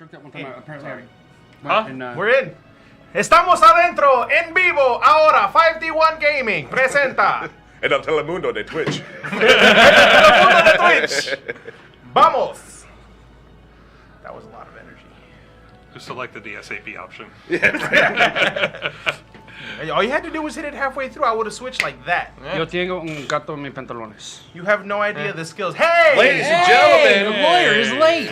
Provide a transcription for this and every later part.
stroke that one time. Apparently, We're in. Estamos adentro, en vivo, ahora. 5D1 Gaming presenta. En el Telemundo de Twitch. Telemundo de Twitch. Vamos. That was a lot of energy. Who selected the SAP option? All you had to do was hit it halfway through. I would have switched like that. Yo tengo un gato en mis pantalones. You have no idea the skills. Hey! Ladies and The gentlemen, lawyer is late.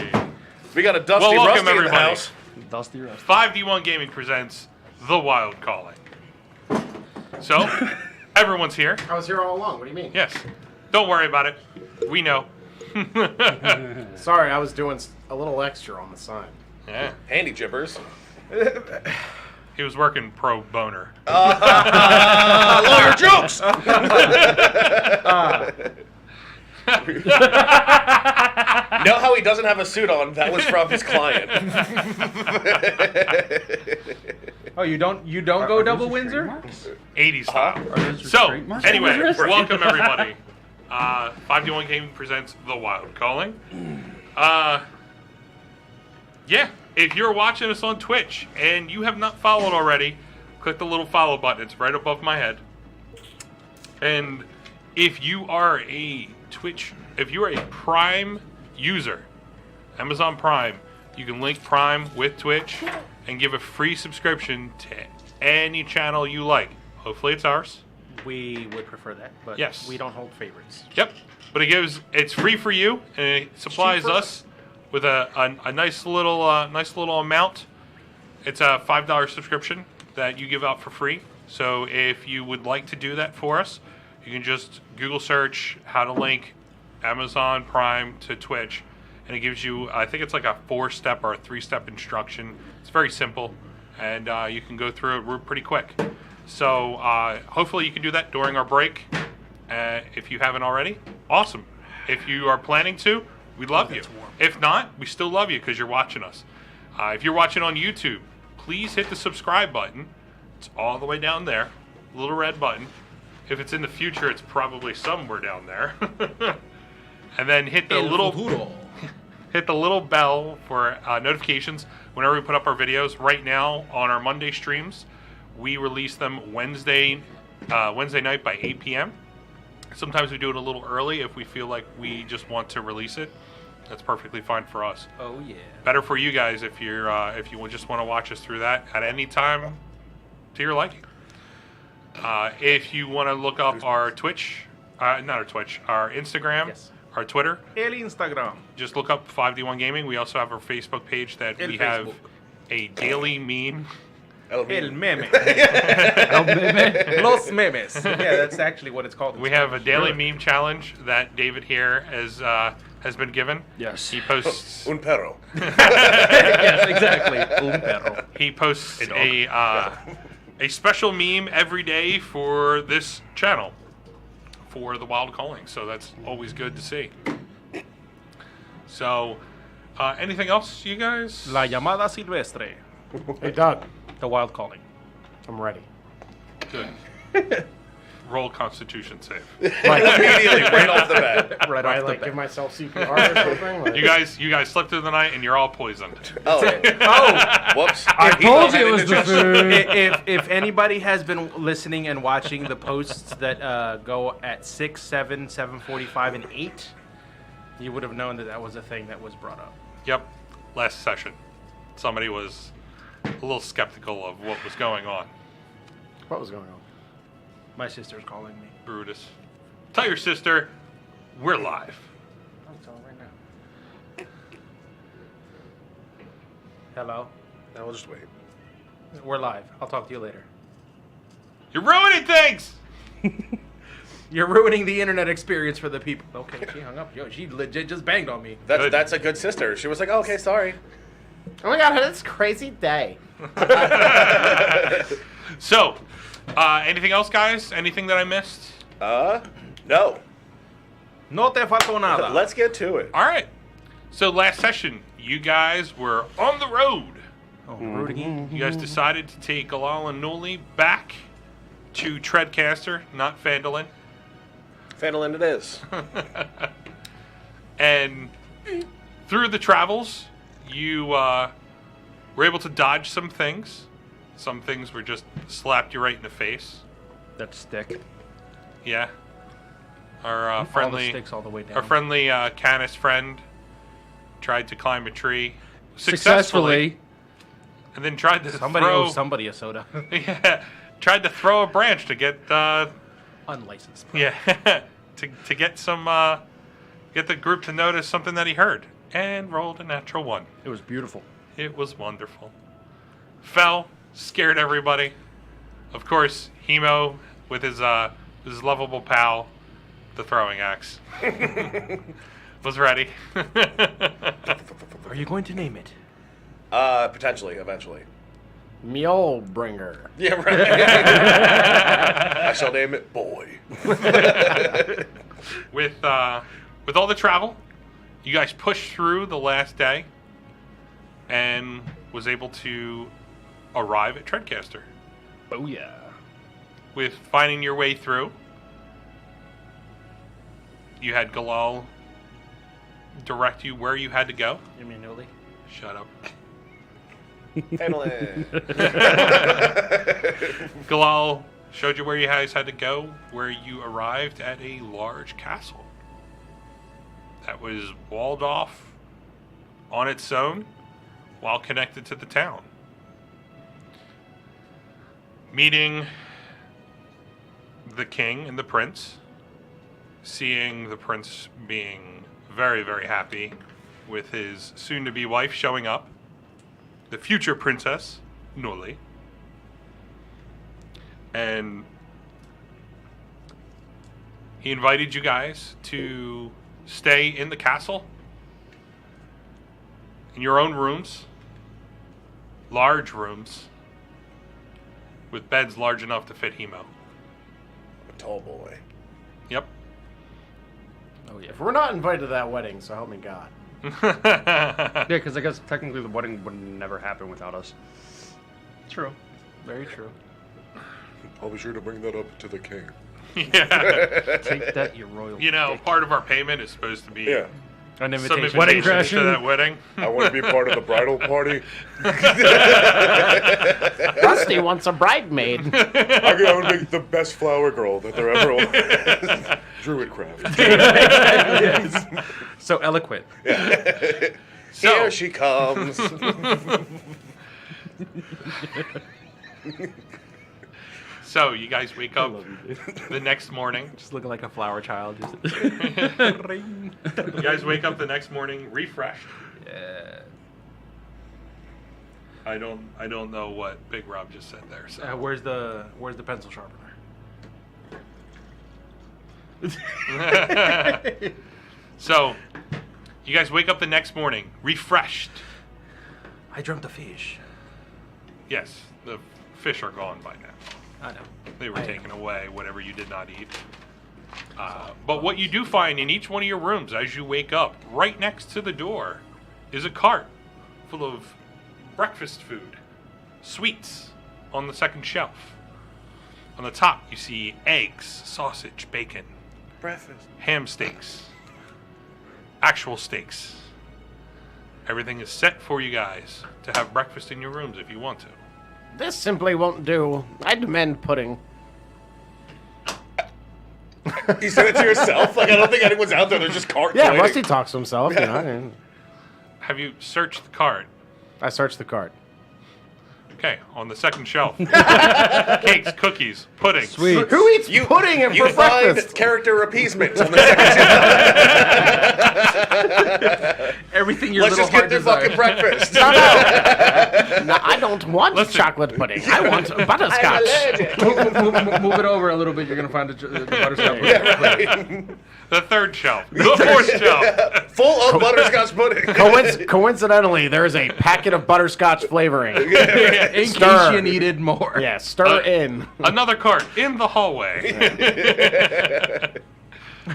we got a Dusty Well, Rusty welcome, in the everybody. house. Dusty Rust. 5D1 Gaming presents The Wild Calling. So, everyone's here. I was here all along. What do you mean? Yes. Don't worry about it. We know. Sorry, I was doing a little extra on the side. Yeah. Handy jibbers. He was working pro boner. Lawyer jokes! Know how he doesn't have a suit on? That was from his client. Oh, you don't go double Windsor? 80s style. Are those your So, straight marks? anyway, Right. welcome everybody. 5D1 Gaming presents The Wild Calling. Yeah, if you're watching us on Twitch and you have not followed already, click the little follow button. It's right above my head. And if you are a Prime user, Amazon Prime, you can link Prime with Twitch and give a free subscription to any channel you like. Hopefully it's ours. We would prefer that, but Yes. we don't hold favorites. Yep. But it's free for you, and it supplies us with a nice little amount. It's a $5 subscription that you give out for free. So if you would like to do that for us, you can just Google search how to link Amazon Prime to Twitch, and it gives you, I think it's like a 4-step or a 3-step instruction. It's very simple, and you can go through it pretty quick. So hopefully you can do that during our break. If you haven't already, awesome. If you are planning to, we love you. If not, we still love you because you're watching us. If you're watching on YouTube, please hit the subscribe button. It's all the way down there, little red button. If it's in the future, it's probably somewhere down there. And then hit the little bell for notifications whenever we put up our videos. Right now on our Monday streams, we release them Wednesday night by 8 p.m. Sometimes we do it a little early if we feel like we just want to release it. That's perfectly fine for us. Oh yeah. Better for you guys if you just want to watch us through that at any time to your liking. If you want to look up our Twitch, our Instagram, Yes. our Twitter, El Instagram. just look up 5D1 Gaming. We also have our Facebook page that we have Facebook. a daily meme. El meme. El bebé. Los memes. Yeah, that's actually what it's called. We have a daily meme challenge that David here has been given. Yes. He posts Un perro. Yes, exactly. Un perro. he posts a special meme every day for this channel for the Wild Calling. So that's always good to see. So anything else, you guys? La llamada silvestre. Hey, Doug. The wild calling. I'm ready. Good. Roll Constitution save. Immediately, right off the bat. Right Do I off the give bat. myself CPR or something? Like, You guys slept through the night and you're all poisoned. Oh, Oh, whoops. I told you it was the food. if anybody has been listening and watching the posts that go at 6, 7, 7:45, and 8, you would have known that was a thing that was brought up. Yep. Last session, somebody was a little skeptical of what was going on. what was going on? My sister's calling me. Brutus. Tell your sister we're live. I'm telling right now. Hello. Now we'll just wait. We're live. I'll talk to you later. You're ruining things. You're ruining the internet experience for the people. Okay, she hung up. Yo, she legit just banged on me. Good. That's a good sister. She was like, oh, okay, sorry. Oh my god, it's a crazy day. So, anything else, guys? Anything that I missed? No. No te faltó nada. Let's get to it. All right. So last session, you guys were on the road. Oh, rude again. You guys decided to take Galal and Nuili back to Tredcaster, not Phandalin. Phandalin it is. And through the travels, you were able to dodge some things. Some things were just slapped you right in the face. That stick. Yeah. Our All the friendly, sticks all the way down. our friendly Canis friend tried to climb a tree and then tried to Somebody throw. owes somebody a soda. Yeah, tried to throw a branch to get Unlicensed. yeah to get some get the group to notice something that he heard, and rolled a natural 1. It was beautiful. It was wonderful. Fell, scared everybody. Of course, Hemo with his lovable pal, the throwing axe, was ready. Are you going to name it? Potentially, eventually. Mule bringer. Yeah, right. I shall name it Boy. With all the travel, you guys pushed through the last day and was able to arrive at Tredcaster. Oh yeah. With finding your way through, you had Galal direct you where you had to go. You mean Nuili? Shut up. Handle it. Galal showed you where you guys had to go, where you arrived at a large castle that was walled off on its own while connected to the town. Meeting the king and the prince, seeing the prince being very, very happy with his soon-to-be wife showing up, the future princess, Nuili. And he invited you guys to stay in the castle, in your own rooms, large rooms, with beds large enough to fit Hemo. A tall boy. Yep. Oh yeah. If we're not invited to that wedding, so help me God. Yeah, because I guess technically the wedding would never happen without us. True. Very true. I'll be sure to bring that up to the king. Yeah. Take that, your royal. You know, part of our payment is supposed to be Yeah. An some invitation. Wedding invitations to crashing. that wedding. I want to be part of the bridal party. Rusty wants a bridemaid. I want to make the best flower girl that there ever was. Druidcraft. So eloquent. So, Here she comes. so you guys wake up the next morning. Just looking like a flower child. Just You guys wake up the next morning refreshed. yeah. I don't know what Big Rob just said there. So Where's the pencil sharpener? So you guys wake up the next morning refreshed. I dreamt a fish. Yes, the fish are gone by now. I know. They were taken away, whatever you did not eat. But what you do find in each one of your rooms as you wake up, right next to the door, is a cart full of breakfast food, sweets on the second shelf. On the top, you see eggs, sausage, bacon, Breakfast. ham steaks, actual steaks. Everything is set for you guys to have breakfast in your rooms if you want to. This simply won't do. I demand pudding. You said it to yourself? Like, I don't think anyone's out there. They're just carts Yeah, waiting. Rusty talks to himself. You know. Have you searched the cart? I searched the cart. Okay, on the second shelf. Cakes, cookies, pudding. Sweet. Who eats pudding You for find breakfast? character appeasement on the second shelf. Everything your Let's little just get heart their desires. fucking breakfast. No, I don't want Listen. chocolate pudding. I want I'm butterscotch. allergic. Move it over a little bit. You're gonna find the butterscotch. Yeah, right. The third shelf. The fourth shelf. Full of butterscotch pudding. Coincidentally, there is a packet of butterscotch flavoring. In case Stir. you needed more. Yeah, stir in. Another cart in the hallway.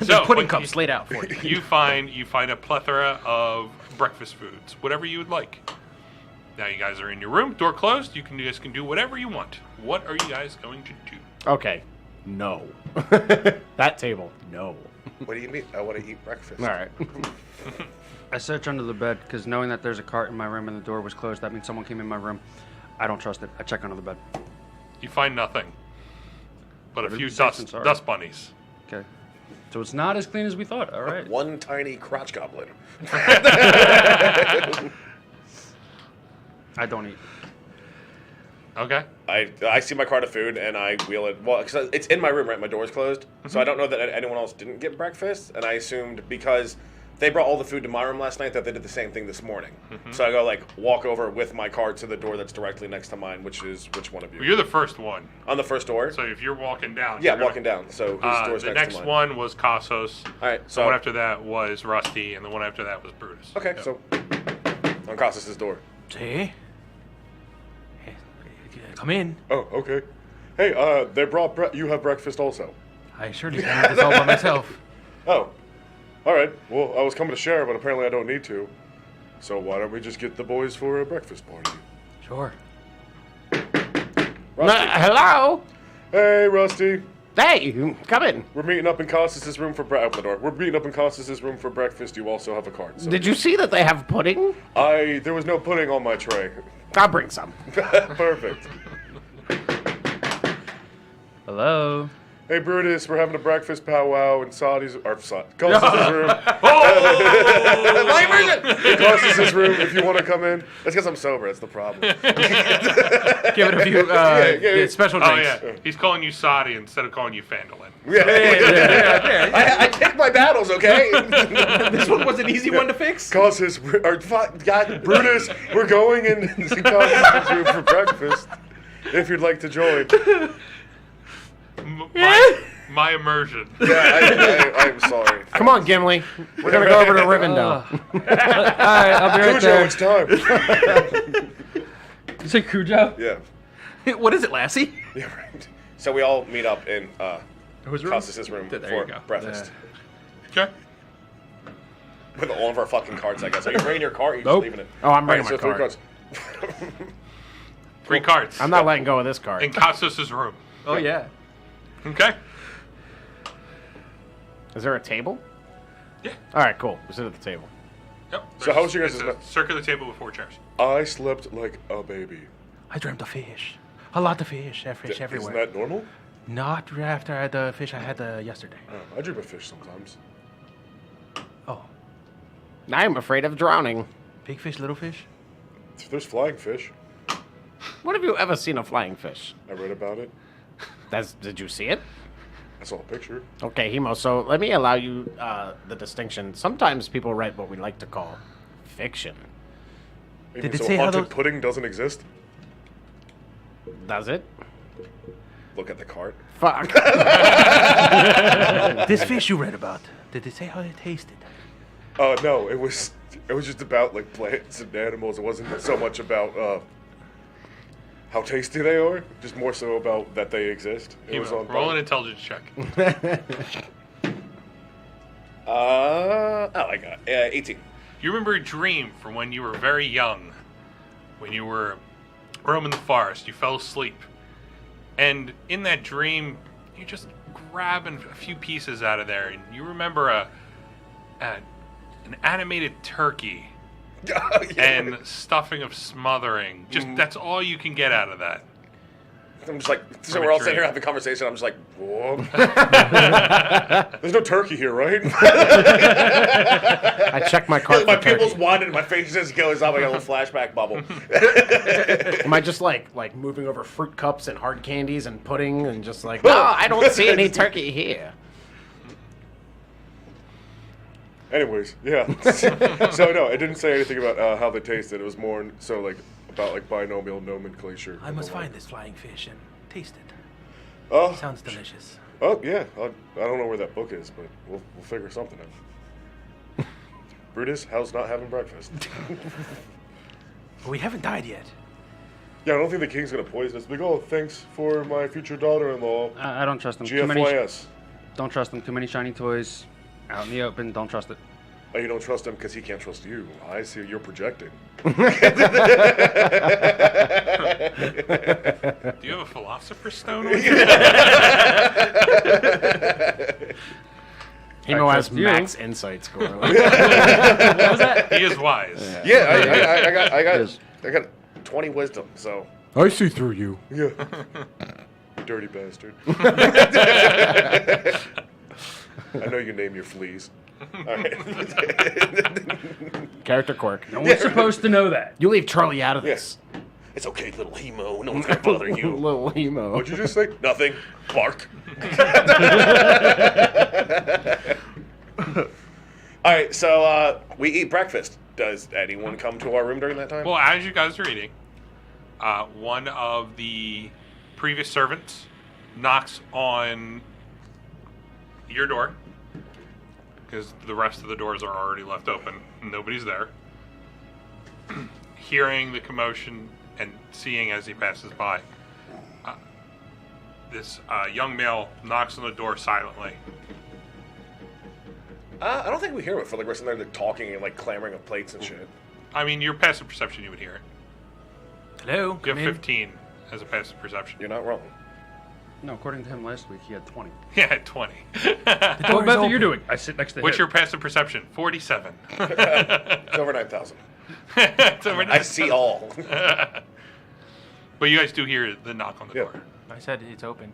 So Pudding what cups laid out for you. you find a plethora of breakfast foods, whatever you would like. Now you guys are in your room, door closed. You guys can do whatever you want. What are you guys going to do? Okay. No. That table. No. What do you mean? I want to eat breakfast. All right. I search under the bed because knowing that there's a cart in my room and the door was closed, that means someone came in my room. I don't trust it. I check under the bed. You find nothing, but a few safe and sorry. dust bunnies. Okay. So it's not as clean as we thought. All right. One tiny crotch goblin. I don't eat. Okay. I see my cart of food and I wheel it. Well, 'cause it's in my room, right? My door's closed, so I don't know that anyone else didn't get breakfast. And I assumed because they brought all the food to my room last night that they did the same thing this morning. So I go like walk over with my cart to the door that's directly next to mine, which is which one of you? Well, you're the first one. On the first door. So if you're walking down. Yeah, you're gonna- walking down. So whose door's the next next to mine? one was Cassos. All right. The So one after that was Rusty, and the one after that was Brutus. okay. Yeah. So on Casas' door. See? Come in. Oh, okay. Hey, they brought you have breakfast also. I surely can do this all by myself. Oh, all right. Well, I was coming to share, but apparently I don't need to. So why don't we just get the boys for a breakfast party? Sure. Rusty. Hello? Hey, Rusty. Hey, come in. We're meeting up in Costas' room for open the door. We're meeting up in Costas' room for breakfast. You also have a cart. So. Did you see that they have pudding? There was no pudding on my tray. I'll bring some. Perfect. Hello. Hey, Brutus, we're having a breakfast powwow in Costas' room. My immersion! Costas' room, if you want to come in. That's because I'm sober. That's the problem. Give it a few yeah. special Oh drinks. yeah, he's calling you Sadi instead of calling you Fandolin. I pick my battles, okay? This one was an easy one to fix. Brutus, we're going in to Costas' room for breakfast. If you'd like to join. My immersion. Yeah, I'm sorry. Come on, Gimli. We're going to go over to Rivendell. All right, I'll be right Cujo, there. it's time. You say Cujo? Yeah. What is it, Lassie? Yeah, right. So we all meet up in Whose room? Costas' room There for you go. breakfast. Okay. With all of our fucking carts, I guess. Are you bringing your cart or are you Nope. just leaving it? Oh, I'm bringing Alright, my so cart. 3 carts. 3 cards. I'm not letting go of this card. in Cassos' room. Oh, yeah. Okay. Is there a table? Yeah. All right, cool. We sit at the table. Yep. So how was your guys' It's a night? circular table with 4 chairs. I slept like a baby. I dreamt of fish. A lot of fish. Fish everywhere. Isn't that normal? Not after I had the fish I had yesterday. Oh, I dream of fish sometimes. Oh. I'm afraid of drowning. Big fish, little fish? There's flying fish. When have you ever seen a flying fish? I read about it. Did you see it? I saw a picture. Okay, Hemo, so let me allow you the distinction. Sometimes people write what we like to call fiction. Even Did it so say how haunted those- pudding doesn't exist? Does it? Look at the cart. Fuck. This fish you read about, did it say how it tasted? No, it was just about like plants and animals. It wasn't so much about how tasty they are, just more so about that they exist. It was on Roll an intelligence check. I got 18. You remember a dream from when you were very young, when you were roaming the forest. You fell asleep, and in that dream, you just grabbing a few pieces out of there, and you remember an animated turkey and stuffing of smothering. Just that's all you can get out of that. I'm just like, so From a we're all sitting dream. here having a conversation. I'm just like, whoa. There's no turkey here, right? I checked my cart My for turkey. pupils widen and my face just goes up like a little flashback bubble. Am I just like moving over fruit cups and hard candies and pudding and just like, no, I don't see any turkey here. Anyways, yeah. So no, it didn't say anything about how they tasted. It was more so like about like binomial nomenclature. I and must the like. find this flying fish and taste it. Oh, Sounds delicious. oh yeah. I don't know where that book is, but we'll figure something out. Brutus, how's not having breakfast? But we haven't died yet. Yeah, I don't think the king's gonna poison us. Like, oh, thanks for my future daughter-in-law. I don't trust them. Too many, GFYS. don't trust them. Too many shiny toys out in the open. Don't trust it. Oh, you don't trust him because he can't trust you. I see you're projecting. Do you have a philosopher's stone? on you? Hemo has trust you. max insight score. What was that? is wise. Yeah, I Yes. got 20 wisdom, so. I see through you. Yeah. Dirty bastard. I know you name your fleas. All right. Character quirk. No one's supposed to know that. You leave Charlie out of this. It's okay, little hemo. No one's gonna bother you. Little emo. What'd you just say? Nothing. Bark. All right, so we eat breakfast. Does anyone come to our room during that time? Well, as you guys are eating, one of the previous servants knocks on your door because the rest of the doors are already left open and nobody's there. Hearing the commotion and seeing as he passes by, this young male knocks on the door silently. I don't think we hear it for like we're sitting there talking and like clamoring of plates and shit. I mean, your passive perception, you would hear it. Hello. You have 15 as a passive perception. You're not wrong. No, according to him last week, he had 20. Yeah, 20. What Beth are you doing? I sit next to him. What's your passive perception? 47. It's over 9,000. It's over I see all. But you guys do hear the knock on the door. I said it's open.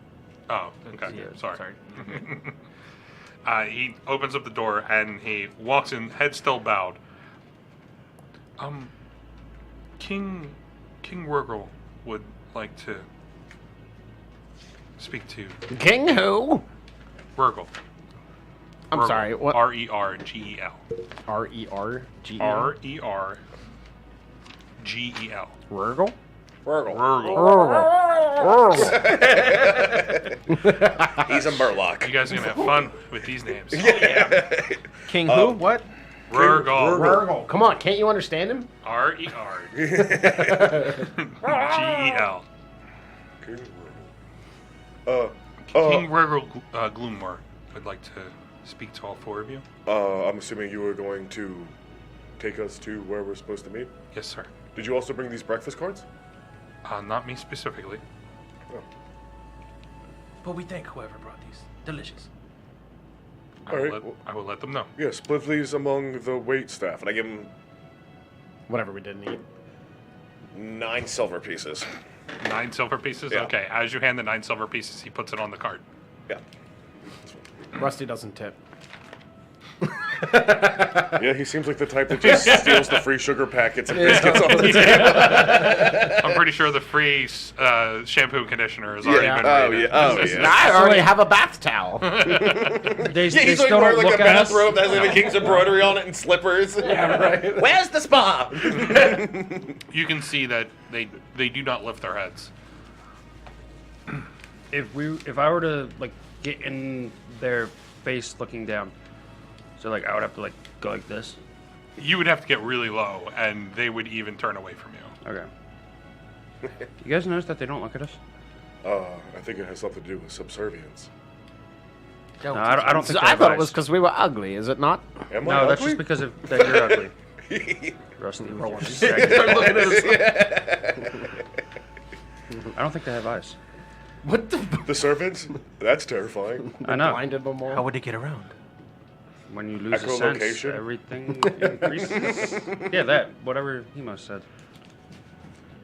Oh, okay. Yeah, Sorry. He opens up the door and he walks in, head still bowed. King Wurgle would like to speak to King who? Wurgle. I'm Wurgle. sorry, what? R-E-R-G-E-L. R-E-R-G-E-L? R-E-R-G-E-L. Wurgle? Wurgle. Wurgle. He's a Murloc. You guys are going to have fun with these names. King who? What? Wurgle. Wurgle. Come on, can't you understand him? R-E-R-G-E-L. King King Wurgle Gloomor would like to speak to all four of you. I'm assuming you were going to take us to where we're supposed to meet? Yes, sir. Did you also bring these breakfast cards? Not me specifically. But we thank whoever brought these. Delicious. I will, Alright, I will let them know. Yeah, split these among the wait staff. And I give him Whatever we didn't eat. 9 silver pieces. 9 silver pieces? Yeah. Okay. As you hand the 9 silver pieces, he puts it on the card. Yeah. Rusty doesn't tip. Yeah, he seems like the type that just steals the free sugar packets and biscuits on the I'm pretty sure the free shampoo and conditioner has already been rated. I already have a bath towel. They Yeah, he's like still wearing don't like a look at us. bathrobe that has like a king's embroidery on it and slippers. Yeah, right. Where's the spa? You can see that they do not lift their heads. If I were to like get in their face looking down, so like I would have to like go like this. You would have to get really low, and they would even turn away from you. Okay. You guys notice that they don't look at us? I think it has something to do with subservience. No, I don't think they I have thought it eyes. was because we were ugly, is it not? Am I No, that's ugly? just because of that you're ugly. Rusty, rolling. I don't think they have eyes. What the? The servants? That's terrifying. I know. Blinded them all. How would they get around? When you lose a sense, Echolocation? everything increases. Yeah, that. Whatever Hemo said.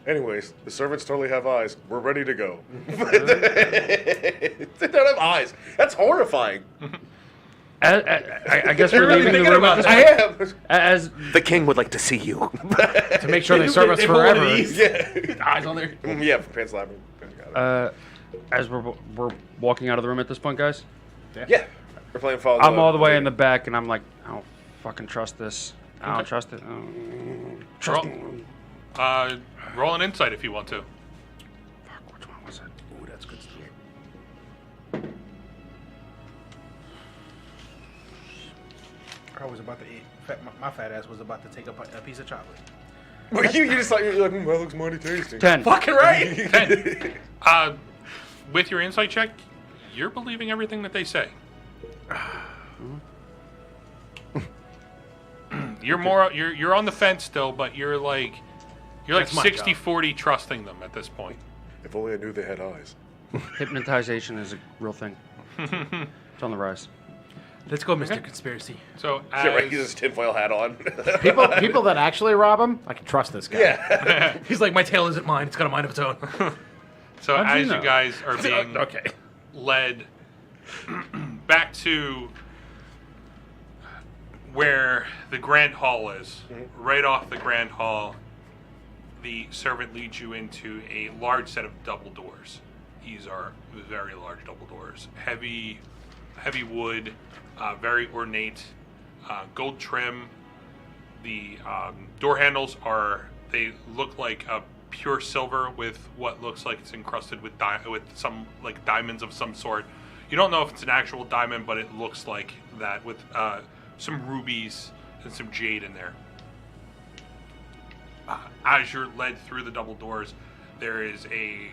Anyways, the servants totally have eyes. We're ready to go. They don't have eyes. That's horrifying. I guess we're really leaving the thinking room about at this that. point. As The king would like to see you. To make sure they serve us forever. Yeah. Eyes on there. Yeah, pants labyrinth. as we're walking out of the room at this point, guys, Yeah. We're playing follow. I'm all the way in the back, and I'm like, I don't fucking trust this. I don't trust it. Trust Roll, roll an insight if you want to. Fuck, which one was it? Ooh, that's good stuff. I was about to eat. My fat ass was about to take a piece of chocolate. Well, you just thought you were like, That looks mighty tasty. 10. fucking right. 10. With your insight check, you're believing everything that they say. You're on the fence still, but you're like That's my 60-40 trusting them at this point. If only I knew they had eyes. Hypnotization is a real thing. It's on the rise. Let's go, Mr. Conspiracy. So Yeah, right. He has his tinfoil hat on. People that actually rob him, I can trust this guy. Yeah. He's like, my tail isn't mine. It's got a mind of its own. So How'd you as know? you guys are being Okay. led back to where the Grand Hall is, right off the Grand Hall, the servant leads you into a large set of double doors. These are very large double doors, heavy wood, very ornate, gold trim. The door handles they look like a pure silver with what looks like it's encrusted with some like diamonds of some sort. You don't know if it's an actual diamond, but it looks like that with some rubies and some jade in there. As you're led through the double doors, there is a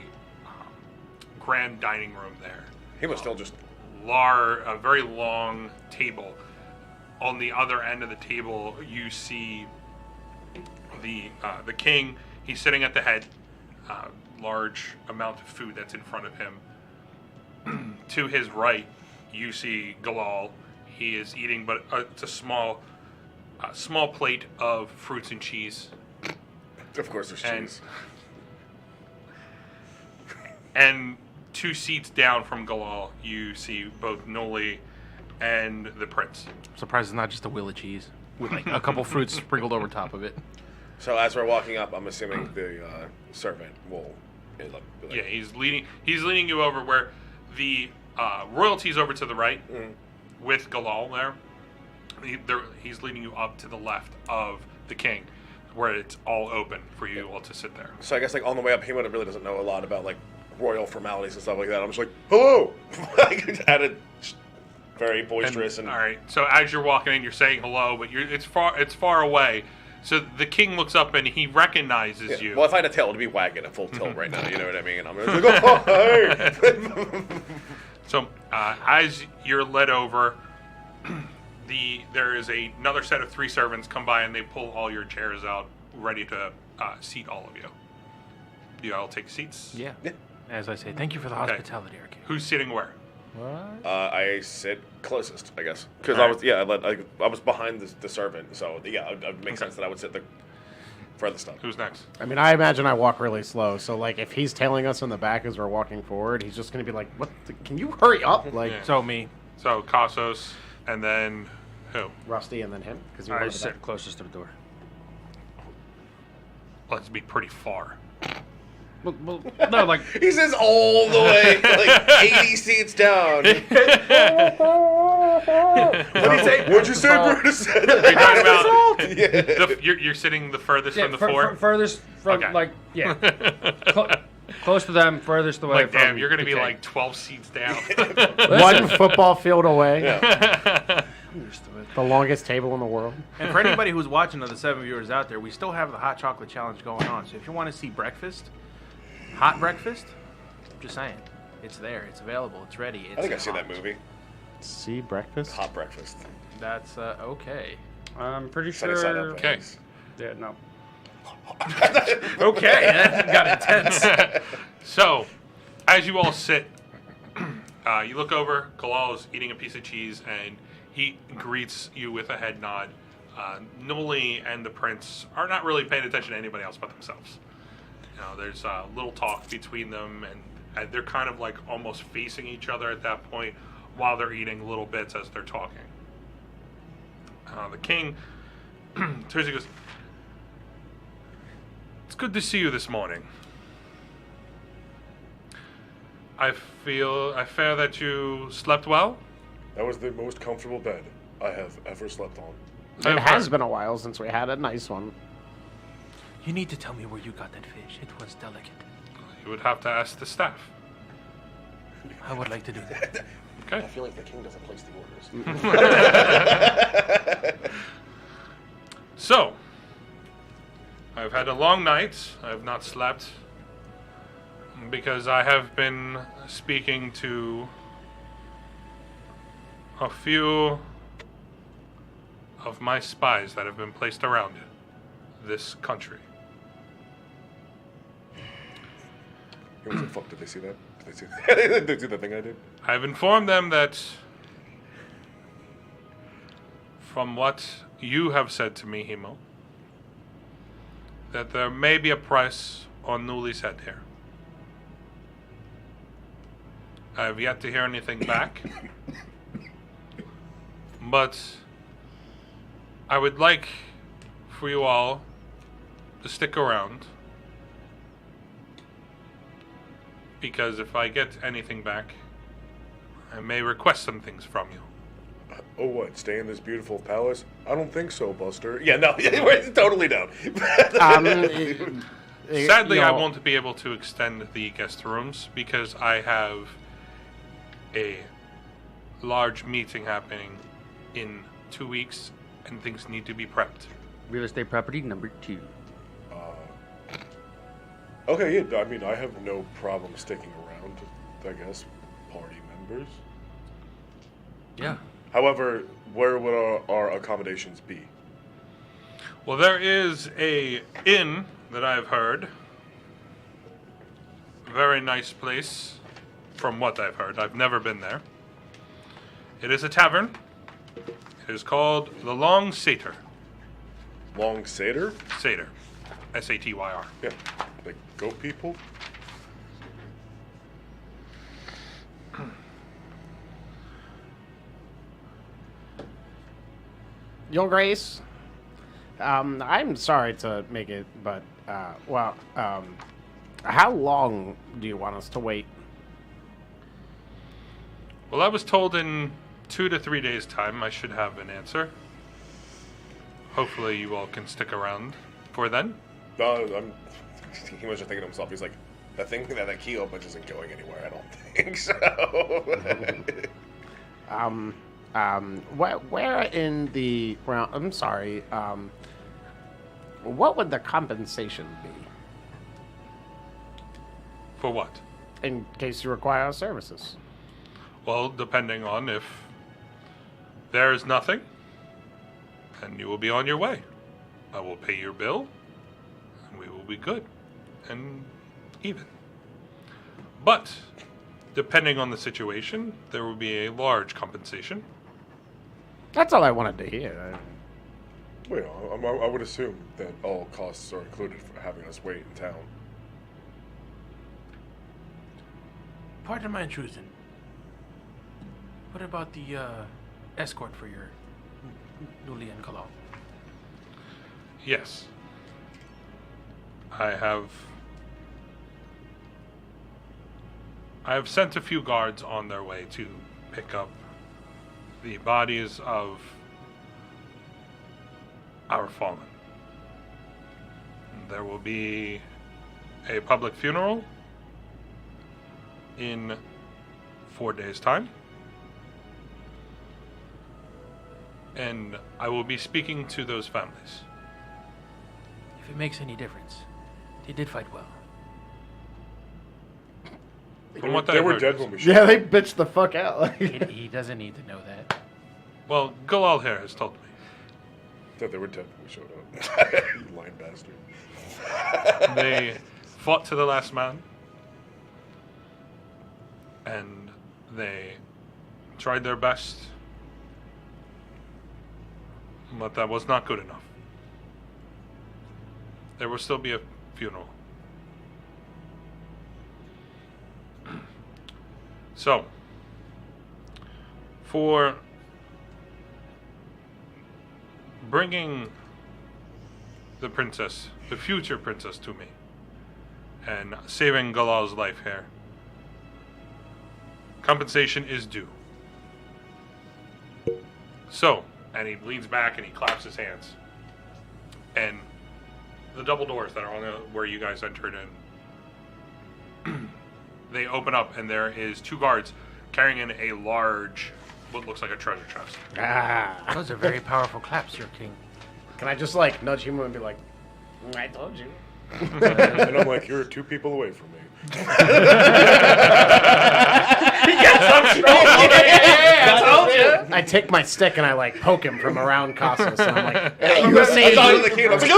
grand dining room there. He was still just. A very long table. On the other end of the table, you see the king. He's sitting at the head. Large amount of food that's in front of him. To his right, you see Galal. He is eating, but it's a small plate of fruits and cheese. Of course, there's cheese. And 2 seats down from Galal, you see both Nuili and the prince. I'm surprised it's not just a wheel of cheese with like a couple fruits sprinkled over top of it. So as we're walking up, I'm assuming the servant will. Be like, Yeah, he's leading you over where the royalty's over to the right with Galal there. He's leading you up to the left of the king, where it's all open for you all to sit there. So I guess like on the way up, he really doesn't know a lot about like royal formalities and stuff like that. I'm just like, hello, like added, very boisterous and. All right. So as you're walking in, you're saying hello, but it's far away. So the king looks up and he recognizes you. Well, if I had a tail, it'd be wagging at full tilt right now. You know what I mean? And I'm just like, oh, hey. So as you're led over, there is another set of 3 servants come by and they pull all your chairs out, ready to seat all of you. You all take seats. Yeah. As I say, thank you for the hospitality, Arcade. Who's sitting where? What? I sit closest, I guess, because Alright. I was behind the servant, so yeah, it would make sense that I would sit the furthest up. Who's next? I mean, I imagine I walk really slow, so like if he's tailing us in the back as we're walking forward, he's just gonna be like, "What? Can you hurry up?" Like Yeah. So me. So Kassos, and then who? Rusty and then him because I sit closest to the door. Let's be pretty far. Well, no, like He says all the way, like 80 seats down. What did he say? What'd you say, Brutus? You're talking about Yeah. you're sitting the furthest yeah, from the floor. furthest from Okay. like close to them, furthest away. Like, from damn, you're gonna the be king. like 12 seats down. one football field away. Yeah. I'm used to it. The longest table in the world. And for anybody who's watching, of the 7 viewers out there, we still have the hot chocolate challenge going on. So if you want to see breakfast, hot breakfast, just saying, it's there, it's available, it's ready. It's I think I've seen hot. that movie. See breakfast. Hot breakfast. That's okay. I'm pretty Sunny side sure. up. Okay. Yeah, no. Okay, that got intense. So, as you all sit, you look over. Galal is eating a piece of cheese, and he greets you with a head nod. Nuili and the prince are not really paying attention to anybody else but themselves. You know, there's a little talk between them, and they're kind of like almost facing each other at that point while they're eating little bits as they're talking. The king turns and goes, "It's good to see you this morning. I fear that you slept well." That was the most comfortable bed I have ever slept on. It has been a while since we had a nice one. You need to tell me where you got that fish. It was delicate. You would have to ask the staff. I would like to do that. I Okay. feel like the king doesn't place the orders. So, I've had a long night. I have not slept because I have been speaking to a few of my spies that have been placed around this country. He was like, fuck, did they see that? Did they see that? Did they see the thing I did? I've informed them that From what you have said to me, Himo, that there may be a price on Nuili's head here. I have yet to hear anything back. But I would like for you all to stick around. Because if I get anything back, I may request some things from you. Oh, what? Stay in this beautiful palace? I don't think so, Buster. Yeah, no, we're totally down. Sadly, you I know, won't be able to extend the guest rooms because I have a large meeting happening in 2 weeks and things need to be prepped. Real estate property number 2. Okay, yeah, I mean, I have no problem sticking around, I guess, party members. Yeah. However, where would our accommodations be? Well, there is a inn that I've heard. Very nice place, from what I've heard. I've never been there. It is a tavern. It is called the Long Satyr. Long Satyr? Satyr. S-A-T-Y-R. Yeah, like goat people? Your Grace, I'm sorry to make it, but, how long do you want us to wait? Well, I was told in 2 to 3 days' time I should have an answer. Hopefully you all can stick around for then. He was just thinking to himself, he's like, the thing that key opens isn't going anywhere, I don't think so. Where in the round? I'm sorry. What would the compensation be For what? in case you require our services? Well, depending on if there is nothing, then you will be on your way. I will pay your bill, and we will be good and even. But, depending on the situation, there will be a large compensation. That's all I wanted to hear. Wait, I would assume that all costs are included for having us wait in town. Pardon my intrusion. What about the escort for your Nuili and Galal? Yes. I have sent a few guards on their way to pick up the bodies of our fallen. There will be a public funeral in 4 days' time. And I will be speaking to those families. If it makes any difference, they did fight well. From what They I've were heard, dead yes. when we showed Yeah, up. they bitched the fuck out. He doesn't need to know that. Well, Galal here has told me. Thought they were dead when we showed up. You lying bastard. They fought to the last man. And they tried their best. But that was not good enough. There will still be a funeral. So, for bringing the princess, the future princess, to me, and saving Galal's life here, compensation is due. So, and he leans back and he claps his hands. And the double doors that are on where you guys entered in, they open up and there is 2 guards carrying in a large, what looks like a treasure chest. Ah. Those are very powerful claps, your king. Can I just like nudge him and be like, I told you. And I'm like, you're 2 people away from me. I take my stick and I like poke him from around Casas and I'm like, hey, I you say thought of the key, and I was like,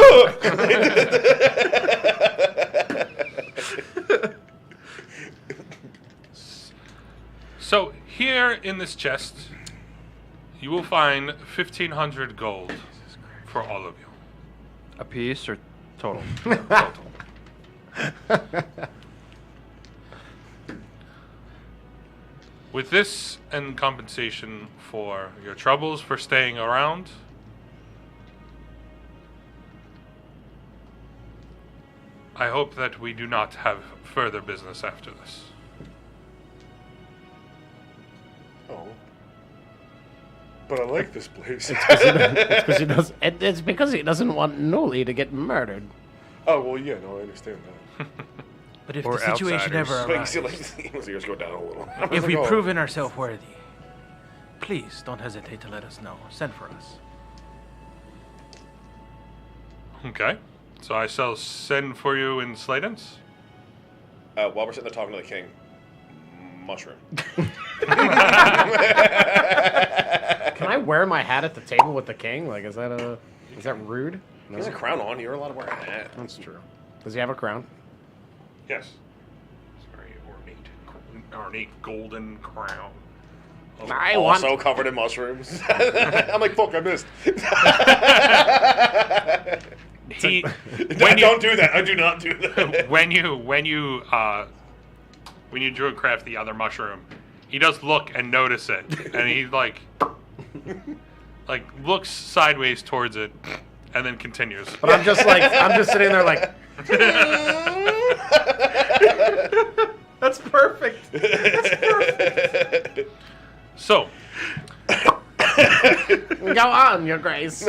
"Ugh!" So here in this chest, You will find 1,500 gold for all of you. A piece or total? Total. With this and compensation for your troubles for staying around, I hope that we do not have further business after this. Oh. But I like this place. It's because he doesn't want Nuili to get murdered. Oh, well, yeah, no, I understand that. But if Or the situation outsiders. ever But you arises, see, like, his ears go down a little. if like, we've oh. proven ourselves worthy, please don't hesitate to let us know. Send for us. Okay. So I shall send for you in Sladens. While we're sitting there talking to the king, mushroom. Can I wear my hat at the table with the king? Like, is that rude? He has a crown on. You're allowed to wear a hat. That's true. Does he have a crown? Yes. It's very ornate golden crown. I want. Also covered in mushrooms. I'm like, fuck, I missed. He, Don't do that. I do not do that. when you druid craft the other mushroom, he does look and notice it, and he like looks sideways towards it, and then continues. But I'm just sitting there like. That's perfect. So, Go on, Your Grace.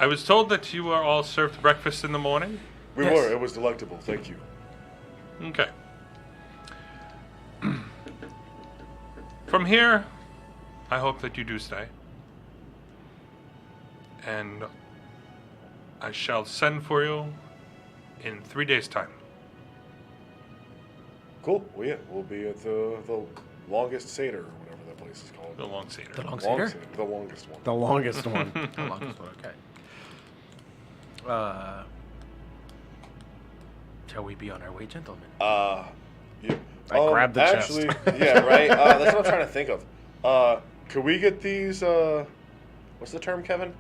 I was told that you are all served breakfast in the morning. We Yes. were. It was delectable. Thank you. Okay. From here, I hope that you do stay. And I shall send for you in 3 days' time. Cool. Well, yeah, we'll be at the longest Seder, or whatever that place is called. The long Seder. The long Long Seder? Seder, the longest one. The longest one. The longest one, okay. Shall we be on our way, gentlemen? Yeah. I grabbed the chest. Actually, yeah, right. That's what I'm trying to think of. Could we get these? What's the term, Kevin?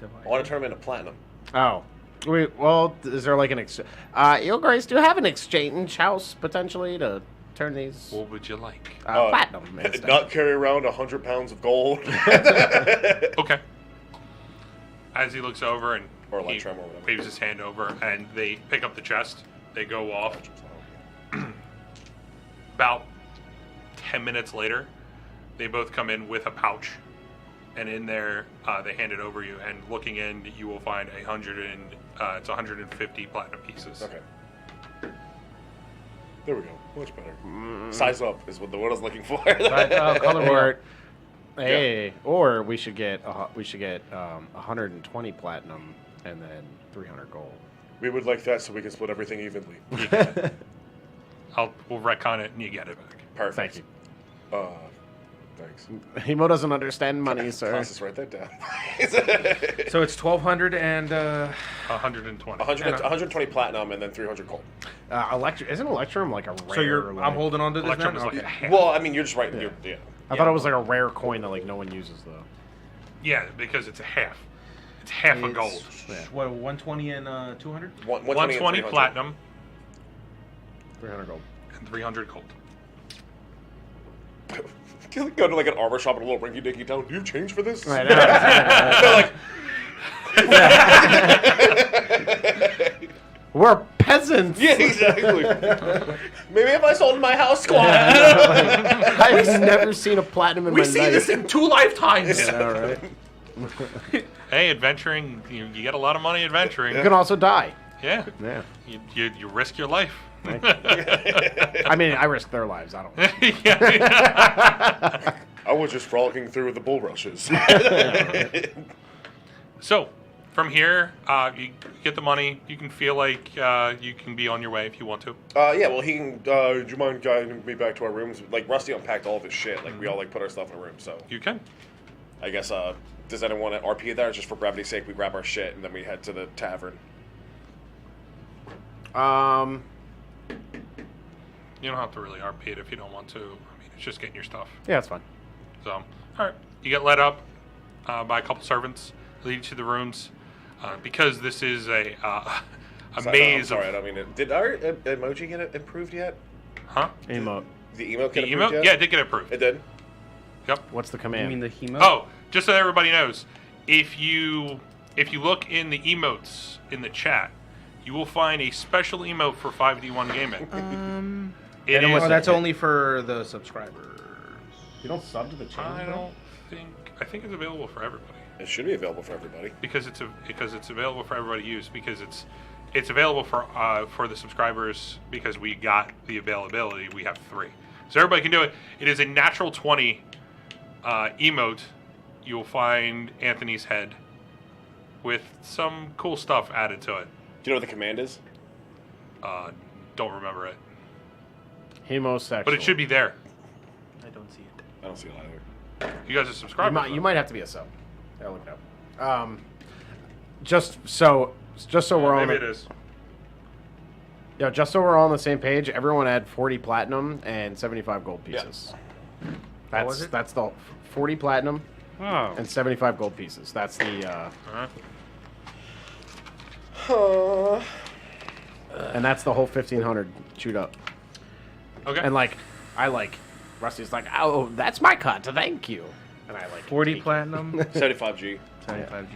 I want to turn them into platinum. Oh. Well, is there like an Your Grace, do you have an exchange house potentially to turn these What would you like? platinum instead? Not carry around 100 pounds of gold. Okay. As he looks over and Or he Electrum or whatever. waves his hand over, and they pick up the chest. They go off. About 10 minutes later, they both come in with a pouch, and in there they hand it over you. And looking in, you will find 150 platinum pieces. Okay. There we go. Much better. Size up is what the word I was looking for. Color me Or, up. hey, or we should get 120 platinum and then 300 gold. We would like that so we can split everything evenly. We'll retcon it, and you get it back. Perfect. Thank you. Thanks. Hemo doesn't understand money, sir. Let's write that down. So it's 1,200 and 120. 120 platinum and then 300 gold. Isn't Electrum like a rare? so you're. like- I'm holding on to this Electrum now. is like Okay. a half. Well, I mean, you're just right. Yeah. I thought it was like a rare coin that like no one uses though. Yeah, because it's a half. It's half a gold. What, 120 and 200? 120 and 300. platinum 300 gold. and 300 gold. Can you go to like an armor shop in a little rinky-dinky town? Do you have change for this? Right. We're peasants. Yeah, exactly. Maybe if I sold my house squad. I've never seen a platinum in We my see life. this in 2 lifetimes. All right. Hey, adventuring, you get a lot of money adventuring. You can also die. Yeah. Yeah. You risk your life. I mean, I risk their lives. I don't. Yeah. I was just frolicking through the bulrushes. So, from here, you get the money. You can feel like you can be on your way if you want to. Yeah, well, he can. Do you mind guiding me back to our rooms? Like, Rusty unpacked all of his shit. Like, we all like put our stuff in a room. So, You can. I guess. Does anyone want to RP there? Just for brevity's sake, we grab our shit and then we head to the tavern. You don't have to really RP it if you don't want to. I mean, It's just getting your stuff. Yeah, that's fine. So, all right, you get led up by a couple servants, lead you to the rooms, because this is a maze. Sorry, I don't mean it. Did our emoji get improved yet? Huh? Emote. The emote The get improved emote? yet? Yeah, it did get approved. It did. Yep. What's the You command? mean the hemo? Oh, just so everybody knows, if you look in the emotes in the chat, you will find a special emote for 5D1 gaming. It is. Oh, that's only for the subscribers. You don't sub to the channel? I don't think. I think it's available for everybody It should be available for everybody. because it's available for everybody to use because it's available for the subscribers because we got the availability. We have 3, so everybody can do it. It is a natural 20 emote. You will find Anthony's head with some cool stuff added to it. Do you know what the command is? Don't remember it, Homosexual. but it should be there. I don't see it. I don't see it either. You guys are subscribers. You might have to be a sub. I'll look it up. Just so we're on. Maybe it is. Yeah, just so we're all on the same page. Everyone add 40 platinum and 75 gold pieces. That's the 40 platinum Oh. and 75 gold pieces. That's the and that's the whole 1500 chewed up. Okay. And Rusty's like, oh, that's my cut. Thank you. And I 40 platinum, 75G. 75G.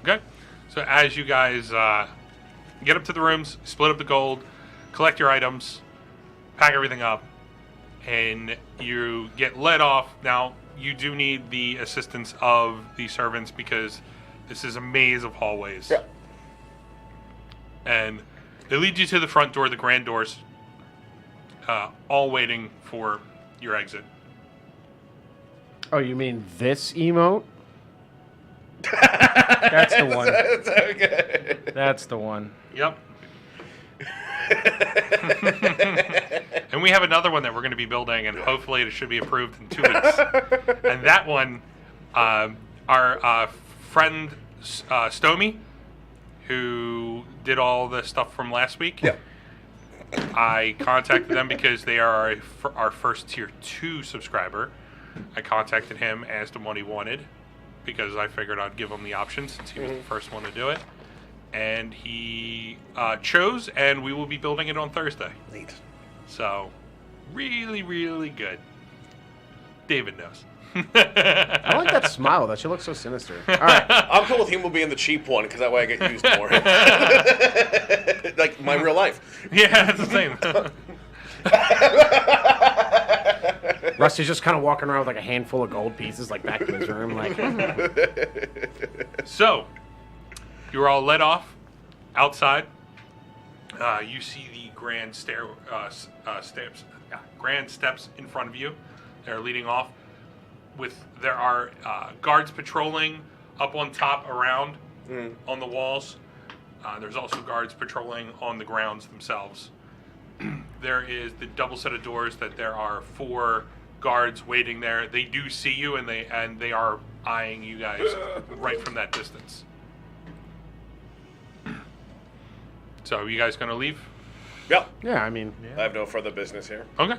Okay. So as you guys get up to the rooms, split up the gold, collect your items, pack everything up, and you get led off. Now, you do need the assistance of the servants because this is a maze of hallways. Yeah. And they lead you to the front door, the grand doors, all waiting for your exit. Oh, you mean this emote? That's the one. That's okay. That's the one. Yep. And we have another one that we're going to be building, and hopefully it should be approved in 2 weeks. And that one, our friend Stomy, who did all the stuff from last week, Yeah. I contacted them because they are our first tier 2 subscriber. I contacted him, asked him what he wanted, because I figured I'd give him the option since he was the first one to do it. And he chose, and we will be building it on Thursday. Neat. So, really, really good. David knows. I like that smile. That shit looks so sinister. All right. I'm cool with him being the cheap one because that way I get used more. Like my real life. Yeah, it's the same. Rusty's just kind of walking around with like a handful of gold pieces, like back in his room, like. So, you're all led off outside. You see the grand grand steps in front of you. They're leading off. There are guards patrolling up on top around on the walls. There's also guards patrolling on the grounds themselves. There is the double set of doors that there are 4 guards waiting there. They do see you, and they are eyeing you guys right from that distance. So, you guys gonna leave? Yep. Yeah, I mean, I have no further business here. Okay.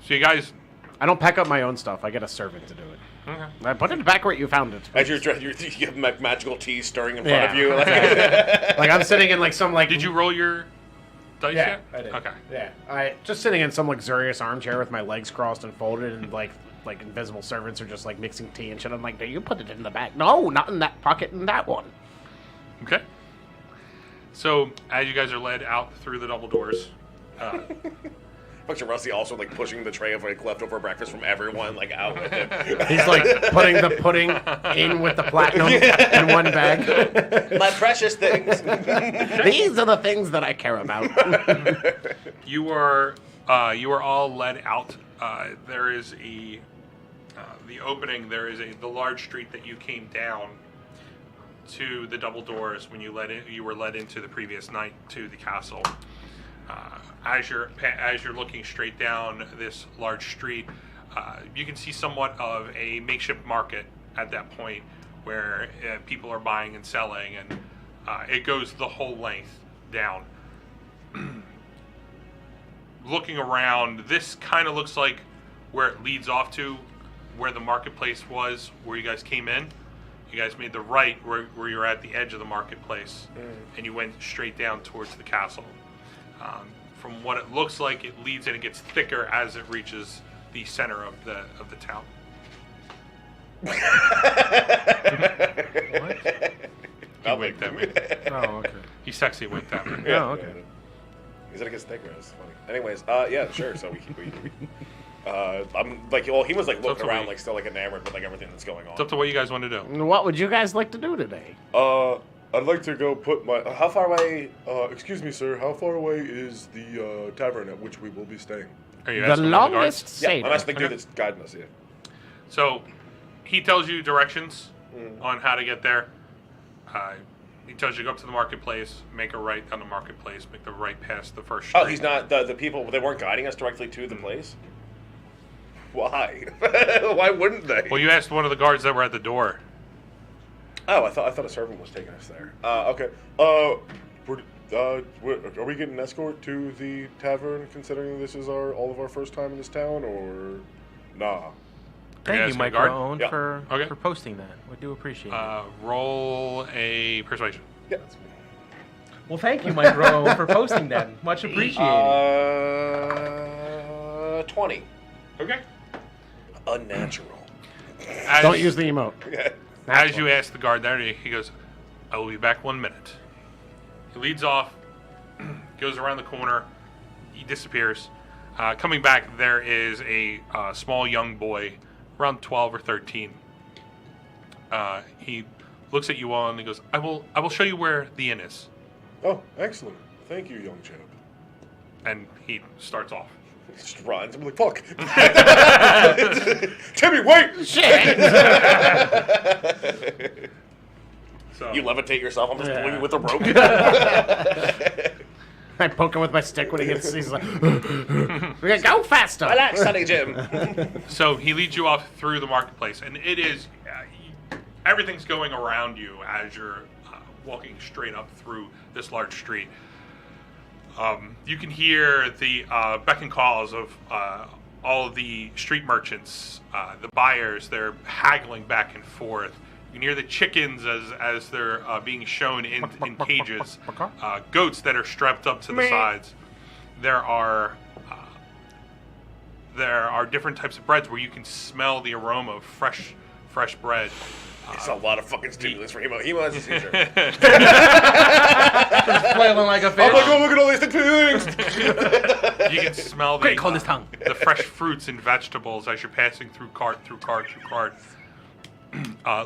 So you guys. I don't pack up my own stuff. I get a servant to do it. Okay. I put it back where you found it. As you have magical tea stirring in front of you. Like I'm sitting in like some like. Did you roll your dice Yeah, yet? I did. Okay. Yeah, I just sitting in some luxurious armchair with my legs crossed and folded, and like invisible servants are just like mixing tea and shit. I'm like, do you put it in the back? No, not in that pocket. In that one. Okay. So as you guys are led out through the double doors, Fucking Rusty also like pushing the tray of like leftover breakfast from everyone like out with him. He's like putting the pudding in with the platinum in one bag. My precious things. These are the things that I care about. you are all led out. There is the opening. There is the large street that you came down to the double doors when you were led into the previous night to the castle. As you're looking straight down this large street, you can see somewhat of a makeshift market at that point where people are buying and selling, and it goes the whole length down. Looking around, this kind of looks like where it leads off to where the marketplace was, where you guys came in. You guys made the right where you're at the edge of the marketplace, and you went straight down towards the castle. From what it looks like, it leads and it gets thicker as it reaches the center of the town. What? He winked at me. Oh, okay. He sexy winked at me. Oh, okay. He said it gets thicker. That's funny. Anyways, yeah, sure. So we I'm like, well, he was like looking around, like still like enamored with like everything that's going on. It's up to what you guys want to do. What would you guys like to do today? I'd like to go put my. How far away? Excuse me, sir. How far away is the tavern at which we will be staying? Are you The asking one of longest guards? saber. I'm asking the dude that's guiding us. Yeah. So, he tells you directions on how to get there. He tells you to go up to the marketplace, make a right down the marketplace, make the right past the first street. Oh, he's not the people. They weren't guiding us directly to the place. Why? Why wouldn't they? Well, you asked one of the guards that were at the door. Oh, I thought a servant was taking us there. Okay. Are we getting an escort to the tavern, considering this is all of our first time in this town, or nah? Thank you, asking a guard? Micro-Owned, Yeah. for Okay. posting that. We do appreciate it. Roll a persuasion. Yeah. Well, thank you, Micro-Owned, for posting that. Much appreciated. 20. Okay. Unnatural. Don't use the emote. As you ask the guard there, he goes, "I will be back 1 minute." He leads off, goes around the corner, he disappears. Coming back, there is a small young boy, around 12 or 13. He looks at you all and he goes, I will show you where the inn is." Oh, excellent. Thank you, young chap. And he starts off. He just runs. I'm like, fuck. Timmy, wait! So You levitate yourself. I'm just pulling you with a rope. I poke him with my stick when he gets. He's like, "We're gonna go faster." Relax, Sonny Jim. So he leads you off through the marketplace, and it is everything's going around you as you're walking straight up through this large street. You can hear the beck and calls of all of the street merchants, the buyers. They're haggling back and forth. You can hear the chickens as they're being shown in cages. Goats that are strapped up to the sides. There are different types of breads where you can smell the aroma of fresh bread. It's a lot of fucking stimulus for Hemo. Hemo has a seizure. Flailing like a fish. I'm like, oh, look at all these things. You can smell Quick, hold his tongue. the fresh fruits and vegetables as you're passing through cart.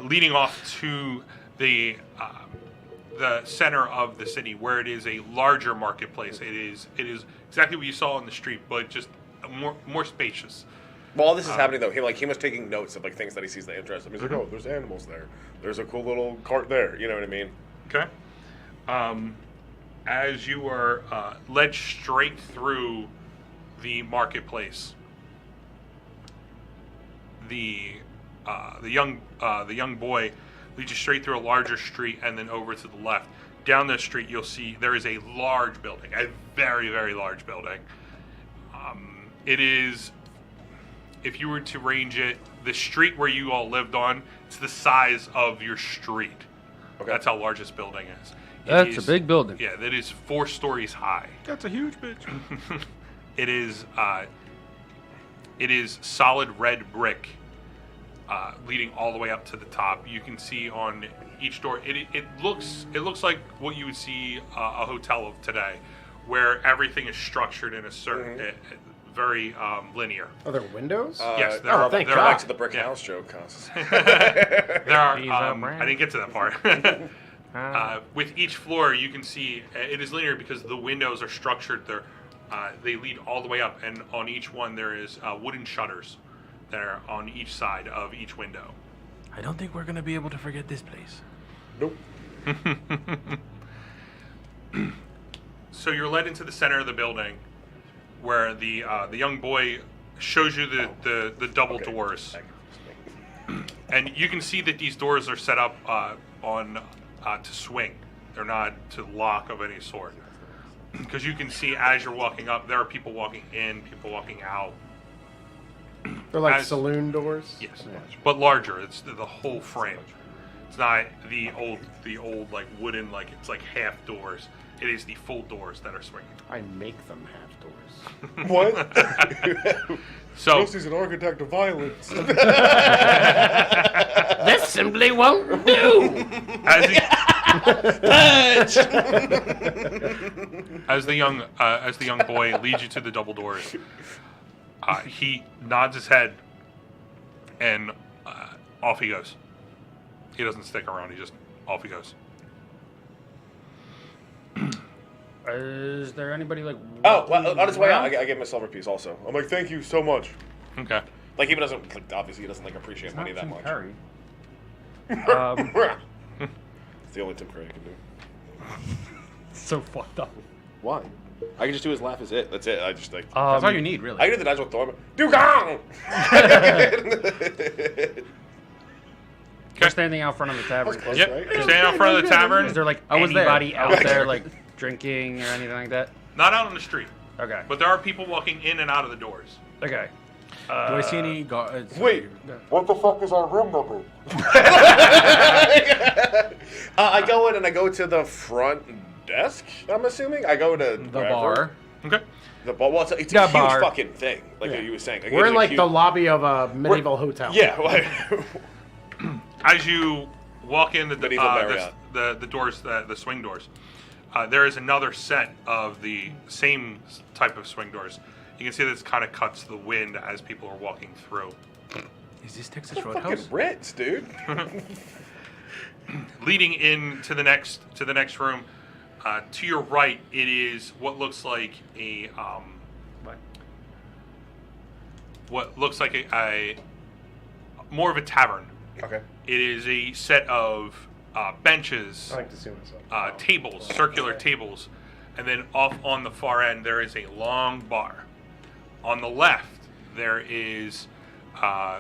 Leading off to the center of the city, where it is a larger marketplace. It is exactly what you saw on the street, but just more spacious. While all this is happening, though, he was taking notes of like things that he sees that interest him. He's like, oh, there's animals there. There's a cool little cart there. You know what I mean? Okay. As you are led straight through the marketplace, the young boy leads you straight through a larger street and then over to the left. Down this street, you'll see there is a large building, a very, very large building. It is, if you were to range it, the street where you all lived on, it's the size of your street. Okay. That's how large this building is. That's a big building. Yeah, that is 4 stories high. That's a huge bitch. It is solid red brick, leading all the way up to the top. You can see on each door. It looks like what you would see a hotel of today, where everything is structured in a certain, very linear. Are there windows? Yes, there oh, are. thank there God. Back are. to the brick Yeah. house joke. Cause There are. He's I a didn't get to that part. With each floor, you can see it is linear because the windows are structured. They lead all the way up, and on each one there is wooden shutters that are on each side of each window. I don't think we're going to be able to forget this place. Nope. So you're led into the center of the building, where the young boy shows you the double doors, and you can see that these doors are set up to swing. They're not to lock of any sort, because you can see as you're walking up, there are people walking in, people walking out. They're like As- saloon doors. Yes, but larger. It's the whole frame. It's not the old like wooden, like it's like half doors. It is the full doors that are swinging. I make them half doors. What? So Rosty's an architect of violence. This simply won't do. as the young boy leads you to the double doors, he nods his head, and off he goes. He doesn't stick around. He just off he goes. Is there anybody like? Oh, well, on his way out, around? I gave him a silver piece also. I'm like, thank you so much. Okay. Like, he doesn't, like, obviously, he doesn't, like, appreciate It's money not that Tim much. Curry. It's the only Tim Curry I can do. So fucked up. Why? I can just do his laugh as it. That's it. I just, like... That's all you need, really. I can do the Nigel Thornton. Dugong! We're standing out front of the tavern. Close, Yep. right? You're standing out front of the tavern. Is there like I was there. anybody I out was there there. like drinking or anything like that? Not out on the street, Okay. but there are people walking in and out of the doors. Okay. Do I see any guards? Wait, what the fuck is our room number? I go in and I go to the front desk, I'm assuming. I go to... The bar. Okay. The bar. Well, it's The a huge bar. fucking thing, like you were saying. We're it's in a like huge- the lobby of a medieval hotel. Yeah. Like, As you walk in Medieval Marriott. the doors, the swing doors, there is another set of the same type of swing doors. You can see this kind of cuts the wind as people are walking through. Is this Texas fucking Roadhouse? Ritz, dude. Leading into the next room, to your right, it is what looks like a more of a tavern. Okay. It is a set of benches, I like to see myself. tables, circular tables, and then off on the far end there is a long bar. On the left there is I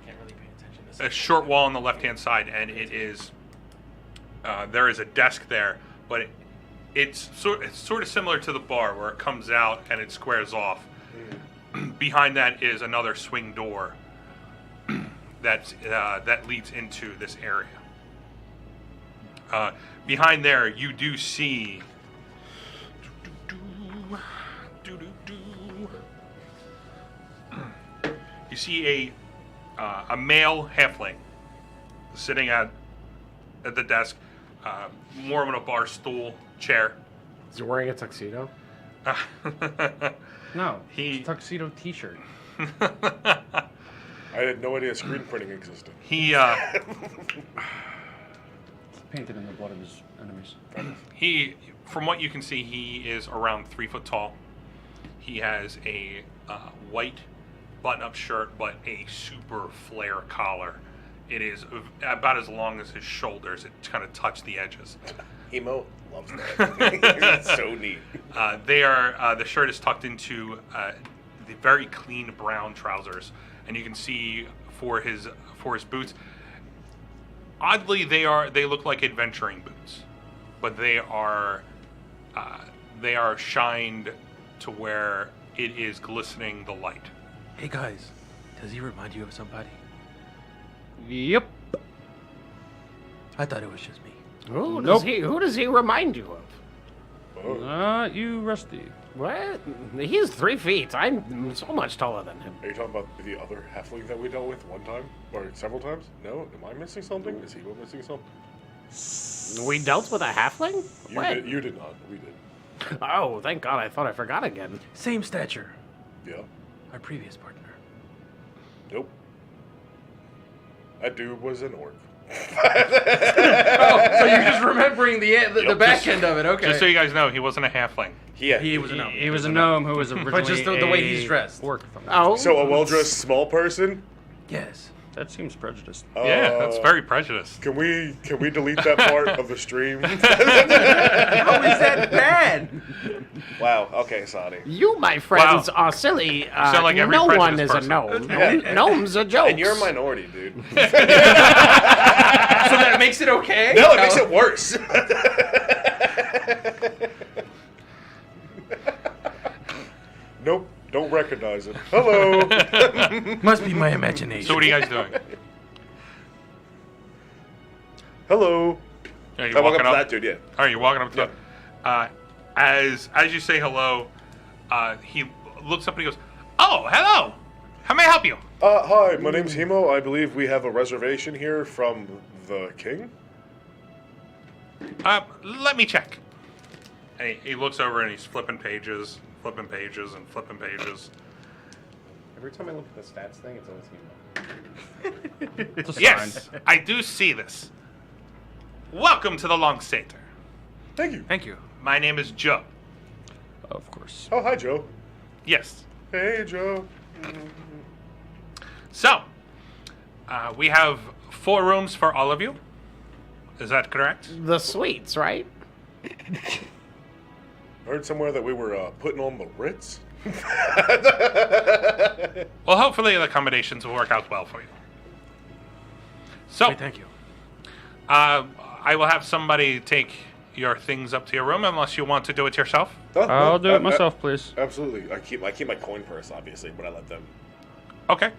can't really pay attention to a short wall on the left-hand side, and it is there is a desk there, but it's sort of similar to the bar where it comes out and it squares off. Behind that is another swing door that leads into this area. Behind there, you do see. You see a male halfling sitting at the desk, more of on a bar stool chair. Is he wearing a tuxedo? No. He- It's a tuxedo T-shirt. I had no idea screen printing existed. He It's painted in the blood of his enemies. from what you can see, he is around 3 foot tall. He has a white button-up shirt, but a super flare collar. It is about as long as his shoulders. It kind of touch the edges. Emo loves that. That's so neat. The shirt is tucked into the very clean brown trousers, and you can see for his boots. Oddly, they look like adventuring boots, but they are shined to where it is glistening the light. Hey guys, does he remind you of somebody? Yep. I thought it was just me. Who Nope. does he remind you of? You Rusty. What? He's 3 feet. I'm so much taller than him. Are you talking about the other halfling that we dealt with one time? Or several times? No? Am I missing something? Is he missing something? We dealt with a halfling? When? You did not. We did. Oh, thank God. I thought I forgot again. Same stature. Yeah. Our previous partner. Nope. That dude was an orc. Oh, so you're just remembering the back end of it, okay. Just so you guys know, he wasn't a halfling. He was a gnome. He was a gnome who was originally just the way he's a dressed. Orc from Oh. So a well-dressed small person? Yes. That seems prejudiced. Yeah, that's very prejudiced. Can we delete that part of the stream? How is that bad? Wow. Okay, Sadi. You, my friends, Wow. are silly. sound like every no one prejudiced is a person. gnome. Gnomes are jokes. And you're a minority, dude. So that makes it okay? No, it makes it worse. Nope. Don't recognize it. Hello. Must be my imagination. So what are you guys doing? Hello. Are you I walk walking up to up? that dude, yeah. All right, you're walking up to him. As you say hello, he looks up and he goes, "Oh, hello. How may I help you?" Hi, my name's Hemo. I believe we have a reservation here from the king. Let me check. And he looks over and he's flipping pages, and flipping pages. Every time I look at the stats thing, it's always Hemo. It's a Yes, sign. I do see this. Welcome to the Long Satyr. Thank you. Thank you. My name is Joe. Of course. Oh, hi, Joe. Yes. Hey, Joe. So, we have 4 rooms for all of you. Is that correct? The suites, right? Heard somewhere that we were putting on the Ritz. Well, hopefully the accommodations will work out well for you. So, Great, thank you. I will have somebody take your things up to your room unless you want to do it yourself. I'll do it myself, please. Absolutely. I keep my coin purse, obviously, but I let them. Okay.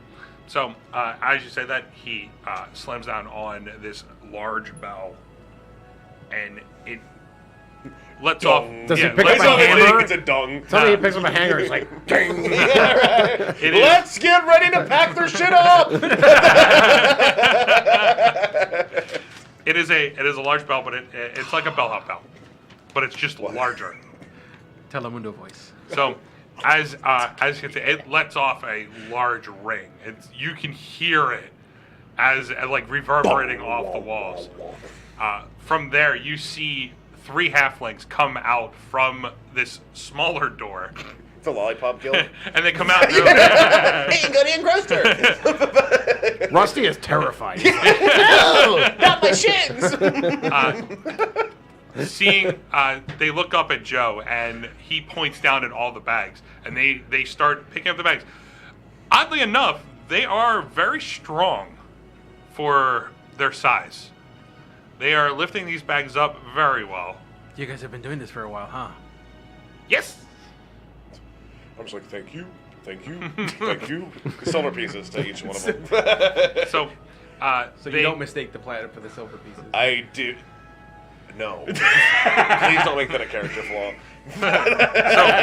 So, as you say that, he slams down on this large bell, and it lets off. Does he pick lets up a off- hammer? It's a dung. Somebody picks up a hanger. It's like, ding. It is- Let's get ready to pack their shit up. It is a large bell, but it's like a bellhop bell, but it's just larger. Telemundo voice. So, as you can see, it lets off a large ring. You can hear it as like reverberating off the walls. From there, you see 3 halflings come out from this smaller door, The Lollipop Guild. and they come out. And Hey, you go to engrossed her. Rusty is terrified. No, not my shins. seeing, they look up at Joe, and he points down at all the bags, and they start picking up the bags. Oddly enough, they are very strong for their size. They are lifting these bags up very well. You guys have been doing this for a while, huh? Yes. I'm just like, thank you. Thank you. Silver pieces to each one of them. So, So you don't mistake the platinum for the silver pieces. I do. No. Please don't make that a character flaw.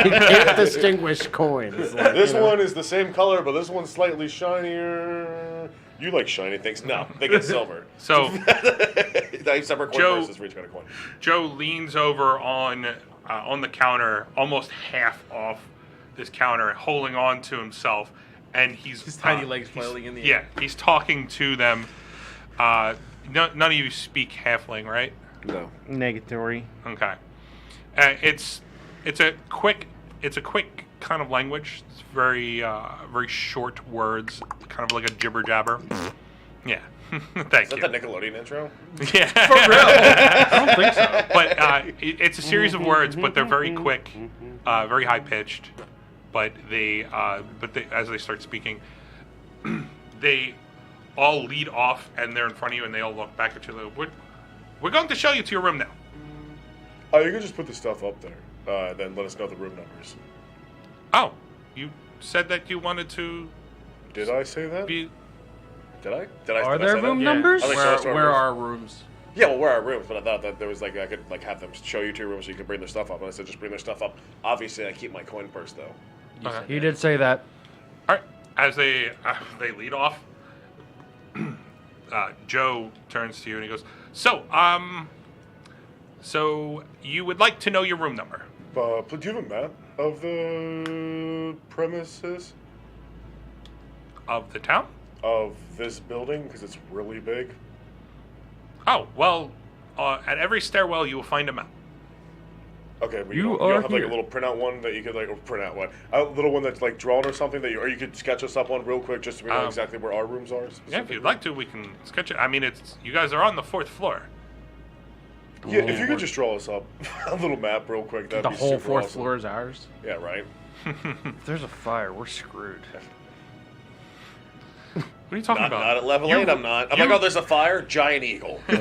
He can't distinguish coins. Like, This one is the same color, but this one's slightly shinier. You like shiny things? No, they get silver. So I have separate coin Joe- purses for each kind of coin. Joe leans over on the counter, almost half off this counter, holding on to himself, and he's His tiny legs flailing in the air. Yeah, he's talking to them. None of you speak halfling, right? No. Negatory. Okay. It's a quick kind of language. It's very short words, kind of like a jibber jabber. Yeah. Thank Is that you. the Nickelodeon intro? Yeah. For real? I don't think so. But it's a series of words, but they're very quick, very high pitched. But as they start speaking, they all lead off, and they're in front of you, and they all look back at you. We're going to show you to your room now. Oh, you can just put the stuff up there. Then let us know the room numbers. Oh, you said that you wanted to Did I say that? be. Did I? Are did I there say room that? numbers? I think so, that's what Where it was. are our rooms? Yeah, well, where are our rooms? But I thought that there was like I could like have them show you to your room so you could bring their stuff up. And I said just bring their stuff up. Obviously, I keep my coin purse though. Okay. He did say that. All right. As they lead off, Joe turns to you and he goes, So you would like to know your room number? Do you have a map of the premises Of the town? of this building? Because it's really big. Oh, well, at every stairwell you will find a map. Okay, but You you are don't have like here. a little printout one that you could like, or print out one, a little one that's like drawn or something that or you could sketch us up on real quick just so we know exactly where our rooms are. Yeah, if you'd like to, we can sketch it. I mean, you guys are on the 4th floor. Yeah, if you could just draw us up a little map real quick, that'd the be whole super fourth awesome. floor is ours. Yeah, right. If there's a fire, we're screwed. What are you talking Not about? at level You- 8. I'm not. I'm you- like, oh, there's a fire. Giant eagle. You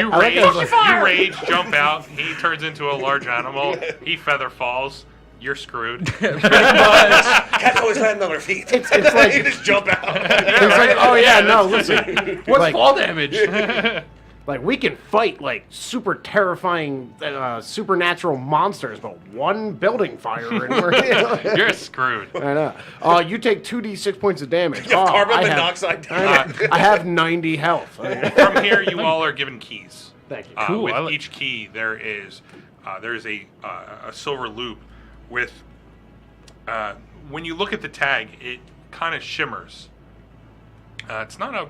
like rage, it. jump out. He turns into a large animal. He feather falls. you're screwed. Cats always land on their feet. It's like you just jump out. it's like, oh yeah, no, listen. What's like, fall damage? like we can fight like super terrifying supernatural monsters, but one building fire and we're You're screwed. I know. You take 2d6 points of damage. You have carbon I have- monoxide. I have 90 health. From here, you all are given keys. Thank you. Cool, I With like- each key, there is a silver loop with. When you look at the tag, it kind of shimmers. It's not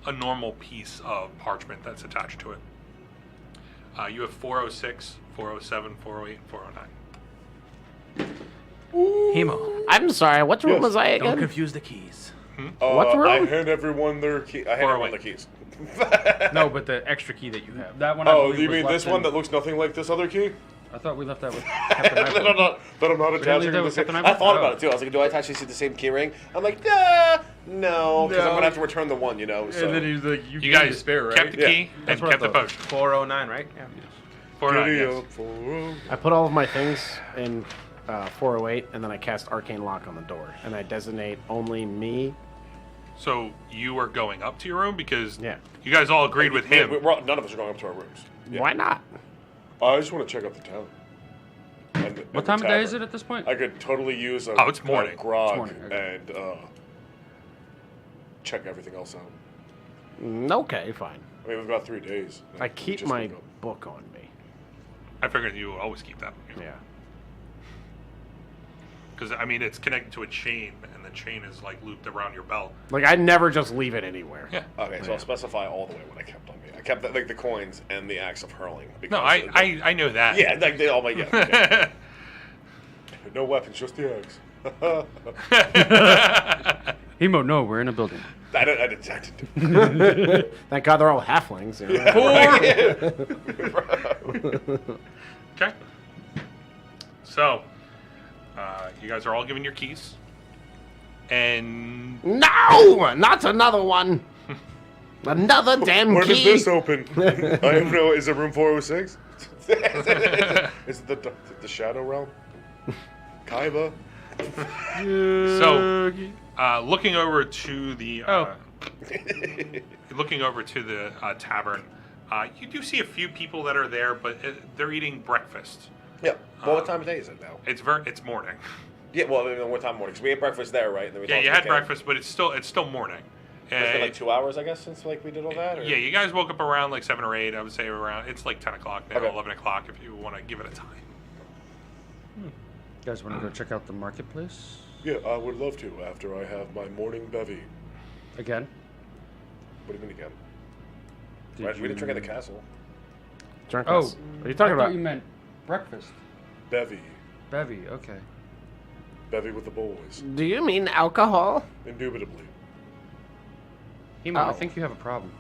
a normal piece of parchment that's attached to it. You have 406, 407, 408, 409. Hemo. I'm sorry. What room Yes. was I Don't again? confuse the keys. What's I wrong? hand everyone their key. I hand everyone their keys. No, but the extra key that you have. That one. I Oh, believe you was mean left this one in- that looks nothing like this other key? I thought we left that with Captain that I'm Ivory. not leave attaching that to with the Captain same. Ivory? I thought Oh. about it too. I was like, do I actually see the same key ring? I'm like, nah, no, because I'm gonna have to return the one, you know. So. And then he's like, You guys kept the key and what I kept the thought. potion. 409, right? Yeah. 409, Giddy yes. up for I put all of my things in 408, and then I cast Arcane Lock on the door, and I designate only me. So you are going up to your room because Yeah. you guys all agreed with Yeah, him. none of us are going up to our rooms. Yeah. Why not? I just want to check out the town. What time of day is it at this point? I could totally use a, Oh, it's morning. a grog It's morning, okay. and check everything else out. Okay, fine. I mean, we've got 3 days. I We keep just my woke up. book on me. I figured you would always keep that. Yeah. Because, I mean, it's connected to a chain, and the chain is, like, looped around your belt. Like, I never just leave it anywhere. Yeah. Okay, so I'll specify all the way what I kept on me. I kept like the coins and the axe of hurling. Because No, I know that. yeah, like they all my yeah. No weapons, just the axe. Hemo, no, we're in a building. I didn't. Thank God they're all halflings. You know? Okay. So, you guys are all given your keys. And No! Not another one! Another damn Where key! does this open? I don't know. Is it room 406? Is it the Shadow Realm? Kaiba? so, looking over to the looking over to the tavern, you do see a few people that are there, but they're eating breakfast. Yeah. Well, what time of day is it now? It's morning. Yeah. Well, I mean, what time morning? Because we ate breakfast there, right? And then we Yeah, talked you to had the breakfast, but it's still morning. It's been And- like 2 hours, I guess, since like we did all that. Or? yeah, you guys woke up around like 7 or 8. I would say around. It's like 10 o'clock now, Okay. 11 o'clock if you want to give it a time. You guys want to go check out the marketplace Yeah, I would love to after I have my morning bevy. again? What do you mean again? Did Right, we didn't drink at the you- castle. Drunk Oh, us. What are you talking I about? thought you meant breakfast. Bevy. Bevy, okay. Bevy with the boys. Do you mean alcohol? Indubitably. Hemo, I Oh. think you have a problem.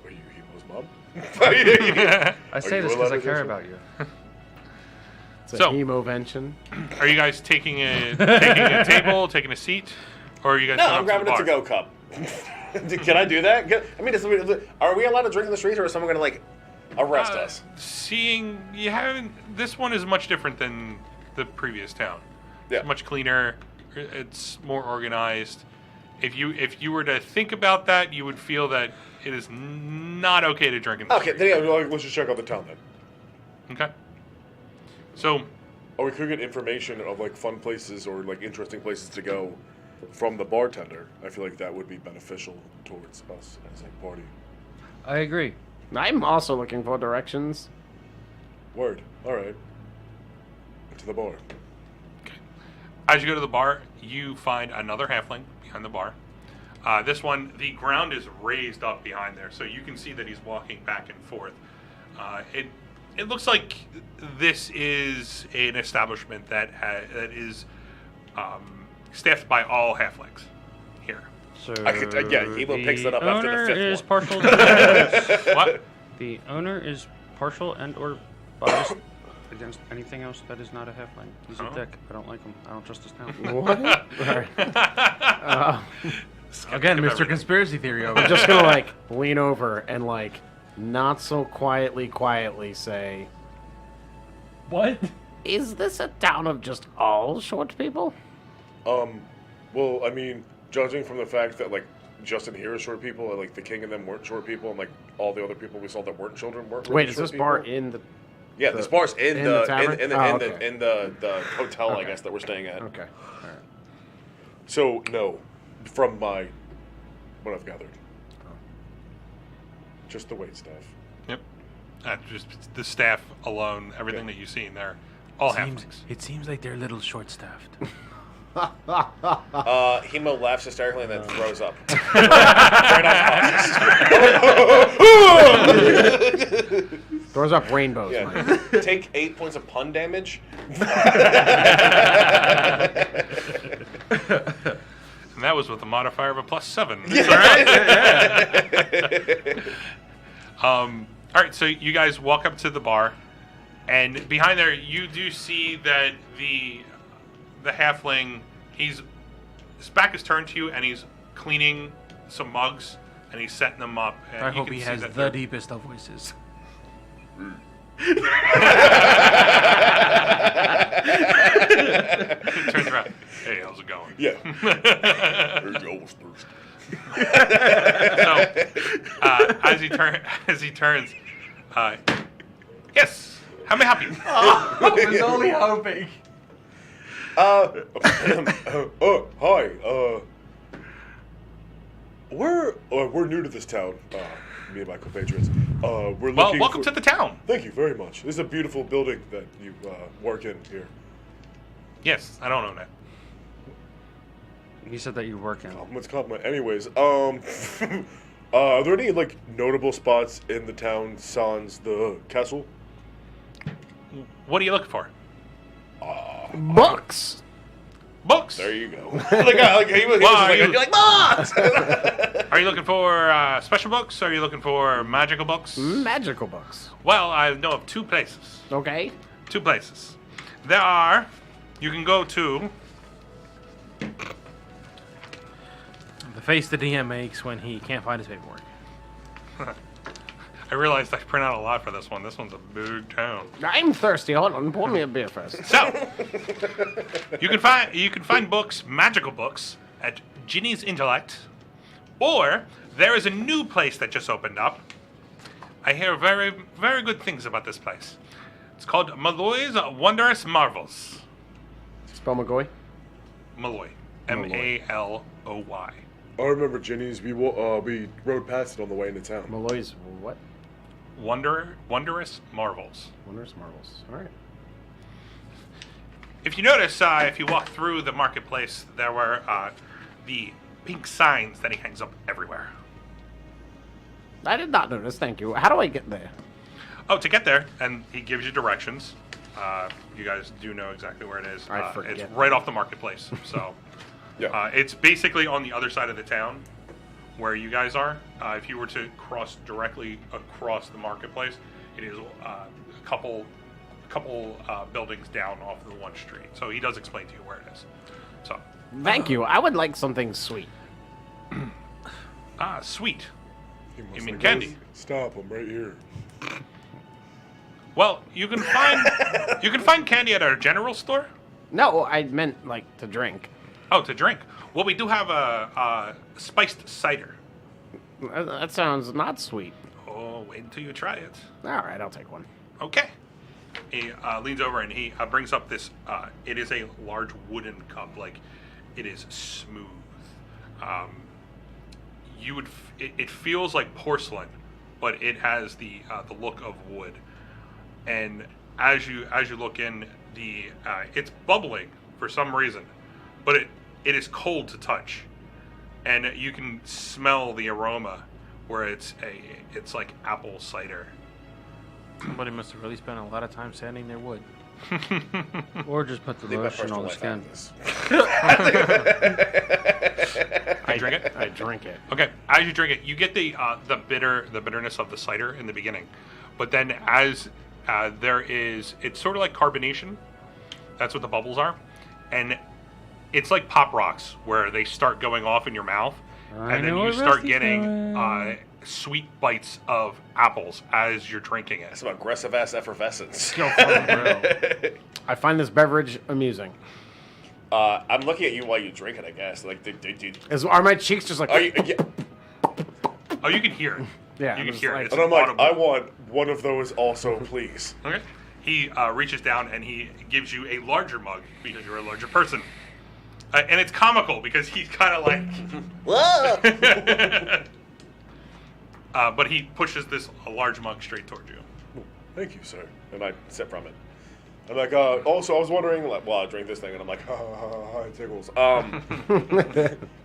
Are you Hemo's mom? I say you this because allowed I to care do so? about you. It's a So- hemovention. Are you guys taking a table, taking a seat, or are you guys? No, going I'm up grabbing a to the to-go cup. Can I do that? I mean, are we allowed to drink in the streets, or is someone going to like arrest bar? us? Seeing you haven't. This one is much different than the previous town. Yeah. It's much cleaner. It's more organized. If you were to think about that, you would feel that it is not okay to drink in the Okay, street. then yeah, Well, let's just check out the town then. Okay. So Or we could get information of like fun places or like interesting places to go from the bartender. I feel like that would be beneficial towards us as a party. I agree. I'm also looking for directions. Word. All right. To the bar. as you go to the bar, you find another halfling behind the bar. This one, the ground is raised up behind there, so you can see that he's walking back and forth. It looks like this is an establishment that is staffed by all halflings here. So I could, yeah, Ebo picks it up the after owner the fifth is one. partial. To What? the owner is partial and or biased against anything else that is not a halfling. He's a Oh. dick. I don't like him. I don't trust his town. What? Alright. Again, Of Mr. everything. Conspiracy Theory over I'm here. just gonna like lean over and like not so quietly say, What? Is this a town of just all short people? Well, I mean, judging from the fact that like Justin here is short people, and like the king and them weren't short people, and like all the other people we saw that weren't children weren't. Wait, really is short this bar people. in the? Yeah, this bar's in the tavern? in the hotel, I Okay. guess, that we're staying at. Okay. All right. So no, from what I've gathered, just the wait staff. Yep. Just the staff alone, everything that you see in there, all halflings. It seems like they're a little short-staffed. Hemo laughs hysterically and then throws up. Throws up rainbows. Yeah. Mike. Take 8 points of pun damage. And that was with a modifier of a +7. All right, so you guys walk up to the bar, and behind there you do see that the halfling, his back is turned to you, and he's cleaning some mugs, and he's setting them up. And I you hope can he see has that the they're- deepest of voices. turns around. Hey, how's it going? Yeah. There you go, was thirsty. So, as he turns, yes, how may I help you? I was only hoping. Hi. We're new to this town. Me and my compatriots. We're looking. Well, welcome for... to the town. Thank you very much. This is a beautiful building that you work in here. Yes, I don't own that. He said that you work in. Let's compliment. Anyways, are there any like notable spots in the town sans the castle? What are you looking for? Books. Books. There you go. like he was just like, you- you're like, Boss! Are you looking for special books? Or are you looking for magical books? Magical books. Well, I know of two places. Okay. Two places. There are. You can go to. The face the DM makes when he can't find his paperwork. I realized I print out a lot for this one. This one's a big town. I'm thirsty. Hold on. Pour me a beer first. So you can find books, magical books, at Ginny's Intellect, or there is a new place that just opened up. I hear very, very good things about this place. It's called Malloy's Wondrous Marvels. Spell McGoy. Malloy, Maloy. I remember Ginny's. We rode past it on the way into town. Malloy's what? Wondrous Marvels. Wondrous Marvels. All right. If you notice, if you walk through the marketplace, there were the pink signs that he hangs up everywhere. I did not notice. Thank you. How do I get there? Oh, to get there, and he gives you directions. You guys do know exactly where it is. I forget. It's right off the marketplace. So Yeah. it's basically on the other side of the town where you guys are. If you were to cross directly across the marketplace, it is a couple buildings down off the one street. So he does explain to you where it is. So, Thank you. I would like something sweet. sweet. He must You mean have candy? goes, Stop! I'm right here. Well, you can find candy at our general store. No, I meant like to drink. Oh, to drink. Well, we do have a spiced cider. That sounds not sweet. Oh, wait until you try it. All right, I'll take one. Okay. He leans over and he brings up this. It is a large wooden cup. Like, it is smooth. It feels like porcelain, but it has the look of wood. And as you look in, it's bubbling for some reason, but it is cold to touch, and you can smell the aroma where it's like apple cider. Somebody must have really spent a lot of time sanding their wood. Or just put the Leave my lotion personal on the life out skin. of this. I drink it. I drink it. Okay, as you drink it, you get the bitterness of the cider in the beginning, but then as it's sort of like carbonation. That's what the bubbles are, and it's like pop rocks where they start going off in your mouth, I and then know you where start Rusty's getting going. sweet bites of apples as you're drinking it. Some aggressive ass effervescence. Yo, for real. I find this beverage amusing. I'm looking at you while you drink it, I guess. Like, Are my cheeks just like? are you, yeah. Oh, you can hear it. Yeah, you can it's hear like- it. It's And I'm like, audible. I want one of those also, please. Okay. He reaches down and he gives you a larger mug because you're a larger person. And it's comical because he's kind of like... Whoa! but he pushes this large mug straight towards you. Thank you, sir. And I sip from it. I'm like, also, I was wondering, like, well, I drink this thing, and I'm like, ha, ha, ha, ha, it tickles.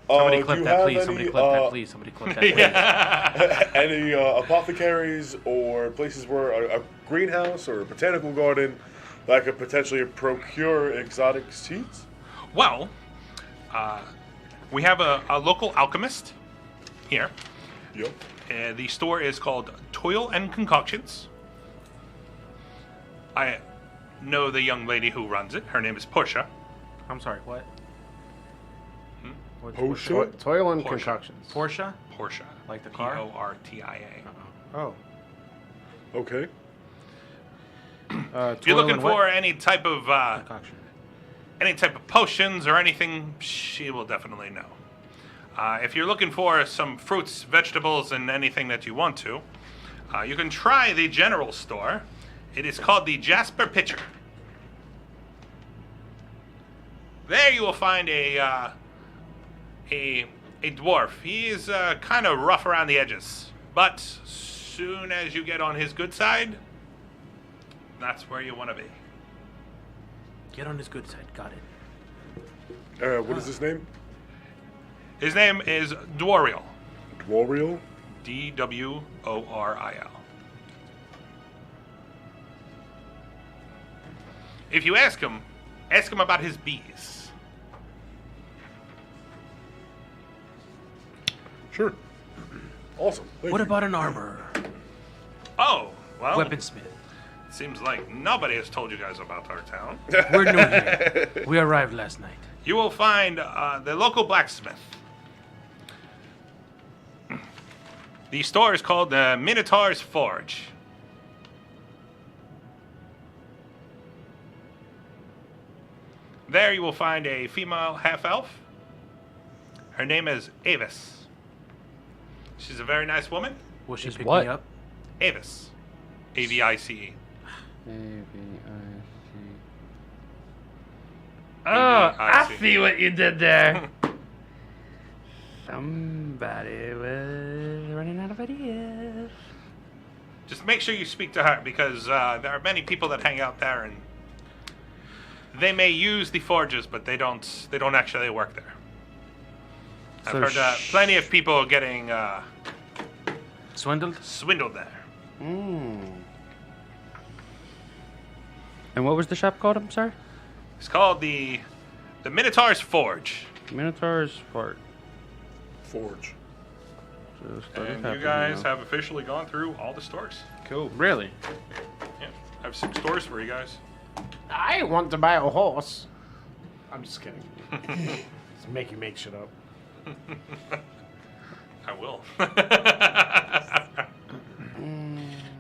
Somebody do clip you that, have please. Somebody any, clip that, please. Somebody clip that, please. any apothecaries or places where a greenhouse or a botanical garden that could potentially procure exotic seeds? Well, we have a local alchemist here. Yep. The store is called Toil and Concoctions. I know the young lady who runs it. Her name is Portia. I'm sorry, what? What- Potion? Toil and Portia. concoctions. Portia? Portia. Like the car? Portia. Oh. Okay. If you're looking for any type of concoction. potions or anything, she will definitely know. If you're looking for some fruits, vegetables, and anything that you want to, you can try the general store. It is called the Jasper Pitcher. There you will find a dwarf. He is kind of rough around the edges, but soon as you get on his good side, that's where you want to be. Get on his good side. Got it. What is his name? His name is Dwariel. Dwariel? Dworil. If you ask him about his bees. Sure. Awesome. Thank What you. about an armor? Oh, well, Weaponsmith. seems like nobody has told you guys about our town. We're new here. We arrived last night. You will find the local blacksmith. The store is called the Minotaur's Forge. There you will find a female half-elf. Her name is Avis. She's a very nice woman. Will she Is pick what? me up? Avis. A-V-I-C-E. Oh, I see. see what you did there. Somebody was running out of ideas. Just make sure you speak to her because there are many people that hang out there and they may use the forges, but they don't actually work there. I've So heard plenty of people getting Swindled? swindled there. And what was the shop called? I'm sorry. It's called the Minotaur's Forge. Minotaur's Fort. Forge. And you guys have officially gone through all the stores. Cool. Really? Yeah, I have 6 stores for you guys. I want to buy a horse. I'm just kidding. Just make you make shit up. I will.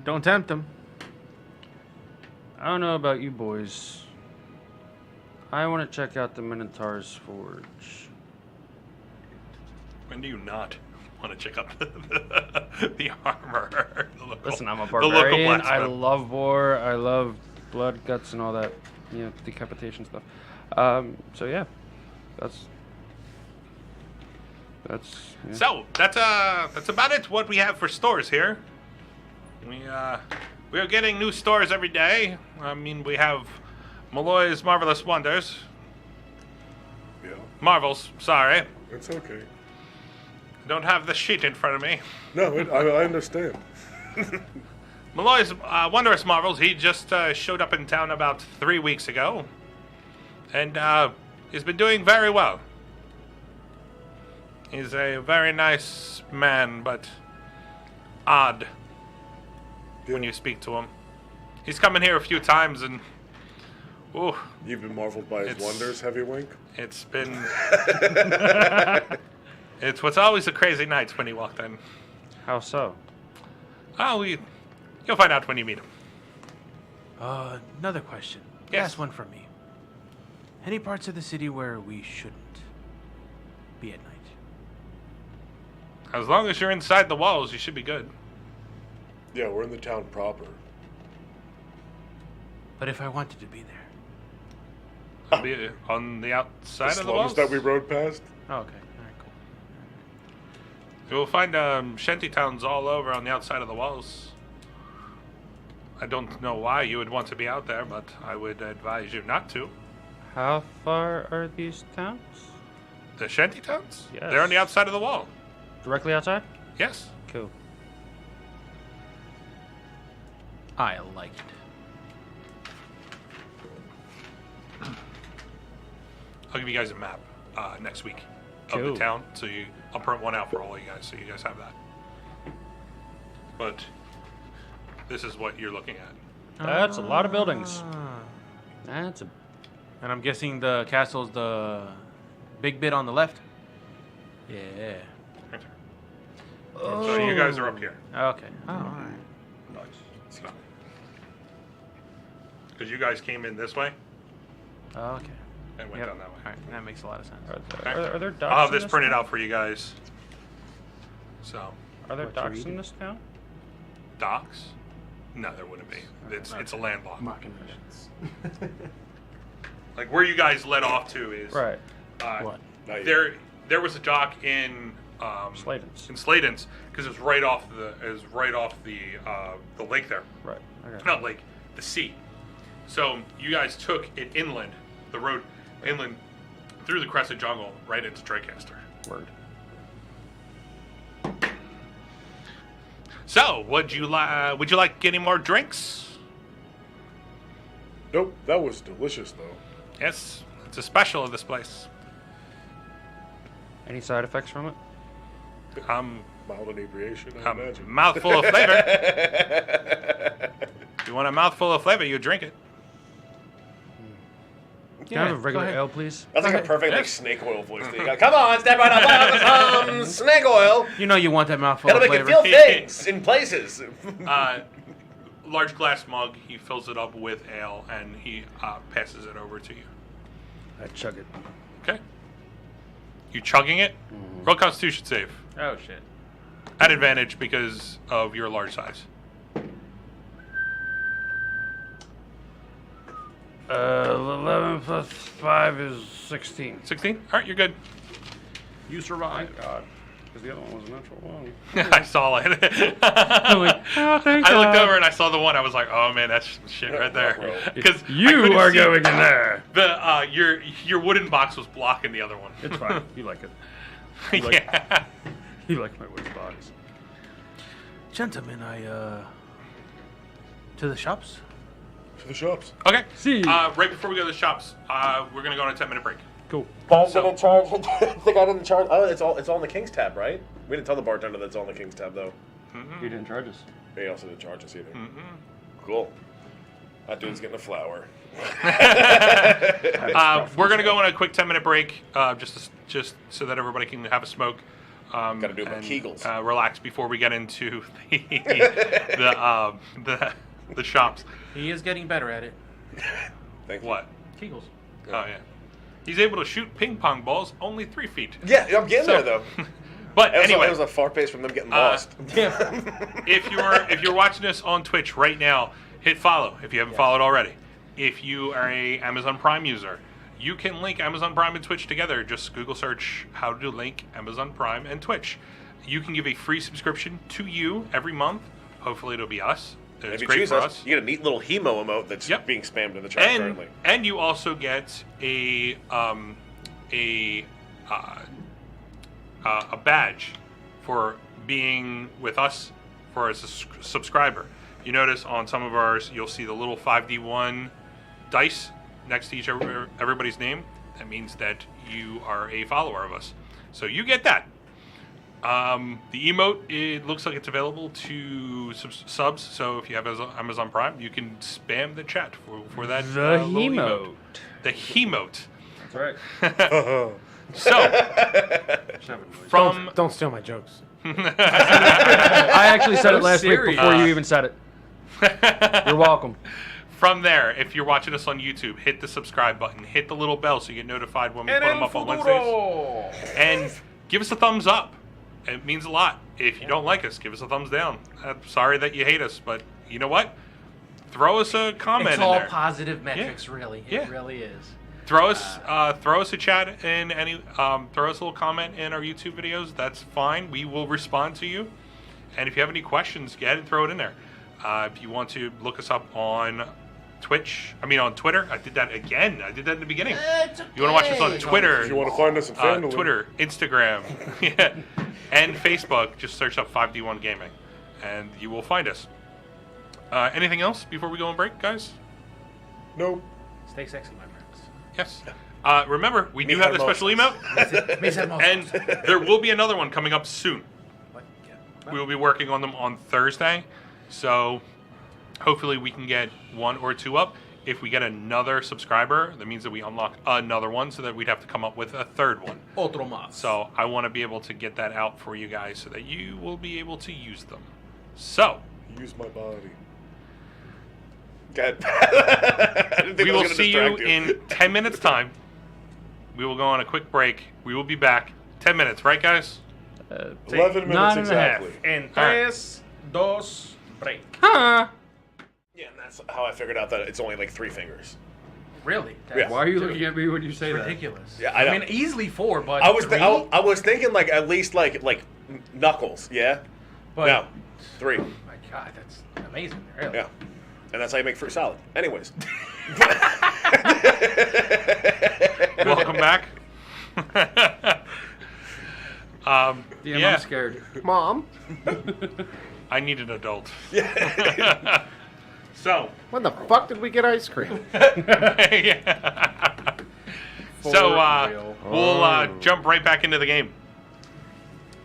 Don't tempt him. I don't know about you boys. I want to check out the Minotaur's Forge. When do you not want to check out the armor? The local, Listen, I'm a the local barbarian. I blacksmith. love war. I love blood, guts, and all that, decapitation stuff. So yeah, that's yeah. So that's about it. What we have for stores here. We are getting new stores every day. I mean, we have Malloy's Marvelous Wonders. Yeah. Marvels, sorry. It's okay. Don't have the sheet in front of me. No, I understand. Malloy's Wondrous Marvels. He just showed up in town about 3 weeks ago, and he's been doing very well. He's a very nice man, but odd when you speak to him. He's come in here a few times, and ooh, You've been marveled by his It's- wonders, have you, Wink? it's been. It was always a crazy night when he walked in. How so? You'll find out when you meet him. Another question. Yes. Last one from me. Any parts of the city where we shouldn't be at night? As long as you're inside the walls, you should be good. Yeah, we're in the town proper. But if I wanted to be there. You'll be on the outside The of the walls. slums that we rode past. Oh, okay. All right, cool. You will find shanty towns all over on the outside of the walls. I don't know why you would want to be out there, but I would advise you not to. How far are these towns? The shanty towns? Yes. They're on the outside of the wall. Directly outside? Yes. Cool. I like it. I'll give you guys a map next week of Cool. the town. So I'll print one out for all you guys, so you guys have that. But this is what you're looking at. That's a lot of buildings. That's a... And I'm guessing the castle's the big bit on the left? Yeah. Right there. So you guys are up here. Okay. Oh, all right. Because you guys came in this way Oh, okay. and went Yep. down that way. All right. That makes a lot of sense. Are there ducks I'll have in this printed town? out for you guys. So, Are there What you ducks in reading? this town? docks? No, there wouldn't be. It's a landlocked. Mocking visions. Like where you guys led off to is Right. What? Not yet. there was a dock in Sladen's. in Sladen's because it was right off the lake there. Right. Okay. Not lake, the sea. So you guys took it inland, the road inland through the Crescent Jungle right into Tredcaster. Word. So, would you like any more drinks? Nope, that was delicious though. Yes, it's a special of this place. Any side effects from it? Mild inebriation, I A imagine. mouthful of flavor. If you want a mouthful of flavor, you drink it. Can I have a go regular ahead. ale, please? That's like a perfect like Yes. snake oil voice. That you got. Come on, step right up, some snake oil. You know you want that mouthful It'll of make you flavor. feel things in places. Large glass mug. He fills it up with ale and he passes it over to you. I chug it. Okay. You chugging it? Roll Constitution save. Oh, shit. At advantage because of your large size. 11 plus 5 is 16. 16? All right, you're good. You survived. Thank God. Because the other one was a natural one. I saw it. I'm like, oh, thank I looked God. over and I saw the one. I was like, "Oh man, that's some shit right there." Because You are going in there. The your wooden box was blocking the other one. It's fine. You like it. Yeah. You like my wooden box. Gentlemen, to the shops? To the shops. Okay. See. Right before we go to the shops, we're gonna go on a 10-minute break. Cool. Guy So- didn't charge. The guy didn't charge. Oh, it's all in the King's tab, right? We didn't tell the bartender that it's all in the King's tab though. You didn't charge us. He also didn't charge us either. Cool. That dude's getting a flower. We're gonna go on a quick 10-minute break, just so that everybody can have a smoke. Gotta do my and, Kegels. Relax before we get into the shops. He is getting better at it. Thank you. What? Kegels. Oh yeah. He's able to shoot ping pong balls only 3 feet. Yeah, I'm getting there though. But It was, anyway, it was a far pace from them getting lost. if you're watching us on Twitch right now, hit follow if you haven't followed already. If you are a Amazon Prime user, you can link Amazon Prime and Twitch together. Just Google search how to link Amazon Prime and Twitch. You can give a free subscription to you every month. Hopefully it'll be us. It's If you great choose for us, you get a neat little Hemo emote that's Yep. being spammed in the chat currently. And you also get a badge for being with us for as a subscriber. You notice on some of ours, you'll see the little 5D1 dice next to everybody's name. That means that you are a follower of us. So you get that. The emote, it looks like it's available to subs. So if you have Amazon Prime, you can spam the chat for that. The little emote. The Hemote. That's right. So, from Don't steal my jokes. I actually said it last week serious. before you even said it. You're welcome. From there, if you're watching us on YouTube, hit the subscribe button, hit the little bell so you get notified when we put them up on Wednesdays, and give us a thumbs up. It means a lot. If you don't like us, give us a thumbs down. I'm sorry that you hate us, but you know what? Throw us a comment It's in all there. positive metrics, really. It Yeah. really is. Throw us a chat in any. Throw us a little comment in our YouTube videos. That's fine. We will respond to you. And if you have any questions, go ahead and throw it in there. If you want to look us up on on Twitter. I did that again. I did that in the beginning. You want to watch us on Twitter? If you want to find us on Fandom, Twitter, Instagram, yeah, and Facebook, just search up 5D1 Gaming, and you will find us. Anything else before we go on break, guys? Nope. Stay sexy, my friends. Yes. Remember, we do have the special emote, and there will be another one coming up soon. What? Yeah. We will be working on them on Thursday, so hopefully we can get one or two up. If we get another subscriber, that means that we unlock another one, so that we'd have to come up with a third one. Otro más. So I want to be able to get that out for you guys so that you will be able to use them. So Use my body. God. I didn't think we I was will gonna see you distract in 10 minutes time. We will go on a quick break. We will be back. 10 minutes, right, guys? 11 minutes 9.5. exactly. En All right. 3, 2, break. Huh? Yeah, and that's how I figured out that it's only like 3 fingers. Really? Yeah. Why are you looking at me when you say that? Ridiculous. Yeah, I know. mean, easily 4, but I was 3? I was thinking like at least like knuckles, yeah. But, No, 3. my God, that's amazing. Really. Yeah, and that's how you make fruit salad. Anyways, Welcome back. Damn, Yeah. I'm scared. Mom, I need an adult. So, when the fuck did we get ice cream? yeah. So real. we'll jump right back into the game.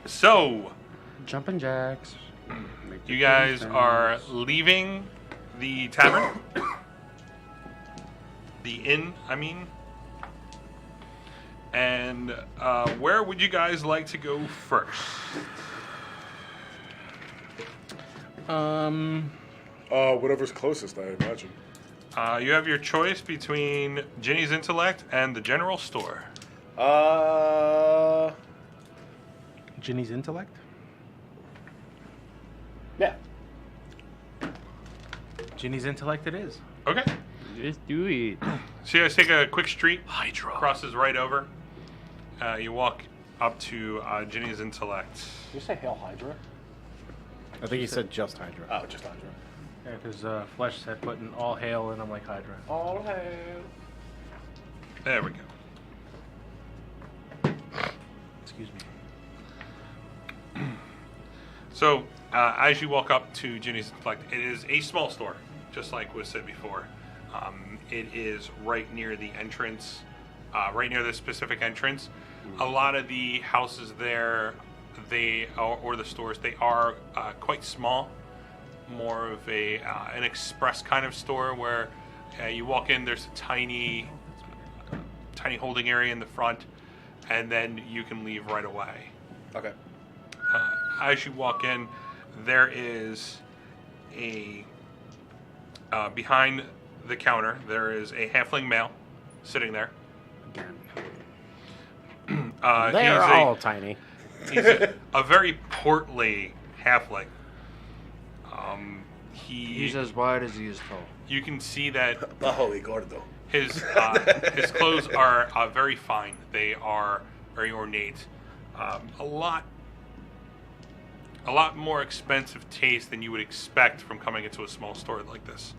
So, Jumping jacks. you guys are leaving the tavern. The inn, I mean. And where would you guys like to go first? Whatever's closest, I imagine. You have your choice between Ginny's Intellect and the general store. Ginny's intellect? Yeah. Ginny's intellect it is. Okay. Just do it. So you guys take a quick street. Hydra. Crosses right over. You walk up to Ginny's Intellect. Did you say Hail Hydra? I think he said just Hydra. oh, just Hydra. Yeah, because Flesh said putting all hail, and I'm like Hydra. All hail. There we go. Excuse me. So as you walk up to Ginny's Intellect, it is a small store, just like was said before. It is right near the entrance, right near the specific entrance. A lot of the houses there, or the stores, they are quite small. More of an express kind of store where you walk in, there's a tiny holding area in the front, and then you can leave right away. Okay. As you walk in, there is behind the counter, there is a halfling male sitting there. They're all tiny. He's a very portly halfling. He's as wide as he is tall. You can see that Holy gordo. his clothes are very fine. They are very ornate. A lot more expensive taste than you would expect from coming into a small store like this.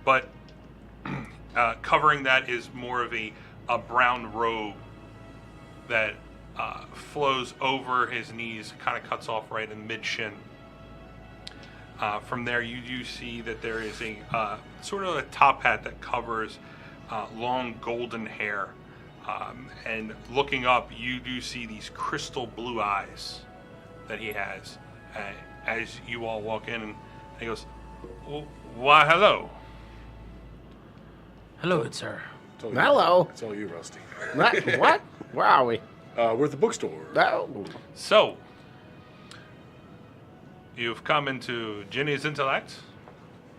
But covering that is more of a brown robe that flows over his knees, kind of cuts off right in mid-shin. From there, you do see that there is a sort of a top hat that covers long golden hair. And looking up, you do see these crystal blue eyes that he has. As you all walk in, and he goes, "Why, hello." Hello, good sir. Hello. It's all you, Rusty. What? Where are we? We're at the bookstore. Oh. So, you've come into Ginny's Intellect.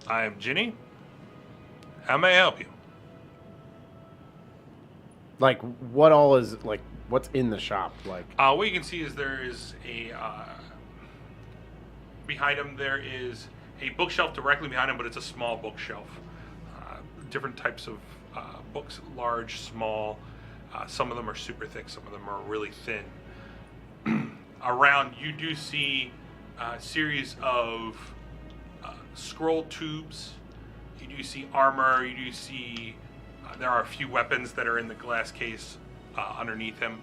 I am Ginny. How may I help you? Like, what all is, like, what's in the shop? Like, What you can see is there is a behind him. There is a bookshelf directly behind him, but it's a small bookshelf. Different types of books, large, small. Some of them are super thick. Some of them are really thin. Around, you do see a series of scroll tubes. You do see armor. You do see there are a few weapons that are in the glass case underneath him.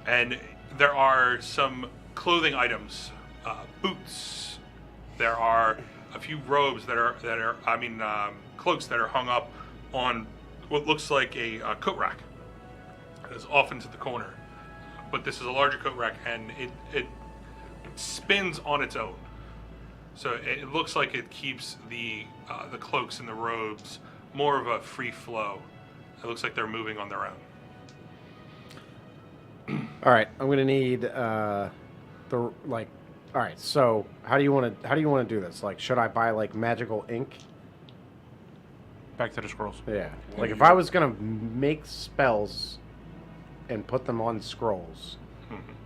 And there are some clothing items, boots. There are a few robes that are cloaks that are hung up on what looks like a coat rack. That is off into the corner. But this is a larger coat rack, and it spins on its own. So it looks like it keeps the cloaks and the robes more of a free flow. It looks like they're moving on their own. all right, I'm gonna need All right, so how do you want to do this? Like, should I buy like magical ink? Back to the scrolls. Yeah. Like, if I was gonna make spells and put them on scrolls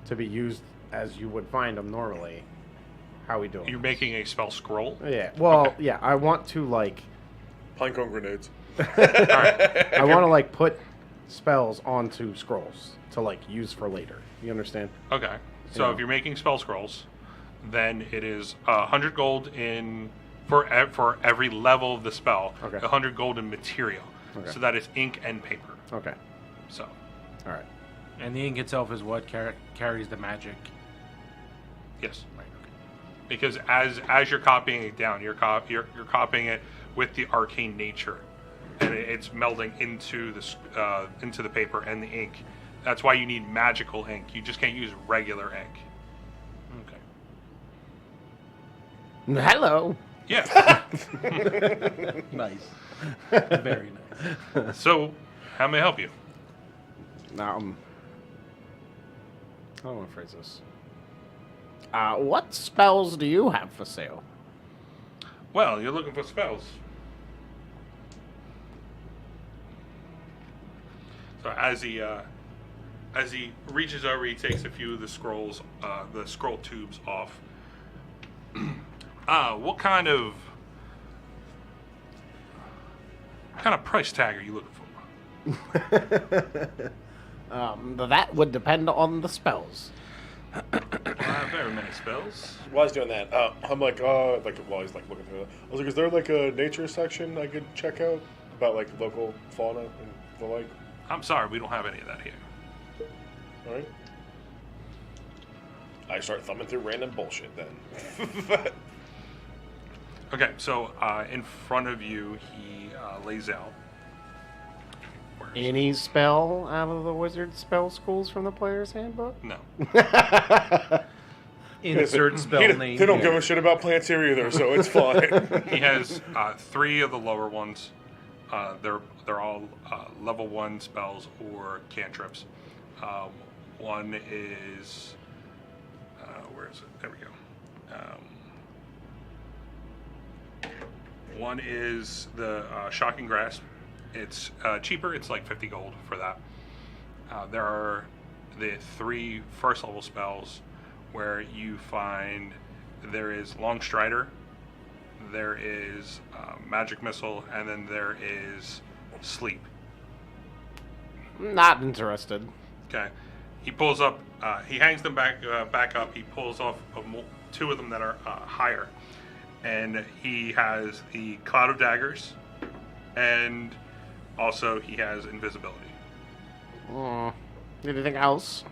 to be used as you would find them normally, how are we doing? You're making a spell scroll? Yeah. Well, Okay. yeah. I want to like. Pinecone grenades. All right. I want to like put spells onto scrolls to like use for later. You understand? Okay. So Yeah. if you're making spell scrolls, then it is 100 gold for every level of the spell. Okay. 100 gold in material. Okay. So that is ink and paper. Okay. So All right. And the ink itself is what carries the magic. yes. Because as you're copying it down, you're copying it with the arcane nature, and it's melding into the paper and the ink. That's why you need magical ink. You just can't use regular ink. Okay. Hello. Yeah. Nice. Very nice. So, how may I help you? Now, I don't want to phrase this. What spells do you have for sale? Well, you're looking for spells. So as he reaches over, he takes a few of the scrolls, the scroll tubes off. What kind of price tag are you looking for? That would depend on the spells. I have very many spells. While he's doing that, I'm like, while he's like looking through it, I was like, is there like a nature section I could check out about like local fauna and the like? I'm sorry, we don't have any of that here. All right. I start thumbing through random bullshit then. Okay, so in front of you, he lays out. Any spell out of the wizard spell schools from the player's handbook? No. Insert spell name. They don't give a shit about plants here either, so it's fine. He has 3 of the lower ones. They're all level 1 spells or cantrips. One is where is it? There we go. One is the Shocking Grasp. It's cheaper. It's like 50 gold for that. There are the 3 first level spells where you find there is Long Strider, there is Magic Missile, and then there is Sleep. Not interested. Okay. He pulls up. He hangs them back up. He pulls off 2 of them that are higher, and he has the Cloud of Daggers, and also he has Invisibility. Anything else?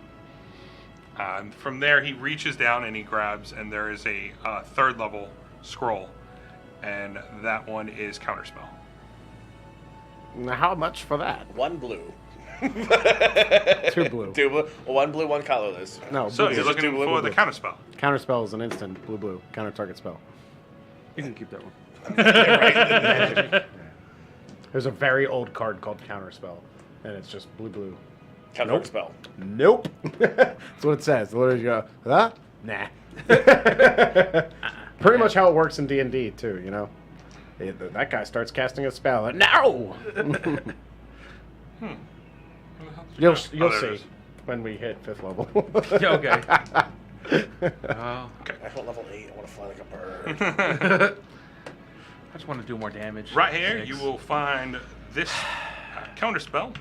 From there, he reaches down and he grabs, and there is a 3rd level scroll, and that one is Counterspell. Now, how much for that? 1 blue. 2 blue. 2 blue. Well, 1 blue, 1 colorless. No, So blue. you're looking blue, for blue. the Counterspell. Counterspell is an instant blue. Counter target spell. You can keep that one. There's a very old card called Counterspell, and it's just blue. Counter spell. Nope. That's what it says. Literally, you go, huh? Nah. Pretty much how it works in D&D too. You know, that guy starts casting a spell. No. You'll there it see is. when we hit 5th level. Yeah, okay. I want level 8. I want to fly like a bird. I just want to do more damage. Right here, 6. you will find this counter spell.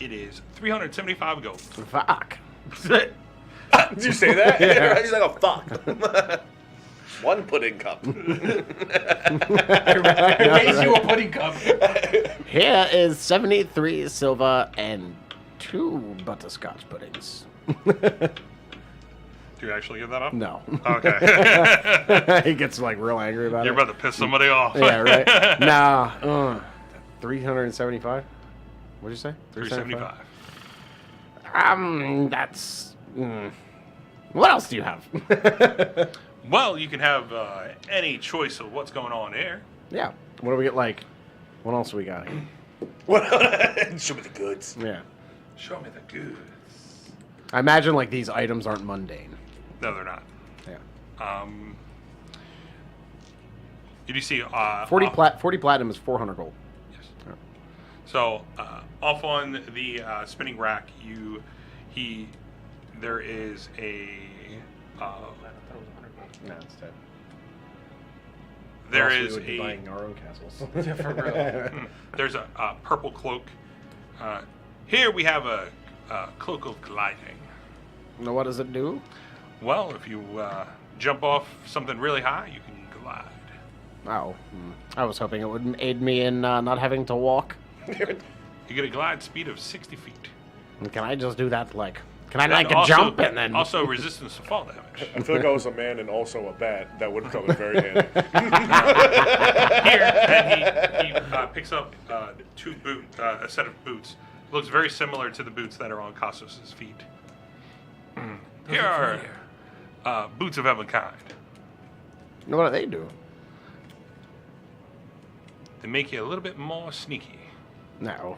It is 375 gold. Fuck. Did you say that? Yeah. He's like, oh, fuck. One pudding cup. I raise you a pudding cup. Here is 73 silver and 2 butterscotch puddings. Do you actually give that up? No. Okay. He gets like real angry about You're it. about to piss somebody off. Yeah, right. Nah. 375. What'd you say? 375. That's. What else do you have? Well, you can have any choice of what's going on here. Yeah. What do we get? Like, what else do we got here? Show me the goods. Yeah. Show me the goods. I imagine like these items aren't mundane. No, they're not. Yeah. Did you see? 40 platinum is 400 gold. Yes. So off on the spinning rack, there is a. No, it's 10. There Or else is we would be a. buying our own castles. Yeah, for real. There's a purple cloak. Here we have a cloak of gliding. Now, what does it do? Well, if you jump off something really high, you can glide. Oh, I was hoping it would aid me in not having to walk. You get a glide speed of 60 feet. And can I just do that like? Can I And like also- jump and then? Also resistance to fall damage. I feel like I was a man and also a bat. That would have come in very handy. Here, and he picks up a set of boots. Looks very similar to the boots that are on Kostos' feet. Here are boots of Evankind. What do they do? They make you a little bit more sneaky. No,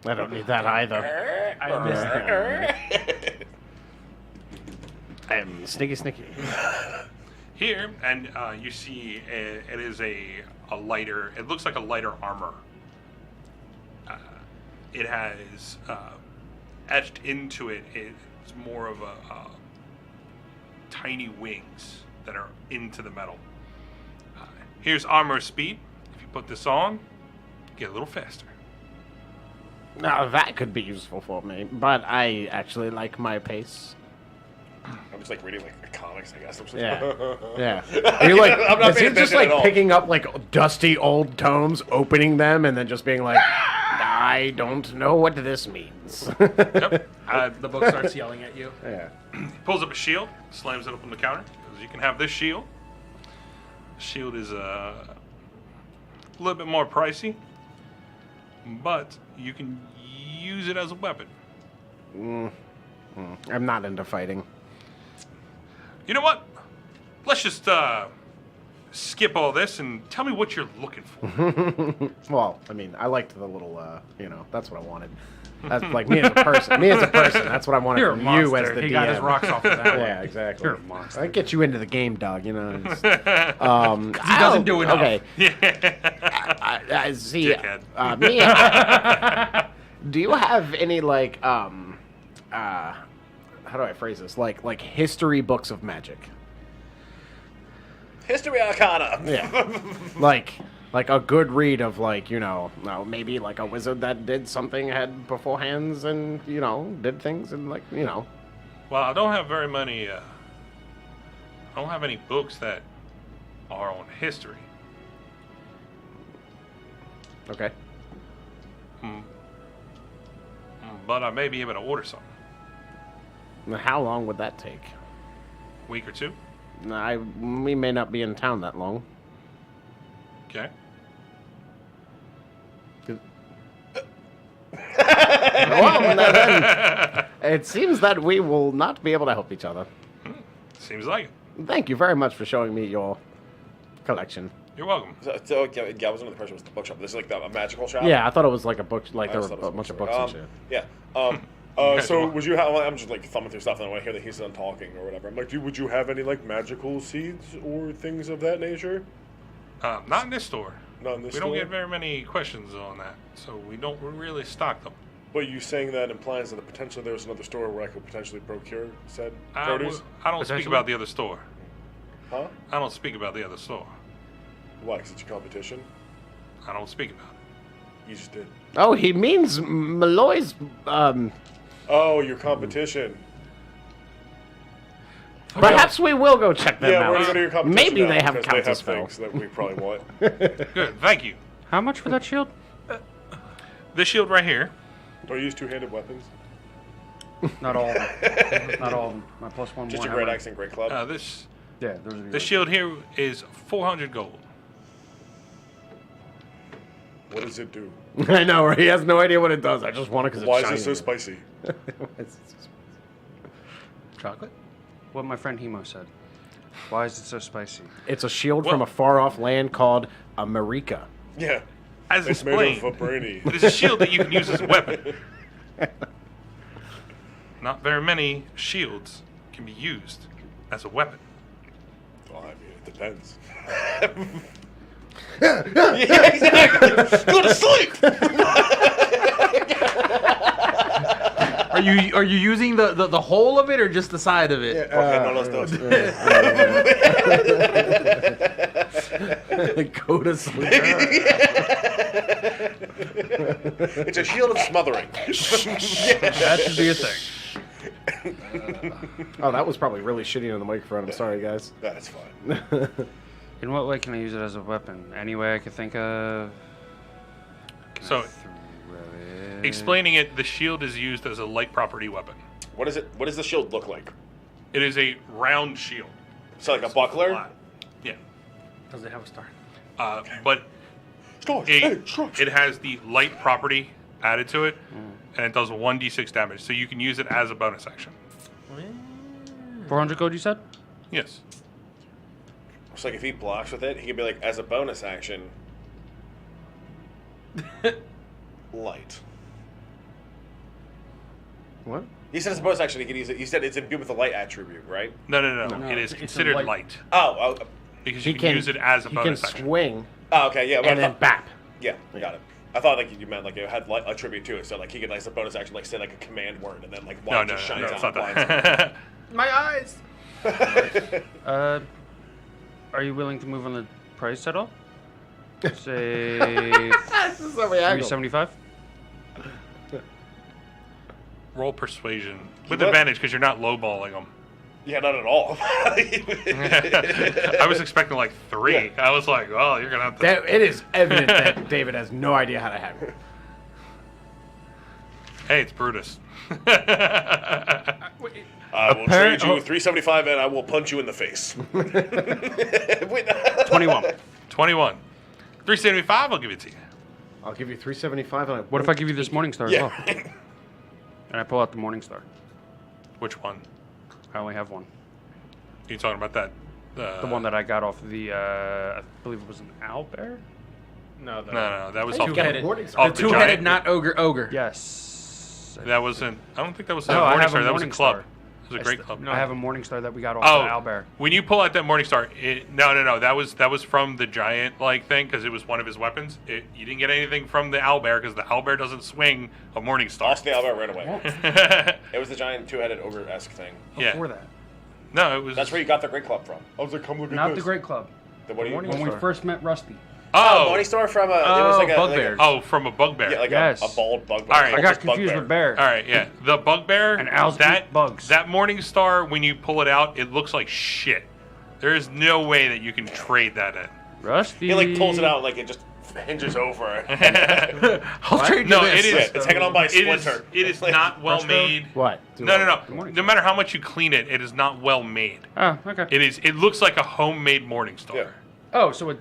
I don't need that either. I missed that. I'm sneaky. Here, and you see it is a lighter. It looks like a lighter armor. It has etched into it. It's more of a tiny wings that are into the metal. Here's armor speed. If you put this on, get a little faster. Now that could be useful for me, but I actually like my pace. I'm just like reading like comics, I guess. I'm just Yeah, yeah. Are you like? I'm not is paying he just attention like at all. picking up like dusty old tomes, opening them, and then just being like, I don't know what this means. Yep. The book starts yelling at you. Yeah. Pulls up a shield, slams it up on the counter. Says, you can have this shield. Shield is a little bit more pricey, but you can use it as a weapon. I'm not into fighting. You know what? Let's just skip all this and tell me what you're looking for. Well, I mean, I liked the little, that's what I wanted. That's like me as a person. That's what I wanted You're a from monster. you as the He DM. got his rocks off of that one. Yeah, exactly. You're a monster. I get you into the game, dog. You know. It's, He doesn't do enough. Okay. Yeah. I see. Dickhead. Do you have any like how do I phrase this? Like history books of magic. History Arcana. Yeah. like a good read of like, maybe like a wizard that did something had beforehands and, did things and like, Well, I don't have very many. I don't have any books that are on history. Okay. But I may be able to order something. Now, how long would that take? Week or two. We may not be in town that long. Okay. Well, then, it seems that we will not be able to help each other. Seems like it. Thank you very much for showing me your collection. You're welcome. So yeah, I was under the impression it was the bookshop. This is like a magical shop. Yeah, I thought it was like a book, like I there just were thought it a was bunch of bookstore. books and shit. Yeah. So would you have? I'm just like thumbing through stuff, and I want to hear that he's done talking or whatever. I'm like, would you have any like magical seeds or things of that nature? Not in this store. Not in this We store. don't get very many questions on that, so we don't really stock them. But you saying that implies that potentially there's another store where I could potentially procure said I produce. don't speak Potentially. about the other store. Huh? I don't speak about the other store. Why? 'Cause it's your competition. I don't speak about it. You just did. Oh, he means Malloy's. Oh, your competition. Perhaps we will go check them Yeah, out. we're gonna go to your competition. Maybe now they have because counter they have spell. things that we probably want. Good, thank you. How much for that shield? This shield right here. Don't use two-handed weapons. Not all of them. Not all of them. My +1 Just more your great hammer. axe and great club. This Yeah, those are the this shield here is 400 gold. What does it do? I know, right? He has no idea what it does. I just want it because it's Why is shiny. it so spicy? chocolate. What my friend Hemo said. Why is it so spicy? It's a shield from a far-off land called America. Yeah. As It's made explained, of a brainy. it is a shield that you can use as a weapon. Not very many shields can be used as a weapon. Well, I mean, it depends. Yeah, exactly. Go to sleep. Are you using the whole of it or just the side of it? Okay, no los dos. Go to sleep. It's a shield of smothering. That should be a thing. Oh, that was probably really shitty on the microphone. I'm sorry, guys. That's fine. In what way can I use it as a weapon? Any way I could think of. Can So, I throw it? explaining it, the shield is used as a light property weapon. What is it? What does the shield look like? It is a round shield. So like a buckler? Flat. Yeah. Does it have a star? But Stars, hey, stars. it has the light property added to it, and it does 1d6 damage. So you can use it as a bonus action. 400 gold, you said? Yes. It's like if he blocks with it, he could be like, as a bonus action, light. What? He said as a bonus action, he could use it. You said it's imbued with a light attribute, right? No. No, It is it's a considered light- light Oh, because you can use it as a he can bonus action. swing oh okay, yeah. and then bap. Yeah, got it. I thought like you meant like it had light attribute to it, so like he could like as a bonus action like say like a command word and then like No, light no, just no, shines it's out. not and blinds that. My eyes. Are you willing to move on the price at all? Say This is how we angle. 375? Roll persuasion with What? advantage because you're not lowballing them. Yeah, not at all. I was expecting like 3. Yeah. I was like, oh, you're gonna have to. It is evident that David has no idea how to haggle. Hey, it's Brutus. I will trade you 375 and I will punch you in the face. Wait, 21. 21. 375. I'll give it to you. I'll give you 375. And What if I give you this Morning Star as yeah. well? And I pull out the Morning Star. Which one? I only have one. You talking about that? The one that I got off the, I believe it was an owlbear? No, No, that was Hey, off you the, got a Morning Star. off The the two-headed, giant. not ogre. Yes. That wasn't. I don't think that was a No, I Morning have Star. a That was a Morning club. Star. It was a great club. No, I have a Morning Star that we got off Oh, the owlbear. when you pull out that Morning Star, no. That was from the giant like thing because it was one of his weapons. You didn't get anything from the owlbear because the owlbear doesn't swing a Morning Star. Lost the Albert right away. It was the giant two-headed ogre-esque thing. Yeah. Before that. No, it was. That's where you got the Great Club from. I was like, come look at Not this. the Great Club. The, what do you? When we first met Rusty. Oh, Oh, Morning Star from a. It was like a Bugbear. Like oh, from a bugbear. yeah, like Yes. a bald bugbear. All right. I got Cultist confused bugbear. with Bear. All right, yeah. The bugbear. And owls that eat bugs. That Morning Star, when you pull it out, it looks like shit. There is no way that you can trade that in. Rusty. He like pulls it out like it just hinges over. I'll trade you No, this. it is. It's hanging on by a It is. splinter. It is not well made. What? No. Morning No matter how much you clean it, it is not well made. Oh, okay. It is. It looks like a homemade Morning Star. Yeah. Oh, so it.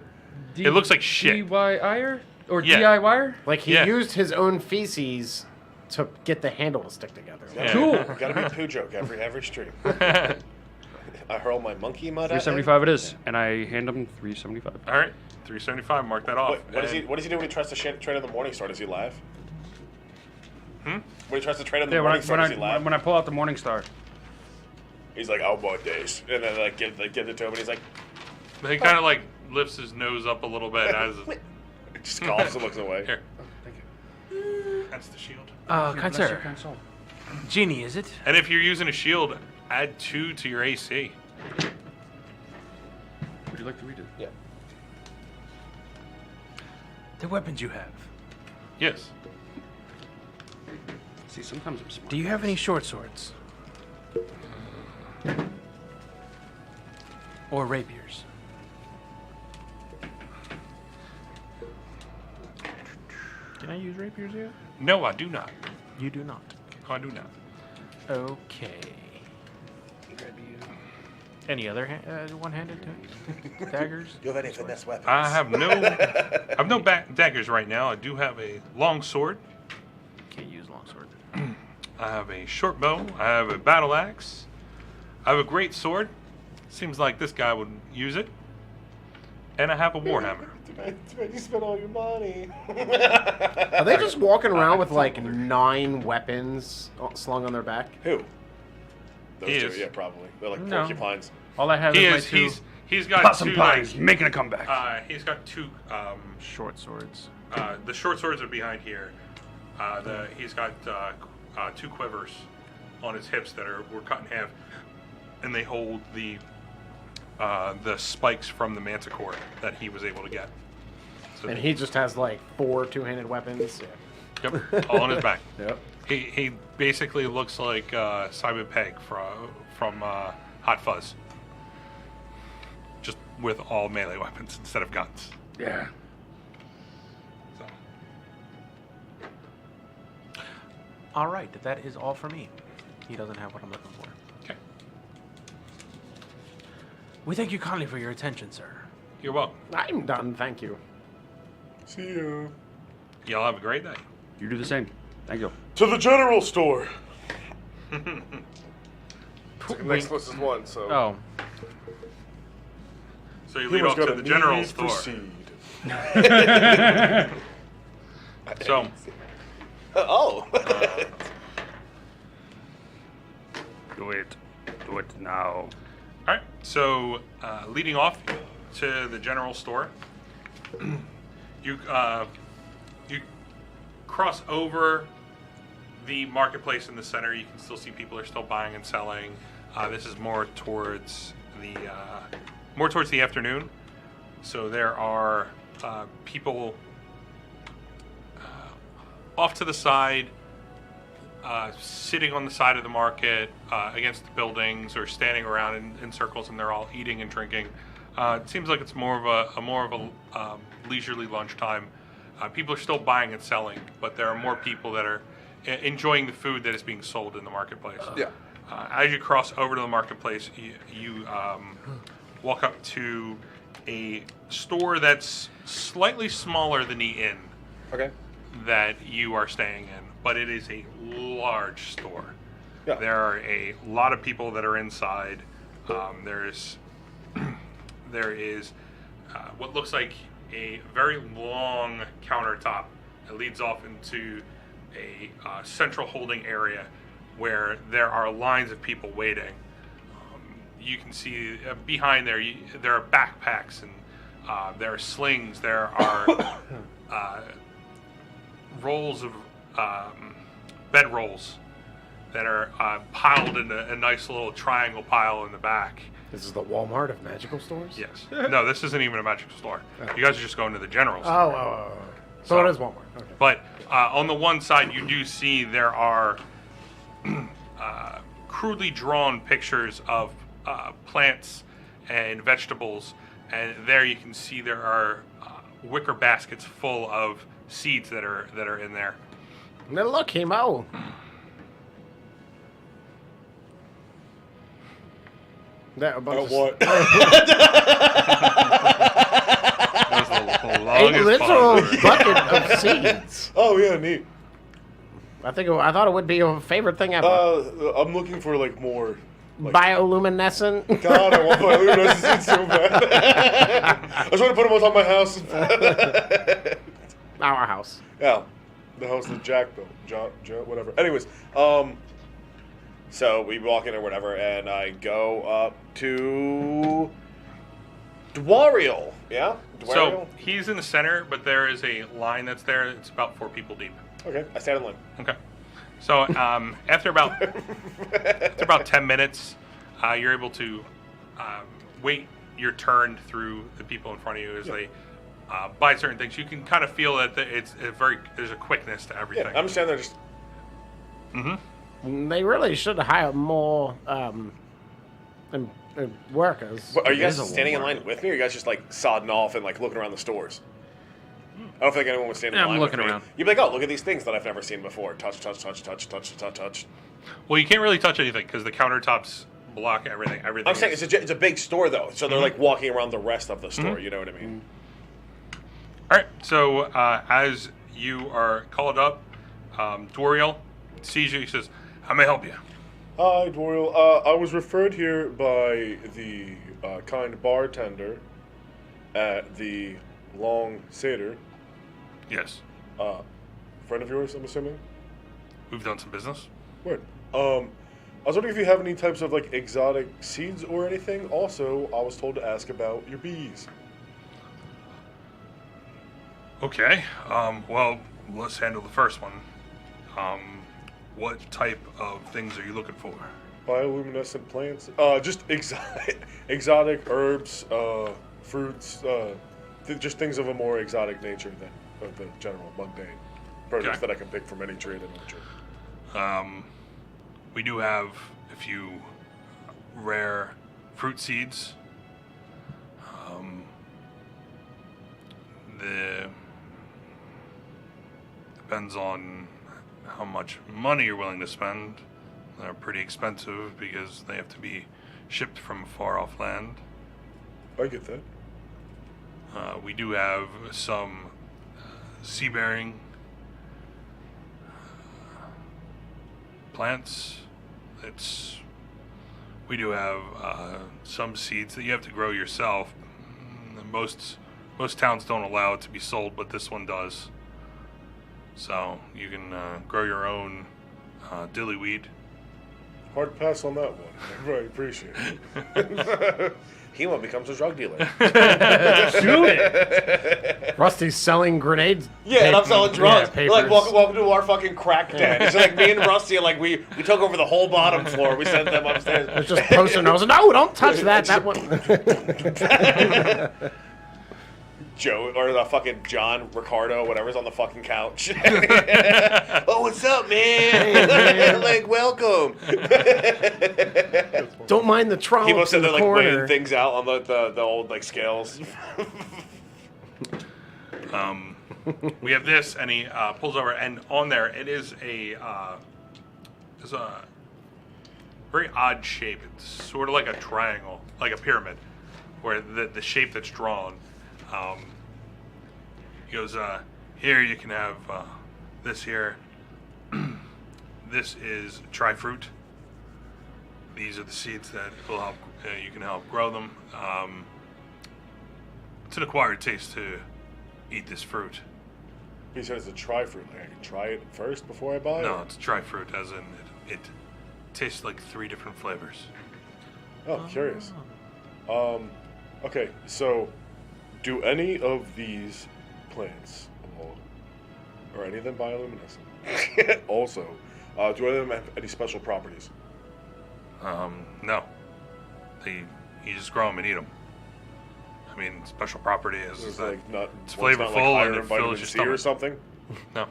It looks like shit. DIY or Yeah. DIY? Like he Yeah. used his own feces to get the handle to stick together. Yeah. Cool. Gotta be a poo joke every stream. I hurl my monkey mud at him. 375 it is, and I hand him 375. All right, 375. Mark that off. What does he do when he tries to trade in the Morning Star? Does he laugh? When he tries to trade on the Yeah, Morning Star, does he laugh? when I pull out the Morning Star. He's like, "Oh, more days," and then like give it to him, and he's like, He kind of like lifts his nose up a little bit as. just coughs and looks away. Here, Thank you. that's the shield. Kind Bless your sir. kind soul. Genie, is it? And if you're using a shield, add 2 to your AC. Would you like to read it? Yeah. The weapons you have. Yes. See, sometimes I'm smart. Do you have any short swords? Or rapiers? Can I use rapiers yet? No, I do not. You do not. I do not. Okay. Any other one-handed daggers? You have any finesse weapons? I have no daggers right now. I do have a long sword. Can't use longsword. I have a short bow. I have a battle axe. I have a great sword. Seems like this guy would use it. And I have a warhammer. Too bad you spent all your money. Are they just walking around with like 9 weapons slung on their back? Who? Those He two, is. yeah, probably. They're like No. porcupines. All I have He is is. my two He's got possum 2 pies like. making a comeback. He's got 2. Short swords. The short swords are behind here. He's got 2 quivers on his hips that were cut in half, and they hold the spikes from the manticore that he was able to get. So And he just has like 4 two-handed weapons. yep, all on his back. Yep. He basically looks like Simon Pegg from Hot Fuzz, just with all melee weapons instead of guns. Yeah. So. All right, that is all for me. He doesn't have what I'm looking for. Okay, We thank you kindly for your attention, sir. you're welcome. I'm done, thank you. See you. Y'all have a great day. You do the same. Thank you. To the general store. Next list is 1, so. Oh, So you lead off to the general store. So. Oh. Do it. Do it now. All right. So, leading off to the general store, you cross over the marketplace in the center. You can still see people are still buying and selling. This is more towards the afternoon. So there are people off to the side. Sitting on the side of the market against the buildings or standing around in circles, and they're all eating and drinking. It seems like it's more of a leisurely lunchtime. People are still buying and selling, but there are more people that are enjoying the food that is being sold in the marketplace. Yeah. As you cross over to the marketplace, you walk up to a store that's slightly smaller than the inn Okay. that you are staying in, but it is a large store. Yeah. There are a lot of people that are inside. There is what looks like a very long countertop that leads off into a central holding area where there are lines of people waiting. You can see behind there, there are backpacks and there are slings. There are rolls of bed rolls that are piled in a nice little triangle pile in the back. This is the Walmart of magical stores? Yes. No, this isn't even a magical store. You guys are just going to the general store. Oh. So it is Walmart. Okay. But on the one side, you do see there are crudely drawn pictures of plants and vegetables, and there you can see there are wicker baskets full of seeds that are in there. Now look, Hemo. That a bunch of What? That was the a longest literal pause. bucket of seeds. Oh yeah, neat. I thought it would be a favorite thing ever. I'm looking for like more. Bioluminescent. God, I want my luminescent so bad. I was trying to put them on top of my house. Our house. Yeah. The house that Jack built. Joe, whatever. Anyways, So we walk in or whatever, and I go up to Dwariel. Yeah? Dwariel? So he's in the center, but there is a line that's there. It's about 4 people deep. Okay, I stand in line. Okay. So after about 10 minutes, you're able to wait your turn through the people in front of you as they buy certain things. You can kind of feel that there's a quickness to everything. Yeah, I'm standing there just... They really should hire more workers. What, are you guys is a standing in Walmart. line with me, or are you guys just like sodding off and like looking around the stores? I don't think anyone was standing Yeah, in line I'm looking with me. around. You'd be like, oh, look at these things that I've never seen before. Touch, touch, touch, touch, touch, touch, touch. Well, you can't really touch anything because the countertops block everything. I'm saying it's a big store, though, so they're like walking around the rest of the store, you know what I mean? All right. So as you are called up, Dwariel sees you. He says, "How may I help you?" hi, Dwariel. I was referred here by the kind bartender at the Long Seder. Yes. Friend of yours, I'm assuming? We've done some business. Weird. I was wondering if you have any types of like exotic seeds or anything. Also, I was told to ask about your bees. Okay. Well, let's handle the first one. What type of things are you looking for? Bioluminescent plants. Just exotic herbs, fruits, just things of a more exotic nature than of the general mundane produce Okay. that I can pick from any tree and orchard. We do have a few rare fruit seeds. The depends on how much money you're willing to spend. They're pretty expensive because they have to be shipped from far off land. I get that. We do have some sea-bearing plants. We do have some seeds that you have to grow yourself. Most towns don't allow it to be sold, but this one does. So you can grow your own dillyweed. Hard to pass on that one. I really appreciate it. Hemo becomes a drug dealer. Shoot it! Rusty's selling grenades. Yeah, and I'm selling drugs. Yeah, Like, papers. welcome to our fucking crack den. It's like me and Rusty, like, we took over the whole bottom floor. We sent them upstairs. It's just posting notes. No, don't touch that. That one. Joe, or the fucking John, Ricardo, whatever's on the fucking couch. Oh, what's up, man? Like, welcome. Don't mind the trollops He must in have the like weighing corner. things out on the old like scales. We have this, and he pulls over, and on there it is a very odd shape. It's sort of like a triangle, like a pyramid, where the shape that's drawn. He goes, here you can have this here. This is tri-fruit. These are the seeds that will help. You can help grow them. It's an acquired taste to eat this fruit. He said it's a tri-fruit. Like I can try it first before I buy it? No, it's tri-fruit, as in it tastes like 3 different flavors. Oh, curious. Okay, so do any of these plants, or any of them bioluminescent? Also, do any of them have any special properties? No. You just grow them and eat them. I mean, special property is It's that like not it's one's not, flavorful like, higher and in it vitamin fills your C or stomach. something. No,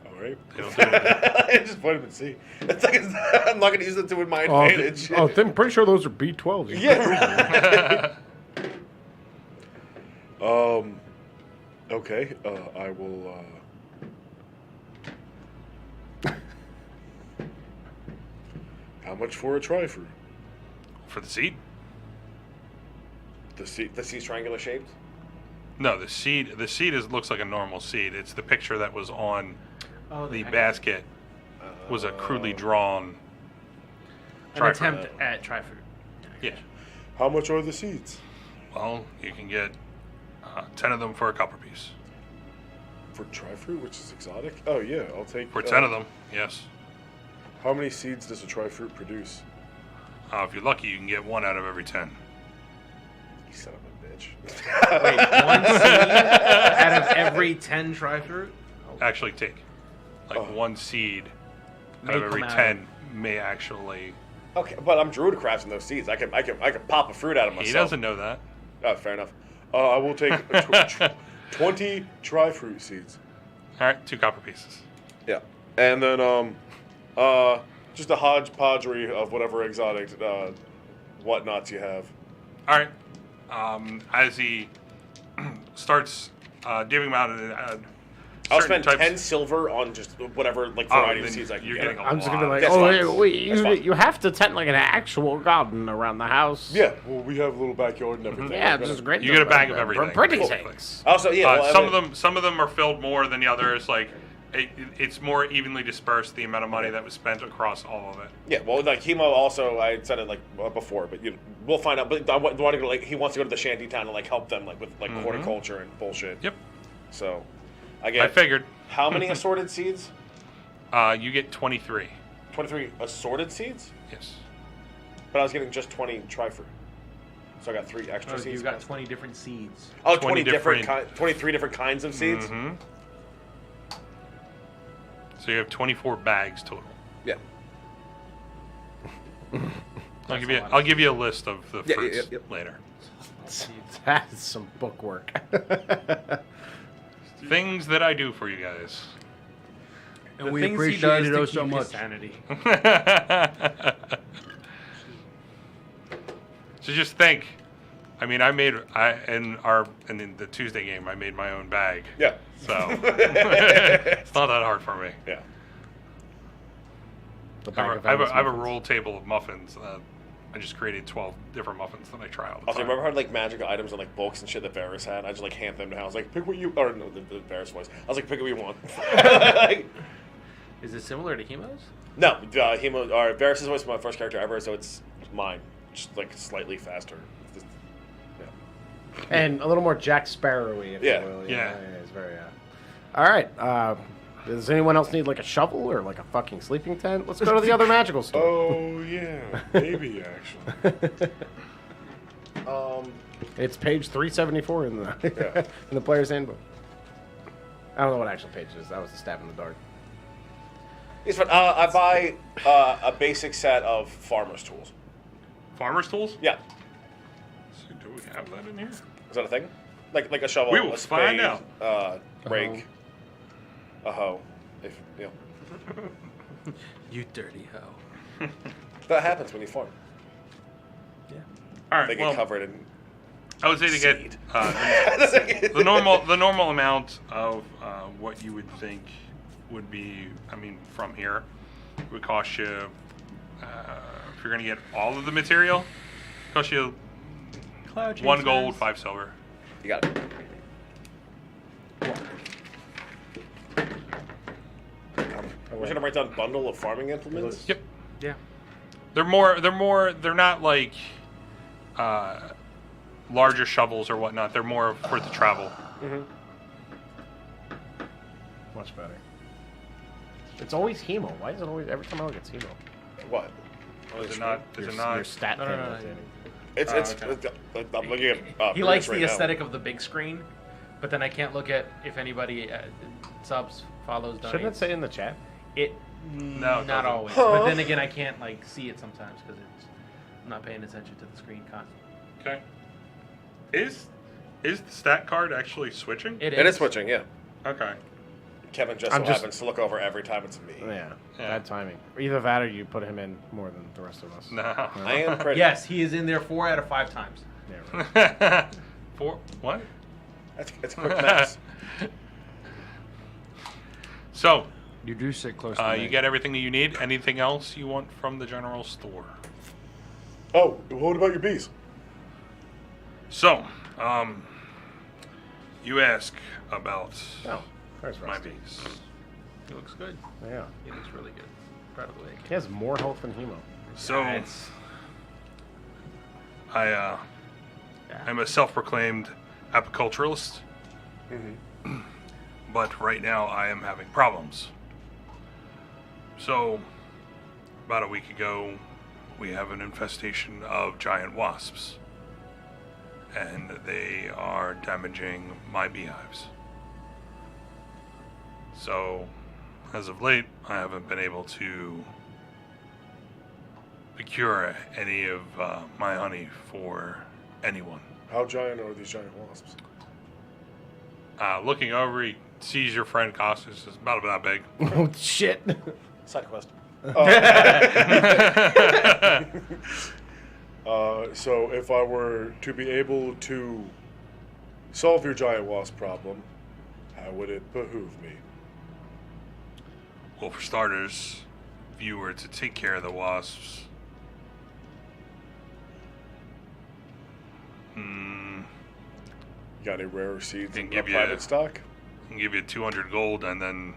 All right. they don't do it. It's just vitamin C. It's like I'm not gonna use it to my advantage. I'm pretty sure those are B12s. Yeah. Okay. I will. How much for a tri-fruit? For the seed? The seed's triangular shaped. No, the seed looks like a normal seed. It's the picture that was on the basket was a crudely drawn An tri-fruit. attempt at tri-fruit. Yeah. How much are the seeds? Well, you can get 10 of them for a copper piece. For tri-fruit, which is exotic? Oh, yeah, I'll take... For 10 of them, yes. How many seeds does a tri-fruit produce? If you're lucky, you can get 1 out of every 10. You son of a bitch. Wait, 1 seed out of every 10 tri-fruit? Actually, take. Like 1 seed out of every 10 may actually... Okay, but I'm druid crafting those seeds. I can pop a fruit out of myself. He doesn't know that. Oh, fair enough. I will take 20 tri-fruit seeds. All right, 2 copper pieces. Yeah. And then, just a hodgepodgery of whatever exotic whatnots you have. All right. As he starts giving them out, I'll spend 10 silver on just whatever variety of seeds I can you're get. getting a I'm just gonna be lot. like, That's oh, fine. wait, That's fine. you have to tend like an actual garden around the house. Yeah, well, we have a little backyard and everything. Yeah, We're this is gonna- great. You get a bag of everything. Pretty basically. things. Also, yeah. well, I mean- Some of them are filled more than the others. Like it's more evenly dispersed, the amount of money that was spent across all of it. Yeah, well, like Hemo also, I said it before, but we'll find out. But I want to go he wants to go to the shanty town and help them with horticulture and bullshit. Yep. So, I I get figured. how many assorted seeds? You get 23. 23 assorted seeds, Yes. but I was getting just 20 tri-fruit. So I got 3 extra seeds. You've got 20 different seeds. Oh, 20 20 different- 23 different kinds of seeds. Mm-hmm. So you have 24 bags total. Yeah. I'll give you a list of the fruits later. That's some book work. Things that I do for you guys. And The we things he appreciate does it to oh keep so his much. sanity. So just think. I mean, in the Tuesday game, I made my own bag. Yeah. So it's not that hard for me. Yeah. The I bag have, of I have a, Elvis I have a muffins. roll table of muffins. I just created 12 different muffins that I try all the Also, time. remember how magical items and books and shit that Varys had? I just hand them down. I was like, pick what you, or no, the Varys voice. I was like, pick what you want. Is it similar to Hemo's? No, Hemo or Varys' voice is my first character ever, so it's mine, just slightly faster. It's just- yeah. And a little more Jack Sparrowy, if Yeah. you will. Yeah. It's very. All right. Does anyone else need like a shovel or like a fucking sleeping tent? Let's go to the other magical store. Oh, yeah, maybe, actually. It's page 374 in the in the player's handbook. I don't know what actual page it is. That was a stab in the dark. It's fun. I buy a basic set of farmer's tools. Farmer's tools? Yeah. So do we have that in here? Is that a thing? Like a shovel, We will a spade, find out. rake, a hoe. If you know. You dirty hoe. That happens when you farm. All right. They get Well, covered in I would say to seed. get the normal amount of what you would think would be. I mean, from here, would cost you. If you're gonna get all of the material, cost you Cloud 1 chasers. gold, 5 silver. You got it. We're gonna write down bundle of farming implements. Yep. Yeah. They're not like larger shovels or whatnot. They're more for the travel. Much better. It's always Hemo. Why is it always every time I look it's Hemo? What? Is it not? Is Your, it not? your stat No, thing. no, no, updating. It's okay. I'm looking at. He Bruce likes right the now. aesthetic of the big screen, but then I can't look at if anybody subs, follows, donates. Shouldn't it say in the chat? It No, it not doesn't. always. But then again, I can't see it sometimes because I'm not paying attention to the screen constantly. Okay. Is the stat card actually switching? It is switching, yeah. Okay. Kevin just I'm so just- happens to look over every time it's me. Yeah. Yeah. Bad timing. Either that or you put him in more than the rest of us. No. I am pretty. Yes, he is in there 4 out of 5 times. Yeah, right. What? It's quick maths. So, You do sit close to me. you get everything that you need. Anything else you want from the general store? Oh, what about your bees? So, you ask about Oh, there's my Rusty. bees. He looks good. Yeah. He looks really good. Proud of the leg. He has more health than Hemo. So, Nice. I'm a self-proclaimed apiculturalist. but right now I am having problems. So, about a week ago, we have an infestation of giant wasps, and they are damaging my beehives. So, as of late, I haven't been able to procure any of my honey for anyone. How giant are these giant wasps? Looking over, he sees your friend Costas is about that big. Oh, shit. Side quest. So if I were to be able to solve your giant wasp problem, how would it behoove me? Well, for starters, if you were to take care of the wasps, You got any rare seeds Can in give the you- private stock? I can give you 200 gold and then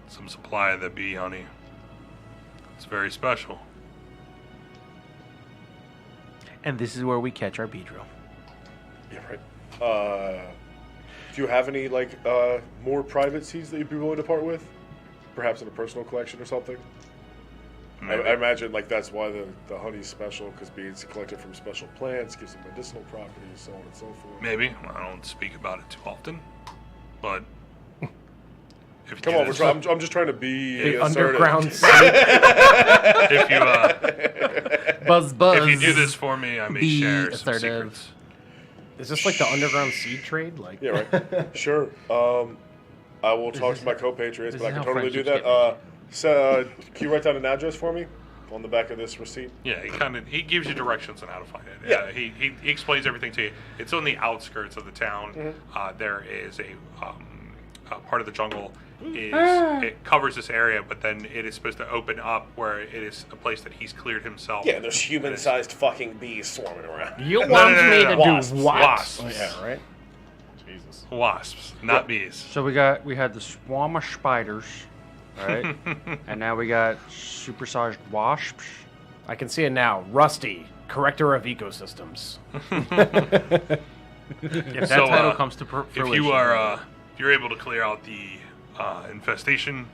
some supply of the bee honey. It's very special. And this is where we catch our Beedrill. Yeah, right. Do you have any more private seeds that you'd be willing to part with? Perhaps in a personal collection or something? I imagine that's why the honey's special, because bees collected from special plants gives them medicinal properties, so on and so forth. Maybe. I don't speak about it too often. But if you Come do on, this, I'm just trying to be assertive. Underground seed. if you Buzz, buzz. if you do this for me, I may Be share some assertive. secrets. Is this like the underground seed trade? Like, Yeah, right. Sure. I will talk to my compatriots, this but I is can how totally do friendships that. So, can you write down an address for me on the back of this receipt? Yeah, he gives you directions on how to find it. Yeah. He explains everything to you. It's on the outskirts of the town. There is a part of the jungle it covers this area, but then it is supposed to open up where it is a place that he's cleared himself. Yeah, there's human-sized fucking bees swarming around. you No, want no, no, me no, to no. do Wasps. what? Wasps. Oh, yeah, right? Jesus. Wasps, not bees. So we had the swarm of spiders, right? And now we got supersized wasps. I can see it now. Rusty, corrector of ecosystems. If that So, title comes to fruition. If you are, if you're able to clear out the infestation,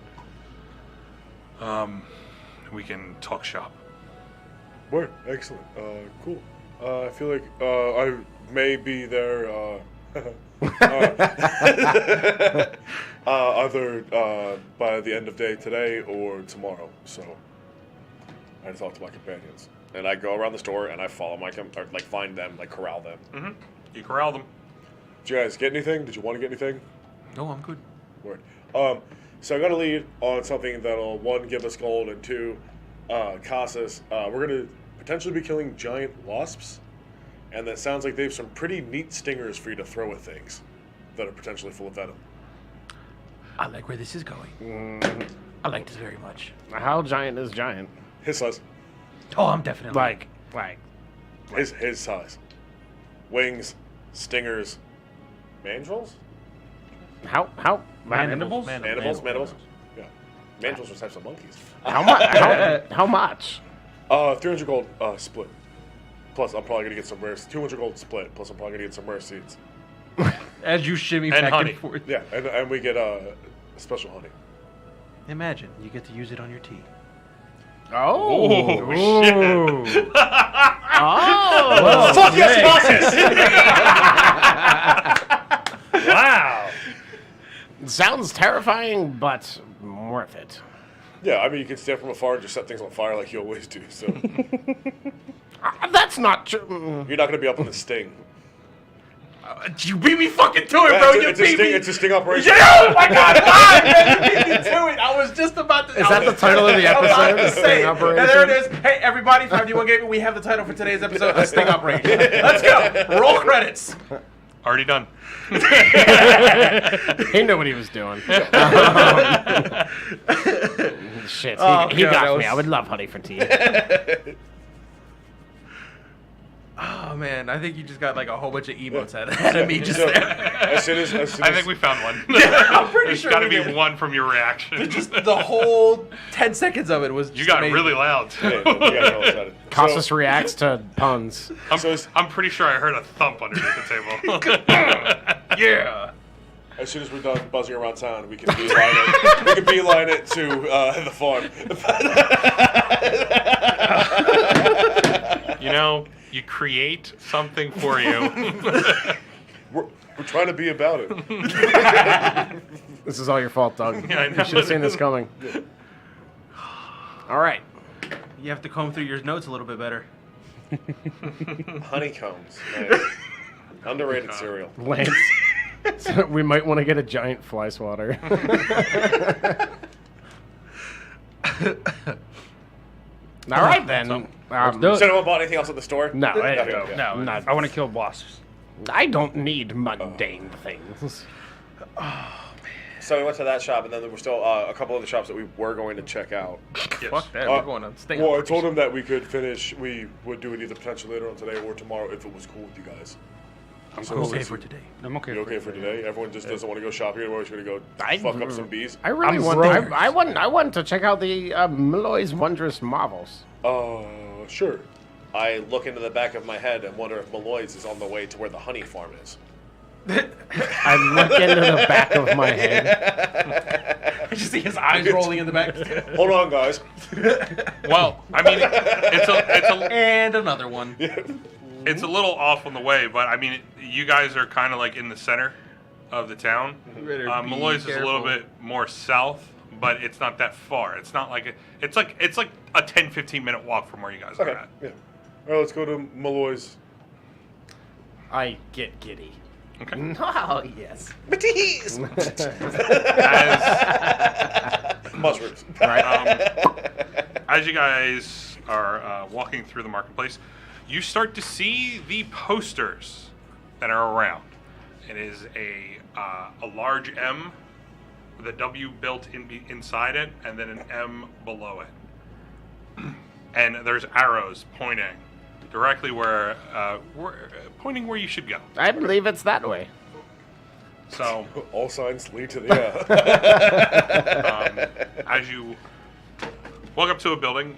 we can talk shop. Word. Excellent. Cool. I feel like I may be there either by the end of day today or tomorrow. So I had to talk to my companions. And I go around the store and I follow find them, corral them. Mm-hmm. You corral them. Did you guys get anything? Did you want to get anything? No, I'm good. Word. So I'm gonna lead on something that'll one give us gold and two, Casas. We're gonna potentially be killing giant wasps, and that sounds like they have some pretty neat stingers for you to throw at things that are potentially full of venom. I like where this is going. I like this very much. How giant is giant? His size. Oh, I'm definitely Like, His size. Wings, stingers, mandrills. how Mandibles? Mandibles. Yeah. Mandrills are types of monkeys. How much? How much? 300 gold split. Plus, I'm probably gonna get some rare. 200 gold split. Plus, I'm probably gonna get some rare seeds. As you shimmy And back honey. and forth. Yeah, and we get special honey. Imagine you get to use it on your tea. Oh, shit. Oh, Fuck yes, Casas! Wow. sounds terrifying, but worth it. Yeah, I mean, you can stand from afar and just set things on fire like you always do. So That's not true. you're not gonna be up on the sting. You beat me fucking to it, Yeah, bro. it's, You it's a beat sting. me. It's a sting operation. Oh my god, God, man, you beat me to it. I was just about to. Is that the title of the I was about episode? to Sting say it. Operation? And there it is. Hey, everybody, 5D1 Gaming, we have the title for today's episode, The Sting Operation. Let's go. Roll credits. Already done. He knew what he was doing. Shit, Oh, he God, got that me. was- I would love honey for tea. Oh, man, I think you just got like a whole bunch of emotes out of me just So, there. as soon as I think we found one. I'm pretty There's sure got to we be did. one from your reaction. Just the whole 10 seconds of it was You just got amazing. really loud. Yeah, yeah, all excited. Casas reacts to puns. I'm, So it's- I'm pretty sure I heard a thump underneath the table. Yeah. As soon as we're done buzzing around town, we can beeline it. We can beeline it to the farm. You create something for you. We're trying to be about it. This is all your fault, Doug. Yeah, I know. You should have seen this coming. All right. You have to comb through your notes a little bit better. Honeycombs, man. Underrated cereal. Lance. So we might want to get a giant fly swatter. All right, then. do it. So anyone bought anything else at the store? No, Okay. No, Not- I want to kill wasps. I don't need mundane things. So we went to that shop, and then there were still a couple of the shops that we were going to check out. Yes. Fuck that. We're going on sting. Well, I told him that we could finish. We would do it either potentially later on today or tomorrow if it was cool with you guys. I'm So cool. okay for today. I'm okay. You okay for today? Everyone just doesn't want to go shopping anymore. We're just gonna go fuck up some bees. I really I'm want. broke. I want to check out the Malloy's Wondrous Marvels. Sure. I look into the back of my head and wonder if Malloy's is on the way to where the honey farm is. I look into the back of my head. I just see his eyes rolling in the back. Hold on, guys. Well, I mean, And another one. it's a little off on the way, but I mean, you guys are kind of like in the center of the town. Malloy's is a little bit more south, but it's not that far. It's not like it's like a 10-15 minute walk from where you guys are Okay. at. Yeah. All right, let's go to Malloy's. I get giddy. Okay. Oh yes. Matees! Mushrooms. As you guys are walking through the marketplace, you start to see the posters that are around. It is a large M with a W built inside it, and then an M below it. And there's arrows pointing directly where you should go. I believe it's that way. So All signs lead to the as you walk up to a building,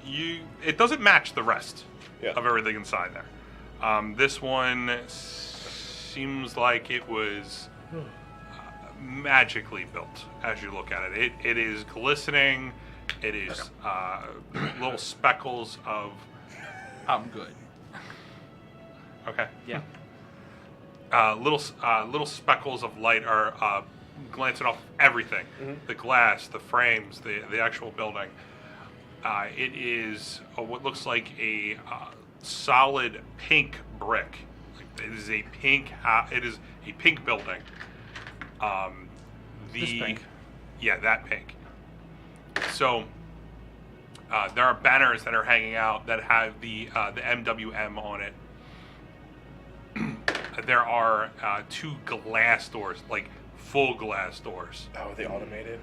it doesn't match the rest Yeah. of everything inside there. This one seems like it was magically built as you look at it. It is glistening. It is little speckles of... I'm good. Okay. Yeah. Little speckles of light are glancing off everything. The glass, the frames, the actual building. It is what looks like a solid pink brick. It is a pink. It is a pink building. This pink? Yeah, that pink. So there are banners that are hanging out that have the MWM on it. There are 2 glass doors, like full glass doors. Oh, are they automated?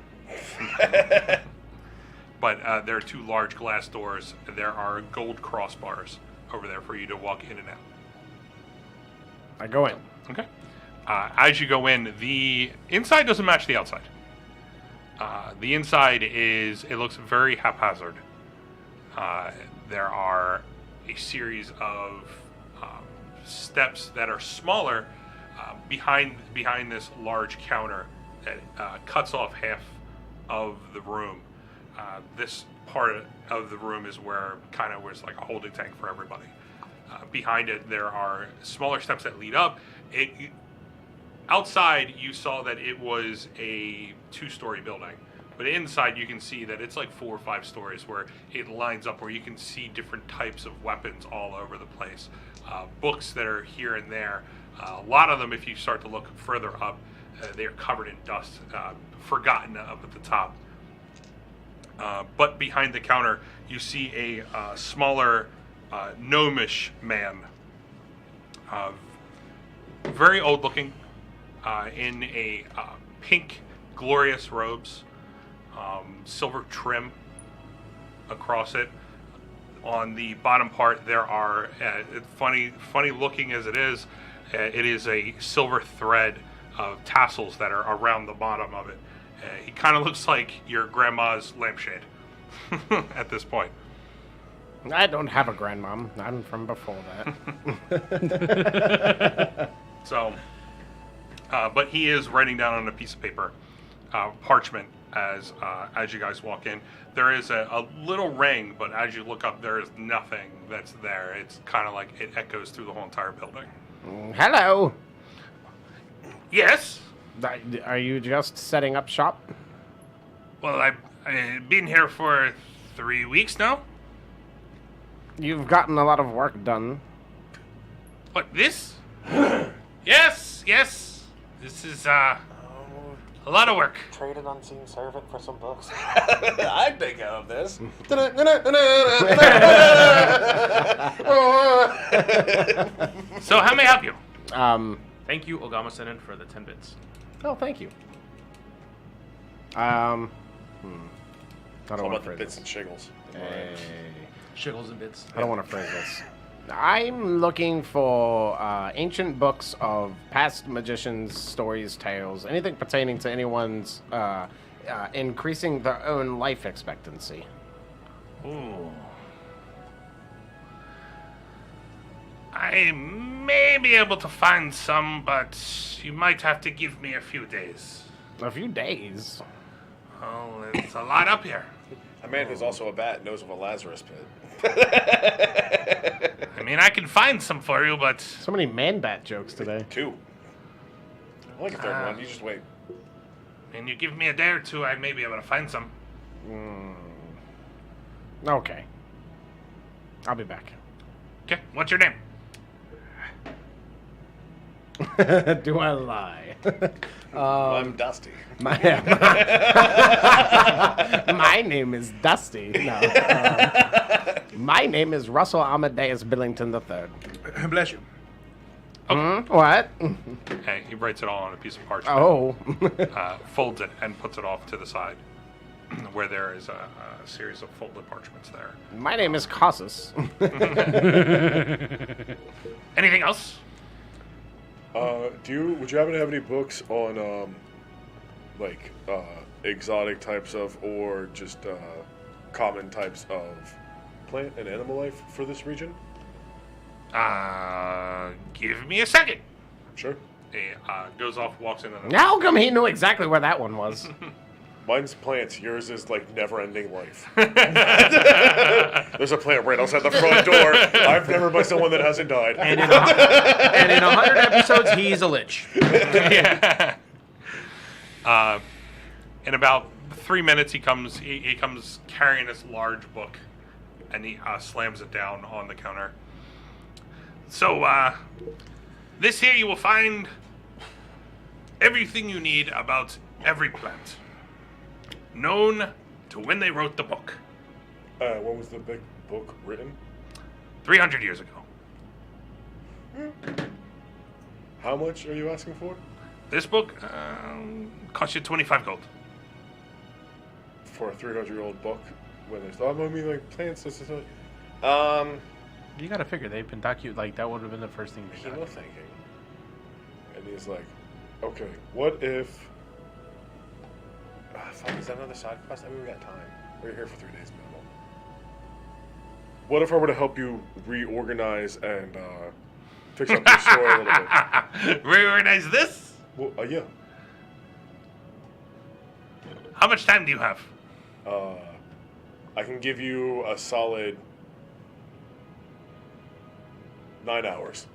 But there are 2 large glass doors. There are gold crossbars over there for you to walk in and out. I go in. Okay. As you go in, the inside doesn't match the outside. The inside it looks very haphazard. There are a series of steps that are smaller behind this large counter that cuts off half of the room. This part of the room is where kind of was like a holding tank for everybody. Behind it, there are smaller steps that lead up. Outside, you saw that it was a 2-story building, but inside you can see that it's like 4 or 5 stories where it lines up, where you can see different types of weapons all over the place. Books that are here and there. A lot of them, if you start to look further up, they are covered in dust, forgotten up at the top. But behind the counter, you see a smaller, gnomish man, very old-looking, in a pink, glorious robes, silver trim across it. On the bottom part, there are funny looking as it is a silver thread of tassels that are around the bottom of it. He kind of looks like your grandma's lampshade at this point. I don't have a grandmom. I'm from before that. So, But he is writing down on a piece of paper, parchment, as you guys walk in. There is a little ring, but as you look up, there is nothing that's there. It's kind of like it echoes through the whole entire building. Hello. Yes? Are you just setting up shop? Well, I've been here for 3 weeks now. You've gotten a lot of work done. What, this? Yes. This is, a lot of work. Trade an unseen servant for some books. I'd take care of this. So, how may I help you? Thank you, Ogama-Senen, for the 10 bits. Oh, thank you. I don't All want about to the phrase bits this. and shiggles. Shiggles and bits. I don't want to phrase this. I'm looking for ancient books of past magicians, stories, tales, anything pertaining to anyone's increasing their own life expectancy. Ooh. I may be able to find some, but you might have to give me a few days. A few days. Oh, it's a lot up here. A man who's also a bat knows of a Lazarus pit. I mean, I can find some for you, but So many man-bat jokes today. 2. I like a third one. You just wait. and you give me a day or two, I may be able to find some. Okay. I'll be back. Okay, what's your name? Do I lie? I'm Dusty. My name is Dusty. No. My name is Russell Amadeus Billington III. Bless you. What? Okay, he writes it all on a piece of parchment. Oh. Folds it and puts it off to the side, where there is a series of folded parchments there. My name is Cassus. Anything else? Would you happen to have any books on, exotic types of, or just, common types of plant and animal life for this region? Give me a second. Sure. He goes off, walks into the... How come he knew exactly where that one was? Mine's plants. Yours is, never-ending life. There's a plant right outside the front door. I've never met someone that hasn't died. And in 100 episodes, he's a lich. Yeah. In about 3 minutes, he comes carrying this large book, and he slams it down on the counter. So, this here you will find everything you need about every plant, known to when they wrote the book. When was the big book written? 300 years ago. How much are you asking for? This book cost you 25 gold. For a 300-year-old book? When there's, plants, this is like... You gotta figure, they've been that would have been the first thing they Chemo done. thinking. And he's like, okay, what if... Fuck, is that another side quest? I mean, we got time. We're here for 3 days minimum. What if I were to help you reorganize and fix up your story a little bit? Reorganize this? Well, yeah. How much time do you have? I can give you a solid 9 hours.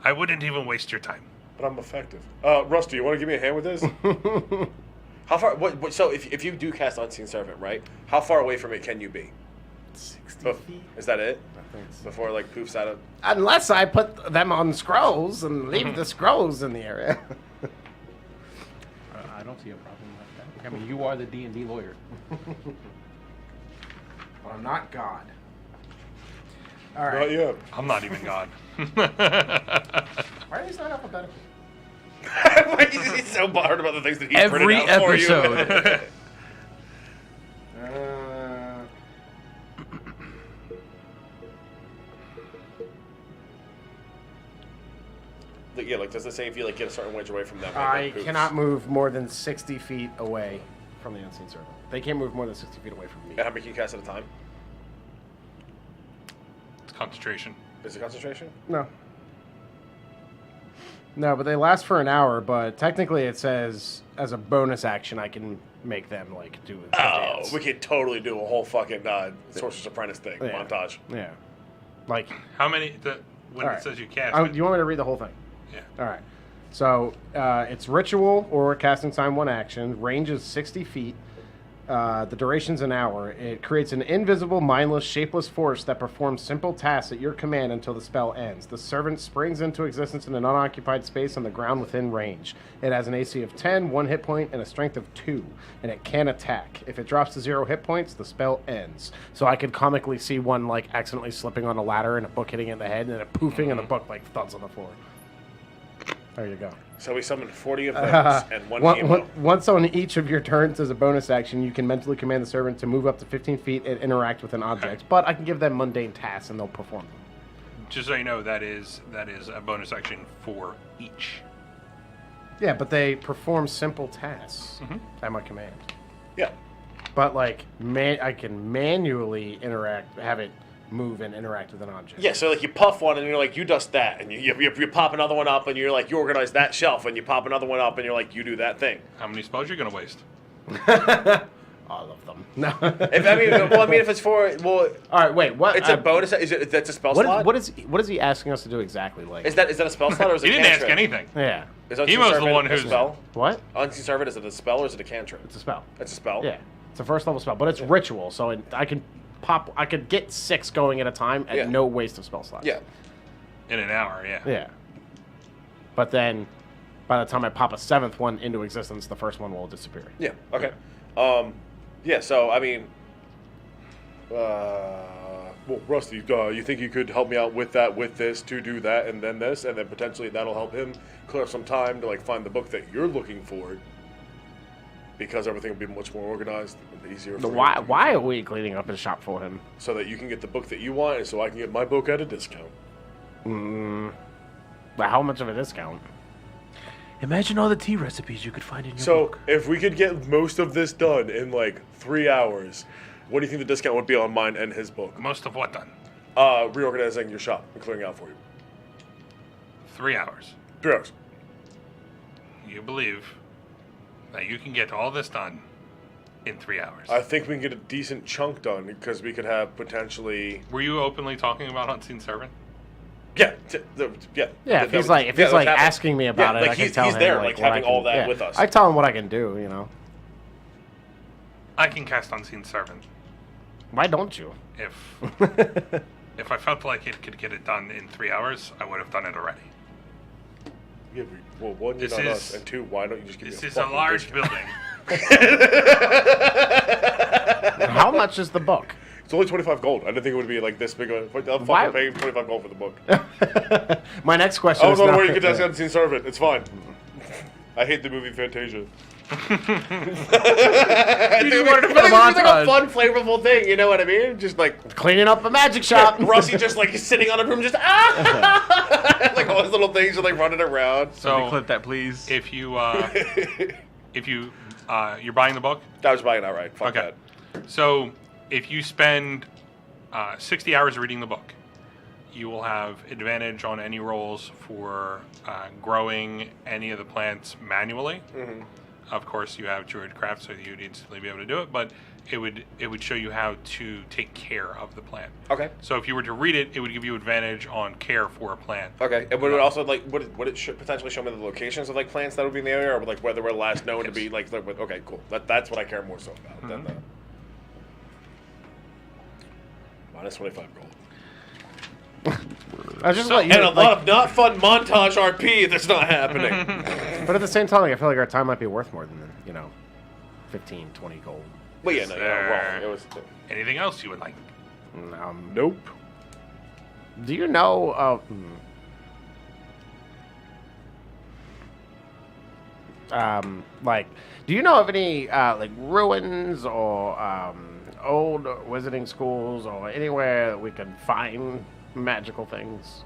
I wouldn't even waste your time. But I'm effective. Rusty, you want to give me a hand with this? How far? What, so if you do cast Unseen Servant, right? How far away from it can you be? 60 feet. Is that it? I think so. Before poofs out of. Unless I put them on scrolls and leave the scrolls in the area. I don't see a problem with that. I mean, you are the D&D lawyer. But I'm not God. All Not right. yet. I'm not even God. Why are these not alphabetical? He's so bothered about the things that he Every printed out for you. episode. Yeah, does it say if you get a certain wedge away from them? I poofs? cannot move more than 60 feet away from the unseen servant. They can't move more than 60 feet away from me. And how many can you cast at a time? It's concentration. Is it concentration? No. No, but they last for an hour. But technically, it says as a bonus action, I can make them like do a dance. We could totally do a whole fucking Sorcerer's Apprentice thing montage. Yeah, like How many? When All it right. says you cast do it. you want me to read the whole thing? Yeah. All right. So it's ritual or casting time 1 action. Range is 60 feet. The duration's an hour. It creates an invisible, mindless, shapeless force that performs simple tasks at your command until the spell ends. The servant springs into existence in an unoccupied space on the ground within range. It has an AC of 10, 1 hit point, and a strength of 2, and it can attack. If it drops to 0 hit points, the spell ends. So I could comically see one like accidentally slipping on a ladder and a book hitting it in the head, and then it poofing, and the book like thuds on the floor. There you go. So we summoned 40 of those and one emo. Once on each of your turns as a bonus action, you can mentally command the servant to move up to 15 feet and interact with an object. But I can give them mundane tasks and they'll perform them. Just so you know, that is a bonus action for each. Yeah, but they perform simple tasks at my command. Yeah. But like, I can manually have it move and interact with an object. Yeah, so like you puff one and you're like, you dust that, and you pop another one up and you're like, you organize that shelf, and you pop another one up and you're like, you do that thing. How many spells are you going to waste? All of them. No. If it's for All right, wait. What? it's a bonus. That's a spell What slot? is he asking us to do exactly? Like, Is that a spell slot or is it He a didn't ask cantrip? anything. yeah, Is Unseen Emo's the Servant one a who's- spell? what? Unseen Servant, is it a spell or is it a cantrip? It's a spell. It's a spell? Yeah, it's a first level spell, but it's ritual, so I could get 6 going at a time at no waste of spell slots. Yeah. In an hour, yeah. Yeah. But then, by the time I pop a 7th one into existence, the first one will disappear. Yeah. Okay. Yeah. So I mean, Well, Rusty, you think you could help me out with this, to do that, and then this, and then potentially that'll help him clear up some time to like find the book that you're looking for, because everything will be much more organized and easier. For Why are we cleaning up his shop for him? So that you can get the book that you want, and so I can get my book at a discount. But how much of a discount? Imagine all the tea recipes you could find in your So book. if we could get most of this done in like 3 hours, what do you think the discount would be on mine and his book? Most of what done? Reorganizing your shop and clearing out for you. 3 hours. 3 hours. You believe that you can get all this done in 3 hours. I think we can get a decent chunk done because we could have potentially. Were you openly talking about Unseen Servant? yeah, Yeah, if he's like asking me about it, like I can he's tell him there, like like what I having can- all that yeah. with us. I tell him what I can do. You know. I can cast Unseen Servant. Why don't you? If I felt like it could get it done in 3 hours, I would have done it already. Yeah, well, one, you're This not is- us, and two, why don't you just give This me a is a fucking large discount? building. How much is the book? It's only 25 gold. I didn't think it would be like this big. I'm Why- fucking paying 25 gold for the book. My next question I is was on not- where you could ask Unseen Servant. It's fine. I hate the movie Fantasia. You wanted to put a like a fun, flavorful thing. You know what I mean? Just like cleaning up a magic shop. Rusty, just like sitting on a broom, just like all his little things are like running around. Somebody So clip that, please. if you you're buying the book, I was buying it outright. Fuck okay. that. So if you spend 60 hours reading the book, you will have advantage on any rolls for growing any of the plants manually. Mm-hmm. Of course, you have Druidcraft, so you'd instantly be able to do it, but it would show you how to take care of the plant. Okay. So if you were to read it, it would give you advantage on care for a plant. Okay. And would it also like would it potentially show me the locations of like plants that would be in the area, or like whether we're last known to be like okay, cool. That's what I care more so about. Than the minus 25 gold. I just So- let you, And a like- lot of not fun montage RP that's not happening. but at the same time, like, I feel like our time might be worth more than 15, 20 gold. Well, yeah, no, you're wrong. It was. Anything else you would like? Nope. Do you know? Do you know of any like ruins or old wizarding schools or anywhere that we could find magical things?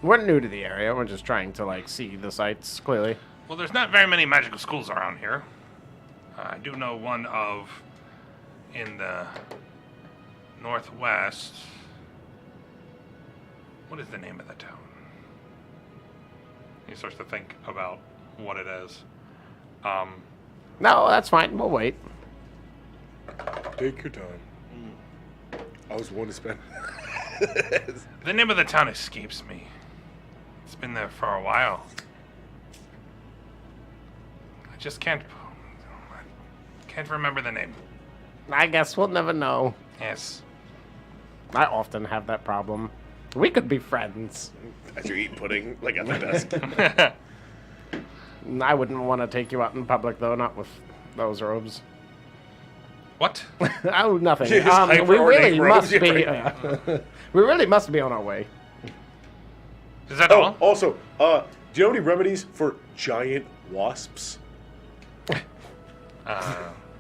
We're new to the area. We're just trying to like see the sights clearly. Well, there's not very many magical schools around here. I do know one in the northwest. What is the name of the town? He starts to think about what it is. No, that's fine. We'll wait. Take your time. I was one to spend. The name of the town escapes me. It's been there for a while. I just can't remember the name. I guess we'll never know. Yes. I often have that problem. We could be friends. As you eat pudding, like at the desk. I wouldn't want to take you out in public, though, not with those robes. What? Oh, nothing. Just We hyper-ornate really robes, must be. yeah. We really must be on our way. Is that Oh, all? also, do you know any remedies for giant wasps?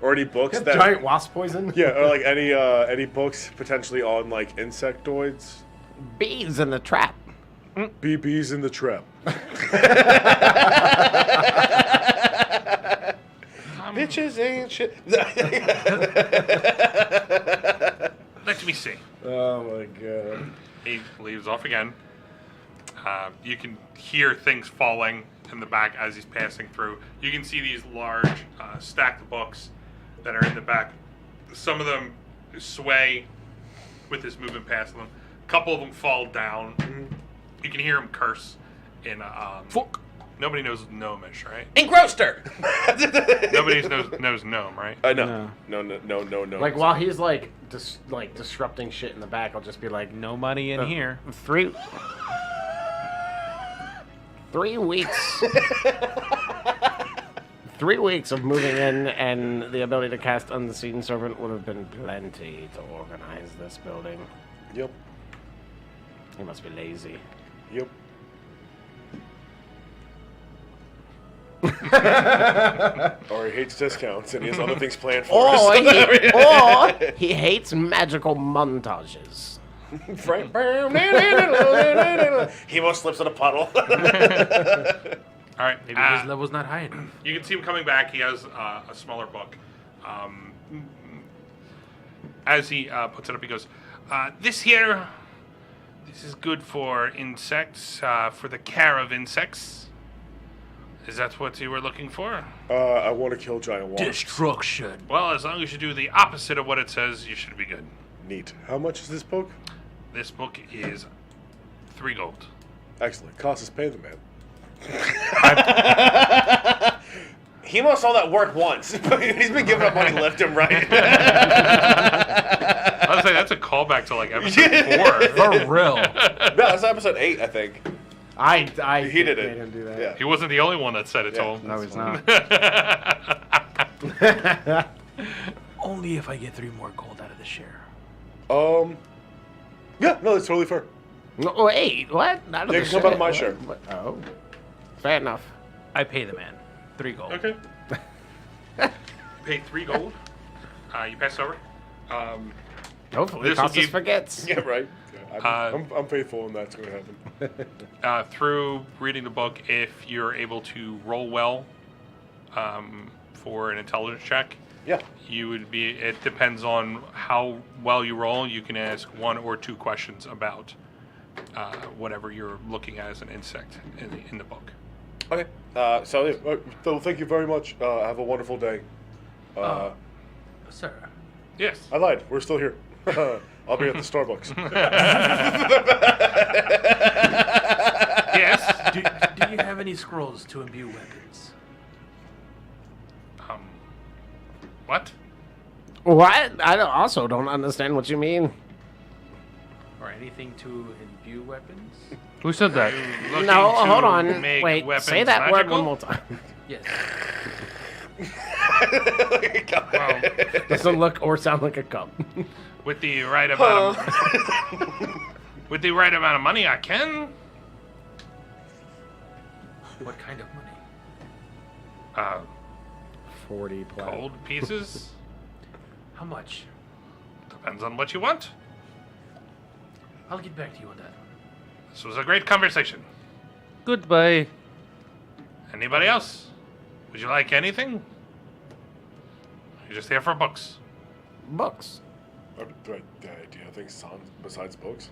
Or any books that? Giant wasp poison. Yeah, or like any books potentially on like insectoids? Bees in the trap. BBs in the trap. Bitches ain't shit. Let me see. Oh my god. He leaves off again. You can hear things falling in the back as he's passing through. You can see these large stacked books that are in the back. Some of them sway with his movement past them. A couple of them fall down. You can hear him curse in Fuck. Nobody knows gnomish, right? Engrossed her. Nobody knows gnome, right? No. No. Like while he's like disrupting shit in the back, I'll just be like, No money in here. 3 weeks. 3 weeks of moving in and the ability to cast Unseen Servant would have been plenty to organize this building. Yep. He must be lazy. Yep. Or he hates discounts and he has other things planned for us. Or he hates magical montages. He almost slips in a puddle. All right. Maybe his level's not high enough. You can see him coming back. He has a smaller book. As he puts it up, he goes, this is good for insects, for the care of insects. Is that what you were looking for? I want to kill giant wasps. Destruction. Well, as long as you do the opposite of what it says, you should be good. Neat. How much is this book? This book is 3 gold. Excellent. Cost us pay the man. He must saw that work once. He's been giving up money left and right. I was say that's a callback to like episode 4. For real. No, that's episode 8, I think. I He did made it. him do that. Yeah. He wasn't the only one that said it to Yeah. him. No, he's not. Only if I get 3 more gold out of the share. Yeah, no, that's totally fair. No, wait, what? Not They the can come out of shit. my What? share. What? Oh, fair enough. I pay the man 3 gold. Okay. Pay 3 gold. You pass over. Hopefully, This will Costas give- forgets. Yeah, right. I'm faithful and that's going to happen. Through reading the book, if you're able to roll well for an intelligence check, Yeah. you would be. It depends on how well you roll. You can ask 1 or 2 questions about whatever you're looking at as an insect in the book. Okay. So, thank you very much. Have a wonderful day. Sir. Yes. I lied. We're still here. I'll be at the Starbucks. Yes. Do you have any scrolls to imbue weapons? What? What? I also don't understand what you mean. Or anything to imbue weapons? Who said that? Looking No, to hold on. make Wait, weapons say that word magical? one more time. Yes. Well, Doesn't look or sound like a cup. with the right amount of with the right amount of money, I can. What kind of money? 40 plus. Gold pieces. How much? Depends on what you want. I'll get back to you on that. This was a great conversation. Goodbye. Anybody else? Would you like anything? You're just here for books. Books. Do you have things besides books?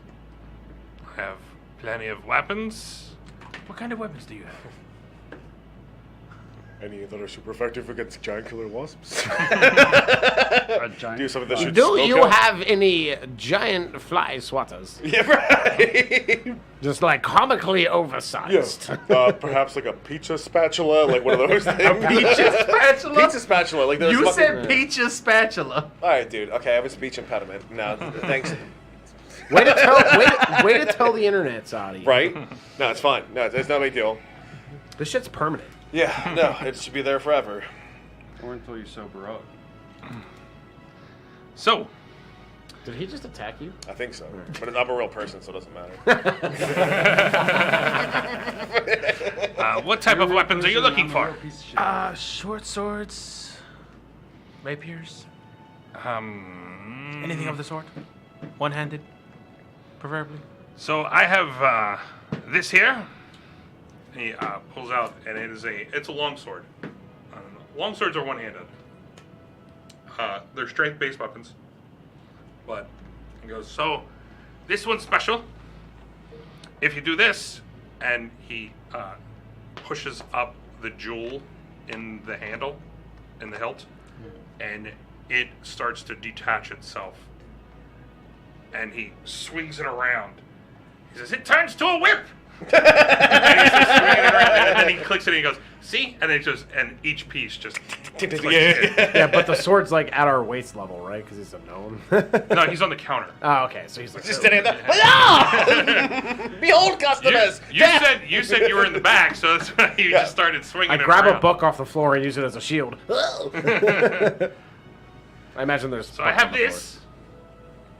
I have plenty of weapons. What kind of weapons do you have? Any that are super effective against giant killer wasps? A giant. Do something that should Do smoke you out? have any giant fly swatters? Yeah, right. Just like comically oversized. Yeah. Perhaps like a pizza spatula, like one of those things. Peaches spatula? Pizza spatula, like those. You said peaches spatula. All right, dude. Okay, I have a speech impediment. No, thanks. Way to tell the internet, Saudi. Right? No, it's fine. No, it's not a big deal. This shit's permanent. Yeah, no, it should be there forever. Or until you sober up. So, Did he just attack you? I think so. But I'm a real person, so it doesn't matter. what type of weapons are you looking for? Short swords, rapiers, anything of the sort. One-handed, preferably. So I have this here. He pulls out, and it's a longsword. Long swords are one-handed. They're strength-based weapons. But he goes, so this one's special. If you do this, and he pushes up the jewel in the handle, in the hilt, and it starts to detach itself. And he swings it around. He says, it turns to a whip! And he's just swinging it around, and then he clicks it and he goes, see? And and each piece just clicks in. Yeah, but the sword's like at our waist level, right? Because he's a gnome. No, he's on the counter. Oh, okay. So he's like Just standing there. Ah! Behold, customers! You said you were in the back, so that's why you just started swinging I it grab around. a book off the floor and use it as a shield. I imagine there's. So I have this,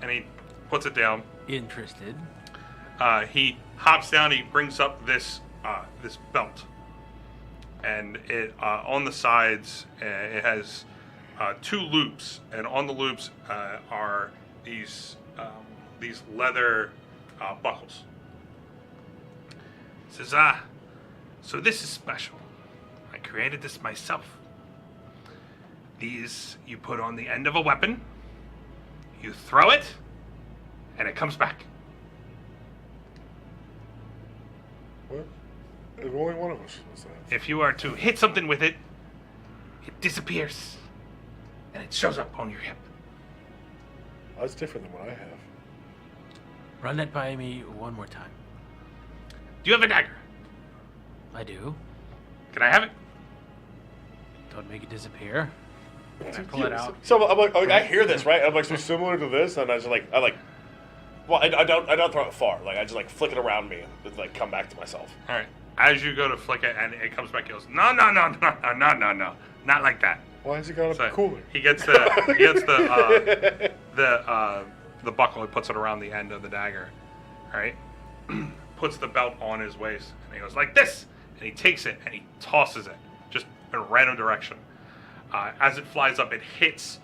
and he puts it down. Interested. He hops down. He brings up this this belt, and it on the sides it has 2 loops, and on the loops are these leather buckles. It says, so this is special. I created this myself. These you put on the end of a weapon, you throw it, and it comes back. What? If only one of us was that. If you are to hit something with it, it disappears. And it shows up on your hip. That's different than what I have. Run that by me one more time. Do you have a dagger? I do. Can I have it? Don't make it disappear. And I pull it out. So I'm like, I hear this, right? I'm like, so similar to this, and I don't throw it far. Like, I just like flick it around me and just, like come back to myself. All right. As you go to flick it and it comes back, he goes, no, not like that. Why has he got a So cooler? he gets the buckle. He puts it around the end of the dagger, right? Puts the belt on his waist, and he goes like this, and he takes it and he tosses it just in a random direction. As it flies up, it hits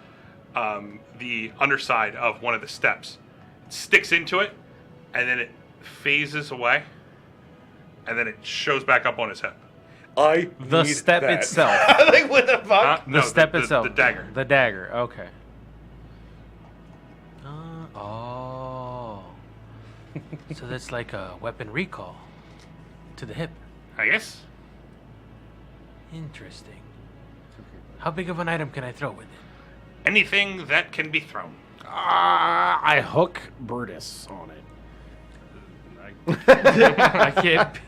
the underside of one of the steps. It sticks into it, and then it phases away, and then it shows back up on his hip. I The need step that. itself. Like, what the fuck? The step itself. The dagger. The dagger. Okay. Oh. So that's like a weapon recall to the hip. I guess. Interesting. How big of an item can I throw with it? Anything that can be thrown. I hook Brutus on it. I can't.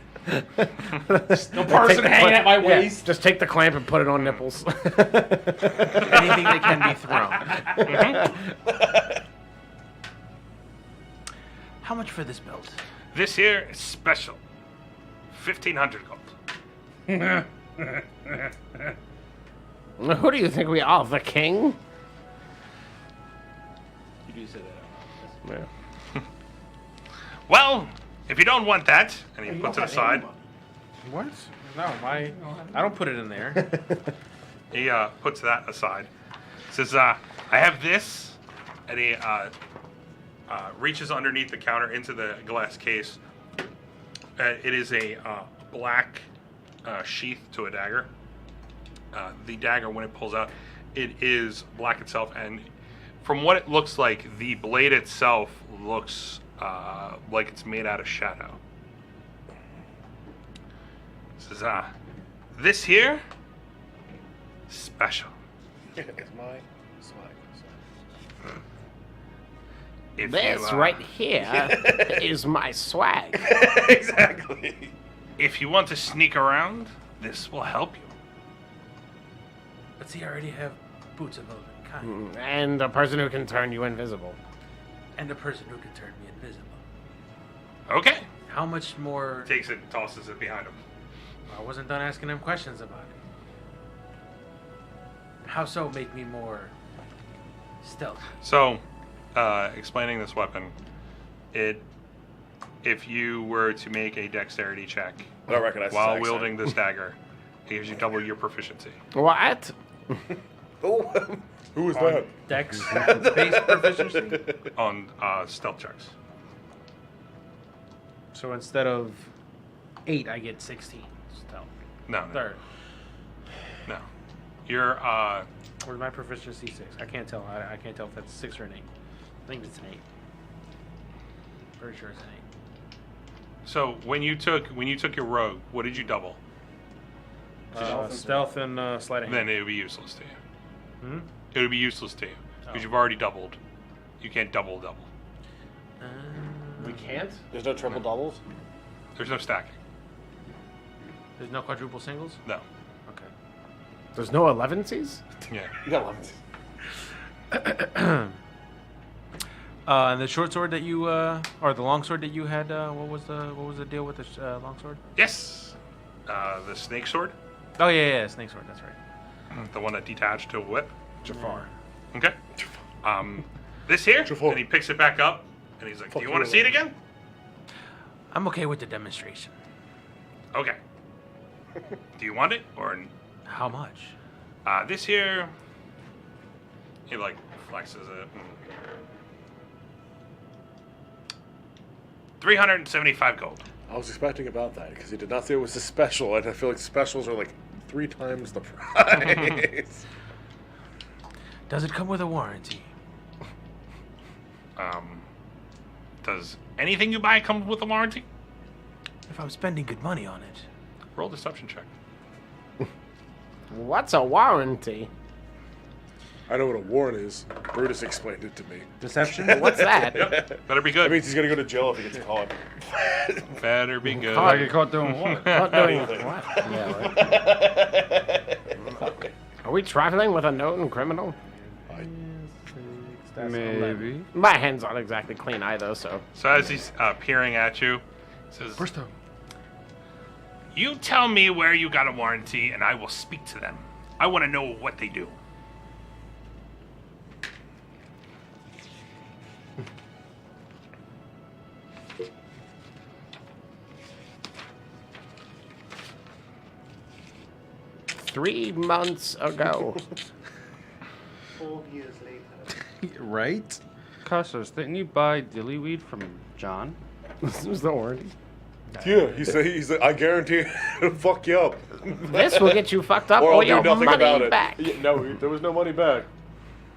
No person hanging at my waist. Just take the clamp and put it on nipples. Anything that can be thrown. How much for this belt? This here is special. 1,500 gold. Who do you think we are, the king? You do say that. Yeah. Well, if you don't want that, and he puts it aside, What? No, I don't put it in there. he puts that aside. Says, I have this, and he reaches underneath the counter into the glass case. It is a black sheath to a dagger. The dagger, when it pulls out, it is black itself, and from what it looks like, the blade itself looks like it's made out of shadow. Says, this here, special. It's my swag. If This you, right here is my swag. Exactly. If you want to sneak around, this will help you. But see, I already have boots of elven kind. And a person who can turn you invisible. And a person who can turn me invisible. Okay. How much more... Takes it and tosses it behind him. I wasn't done asking him questions about it. How so make me more stealthy? So, explaining this weapon, if you were to make a dexterity check I don't recognize while this wielding this dagger, it gives you double your proficiency. What? Oh, Who is that? Dex base proficiency? On stealth checks. So instead of 8, I get 16. Stealth. No. Third. No. You're, Where's my proficiency? 6. I can't tell. I can't tell if that's 6 or an 8. I think it's an 8. Pretty sure it's an 8. so when you took your rogue, what did you double? Stealth and sleight of hand. Then it would be useless to you. Hmm? It would be useless to you because Oh. you've already doubled. You can't double. We can't? there's no triple doubles. There's no stacking. There's no quadruple singles? No. Okay. There's no 11Cs? Yeah. You got 11. And the short sword that you, or the long sword that you had, what was the deal with the long sword? Yes. The snake sword, Oh yeah, snake sword. That's right. the one that detached to a whip. Jafar. Okay. This here, Jafar. and he picks it back up, and he's like, "Do you want to see it again?" I'm okay with the demonstration. Okay. Do you want it or How much? this here? He like flexes it. 375 gold. I was expecting about that because he did not say it was a special, and I feel like specials are like 3 times the price. Does it come with a warranty? Does anything you buy come with a warranty? If I'm spending good money on it. Roll a deception check. What's a warranty? I know what a warrant is. Brutus explained it to me. Deception? What's that? Better be That good. means he's gonna go to jail if he gets caught. Better be good. I get caught doing what? Not doing what? Yeah, right. Are we traveling with a known criminal? Maybe. My hands aren't exactly clean either, so. So as he's peering at you, he says, "You tell me where you got a warranty, and I will speak to them. I want to know what they do." Three months ago. 4 years later. Right? Costas, didn't you buy dillyweed from John? This was the warranty. Yeah, he said, I guarantee it'll fuck you up. This will get you fucked up Or or, I'll do your nothing money about it. back. Yeah, no, there was no money back.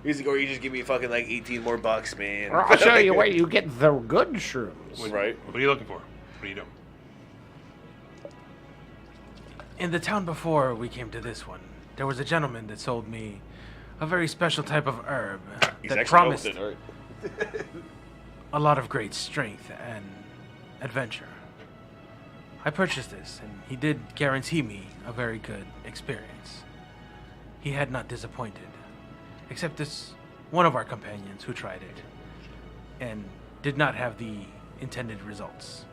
He's like, or you just give me fucking like 18 more bucks, man. Or I'll show you where you get the good shrooms. Right. What are you looking for? What are you doing? In the town before we came to this one, there was a gentleman that sold me a very special type of herb He's that actually promised opened it, right? a lot of great strength and adventure. I purchased this, and he did guarantee me a very good experience. He had not disappointed, except this one of our companions who tried it and did not have the intended results.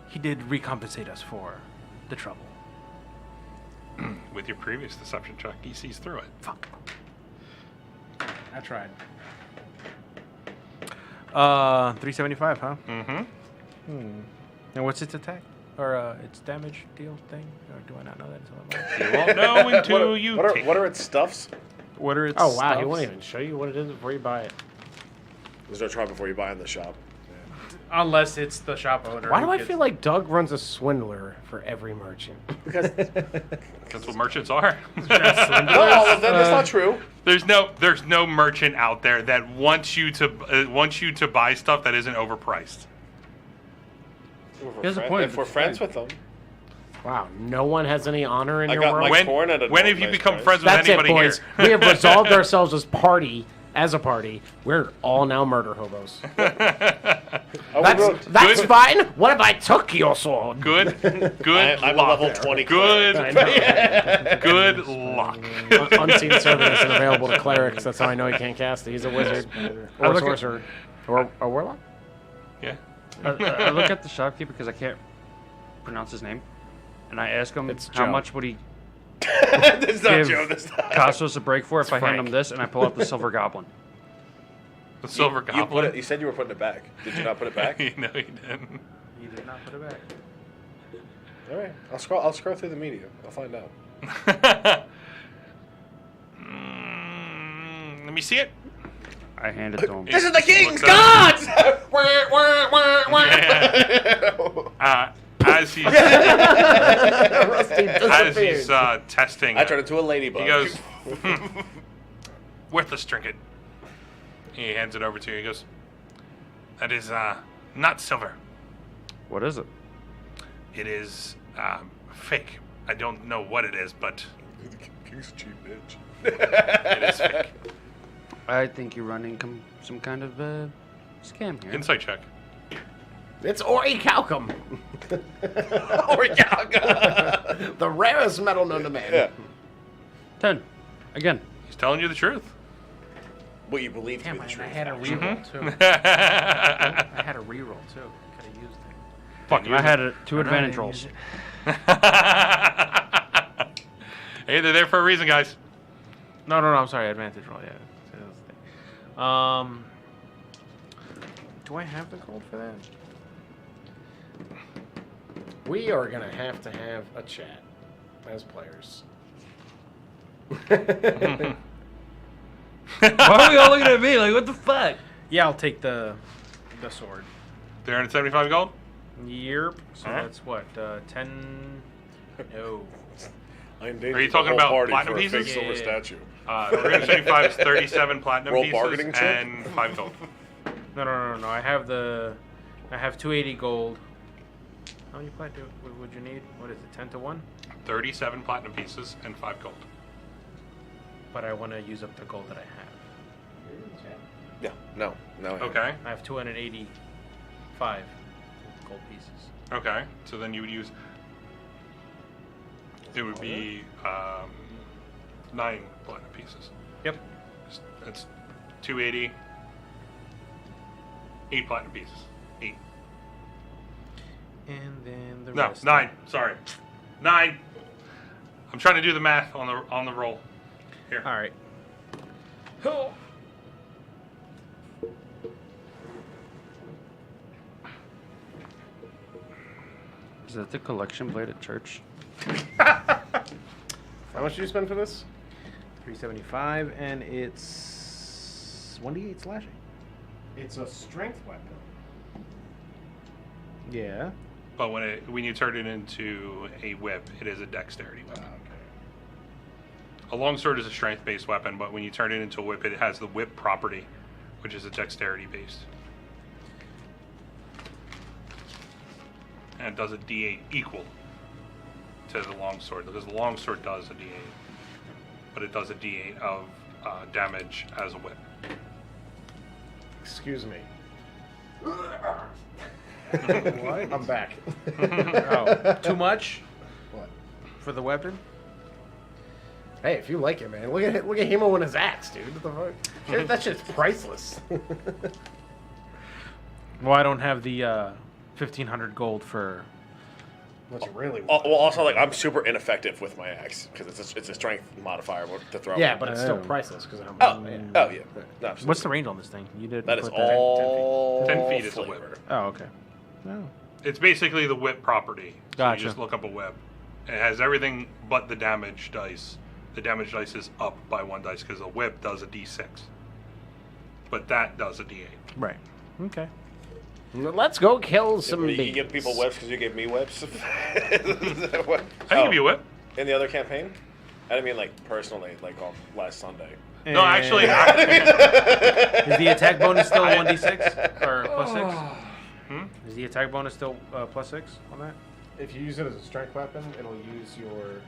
He did recompensate us for the trouble. With your previous deception check, he sees through it. Fuck. I tried. 375, huh? Mm-hmm. And what's its attack? Or its damage deal thing? Or do I not know that until I'm You won't know until you take What are its stuffs? What are its Oh, wow. He stuffs? won't even show you what it is before you buy it. There's no try before you buy in the shop. Unless it's the shop owner. Why who do I gets- feel like Doug runs a swindler for every merchant? That's what merchants are. No, that's not true. There's no merchant out there that wants you to buy stuff that isn't overpriced. If we're Here's a friend- point, If we're it's friends fine. with them, Wow, no one has any honor in I your got world? my corn at a When have you nice become price. friends with That's it, anybody boys. here? We have resolved ourselves as a party. We're all now murder hobos. That's fine. What if I took your sword? Good I'm a luck. level 20 Good, I know. good luck. Unseen servant isn't available to clerics. That's how I know he can't cast it. He's a wizard or a sorcerer or a warlock. Yeah. I look at the shopkeeper because I can't pronounce his name, and I ask him It's how Joe. much would he It's not give Joe this time. Costos a break for if I hand Frank. him this and I pull out the silver goblin. The silver You put goblin. it. You said you were putting it back. Did you not put it back? No, he didn't. He did not put it back. All right. I'll scroll through the media. I'll find out. Let me see it. I hand it to him. This is the king's Looks up. gods. As he's Rusty as he's disappeared. testing, I turned into a ladybug. he goes, "Worthless trinket." He hands it over to you. He goes, "That is not silver. What is it? It is fake. I don't know what it is, but The king's a cheap bitch. it is fake." I think you're running some kind of scam here. Insight check. It's Ori Calcum, Orichalca. the rarest metal known to man. Yeah. 10. Again. He's telling you the truth. What you believe to be the I truth. had a actually. reroll too. Hey, I had a reroll too. Could have used it. Fuck, I had two I know I advantage didn't rolls. use it. they're there for a reason, guys. No, I'm sorry. Advantage roll. Yeah. That was the thing. Do I have the gold for that? We are gonna have a chat as players. Why are we all looking at me? Like, what the fuck? Yeah, I'll take the sword. 375 gold. Yep. So Alright. that's what 10. No. I endangered Are you the talking whole about party platinum for a pieces? fake silver Yeah. statue. 375 is 37 platinum Roll pieces bargaining chip? and 5 gold. No. I have 280 gold. How many platinum would you need? What is it? 10 to 1? 37 platinum pieces and 5 gold. But I want to use up the gold that I have. Yeah. No. Okay. I have 285 gold pieces. Okay. So then you would use. It would be 9 platinum pieces. Yep. That's 280. 8 platinum pieces. 8. And then the No, rest. 9. Sorry, 9. I'm trying to do the math on the roll. Here. All right. Is that the collection plate at church? How much did you spend for this? 375, and it's 1d8 slashing. It's a strength weapon. Yeah. But when you turn it into a whip, it is a dexterity weapon. A longsword is a strength-based weapon, but when you turn it into a whip, it has the whip property, which is a dexterity-based. And it does a d8 equal to the longsword, because the longsword does a d8, but it does a d8 of damage as a whip. Excuse me. What? I'm back. Oh, too much What? for the weapon? Hey, if you like it, man. Look at him with his axe, dude. What the fuck? That shit's priceless. Well, I don't have the 1,500 gold for. What you really Well, want. also, like, I'm super ineffective with my axe because it's a strength modifier to throw. Yeah, but it's still Oh. priceless because I'm. Oh yeah. No, absolutely. What's the range on this thing? You did. That is put that at all 10 feet is a flavor. whip. Oh, okay. No. It's basically the whip property. So Gotcha. you just look up a whip. It has everything but the damage dice. The damage dice is up by 1 dice because a whip does a d6. But that does a d8. Right. Okay. Let's go kill Yeah, some but bees. you give people whips because you gave me whips. I can give you a whip. In the other campaign, I didn't mean like personally, like on last Sunday. No, actually, Is the attack bonus still 1d6 or plus 6? Hmm? Is the attack bonus still plus 6 on that? If you use it as a strength weapon, it'll use your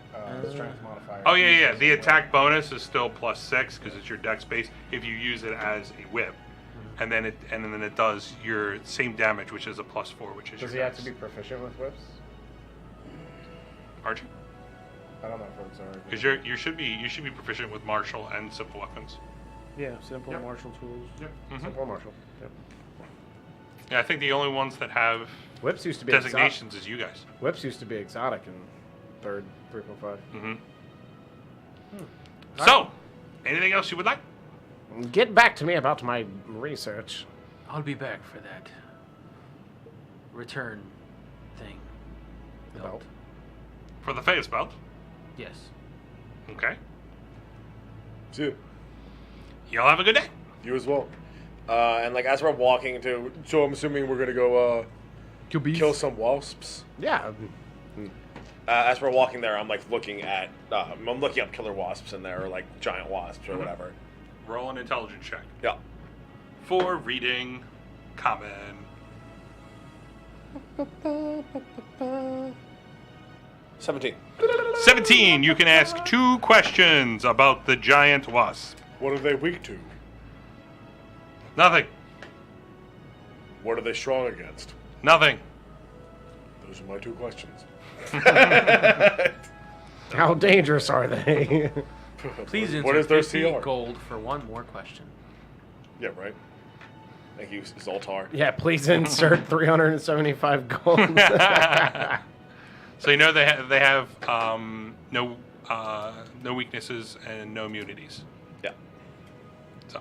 strength modifier. Oh yeah. The attack bonus is still +6 because it's your dex base. If you use it as a whip, and then it does your same damage, which is a +4, which is. Does he your have dex. to be proficient with whips? Aren't you? I don't know if whips are. Because you should be proficient with martial and simple weapons. Yeah, simple Yep. martial tools. Yep. Simple martial. Yep. Yeah, I think the only ones that have Whips used to be designations is you guys. Whips used to be exotic in third 3.5. So, anything else you would like? Get back to me about my research. I'll be back for that return thing. The belt. For the face belt. Yes. Okay. See you. Y'all have a good day. You as well. And like as we're walking to, So I'm assuming we're gonna go kill some wasps. Yeah. as we're walking there, I'm like looking at, I'm looking up killer wasps in there, or like giant wasps or whatever. Roll an intelligence check. Yeah. For reading common. 17. 17. You can ask 2 questions about the giant wasp. What are they weak to? Nothing. What are they strong against? Nothing. Those are my 2 questions. How dangerous are they? Please What insert is their 50 CR? gold for one more question. Yeah, right. Thank you, Zoltar. Yeah, please insert 375 gold. So you know they have no weaknesses and no immunities. Yeah. So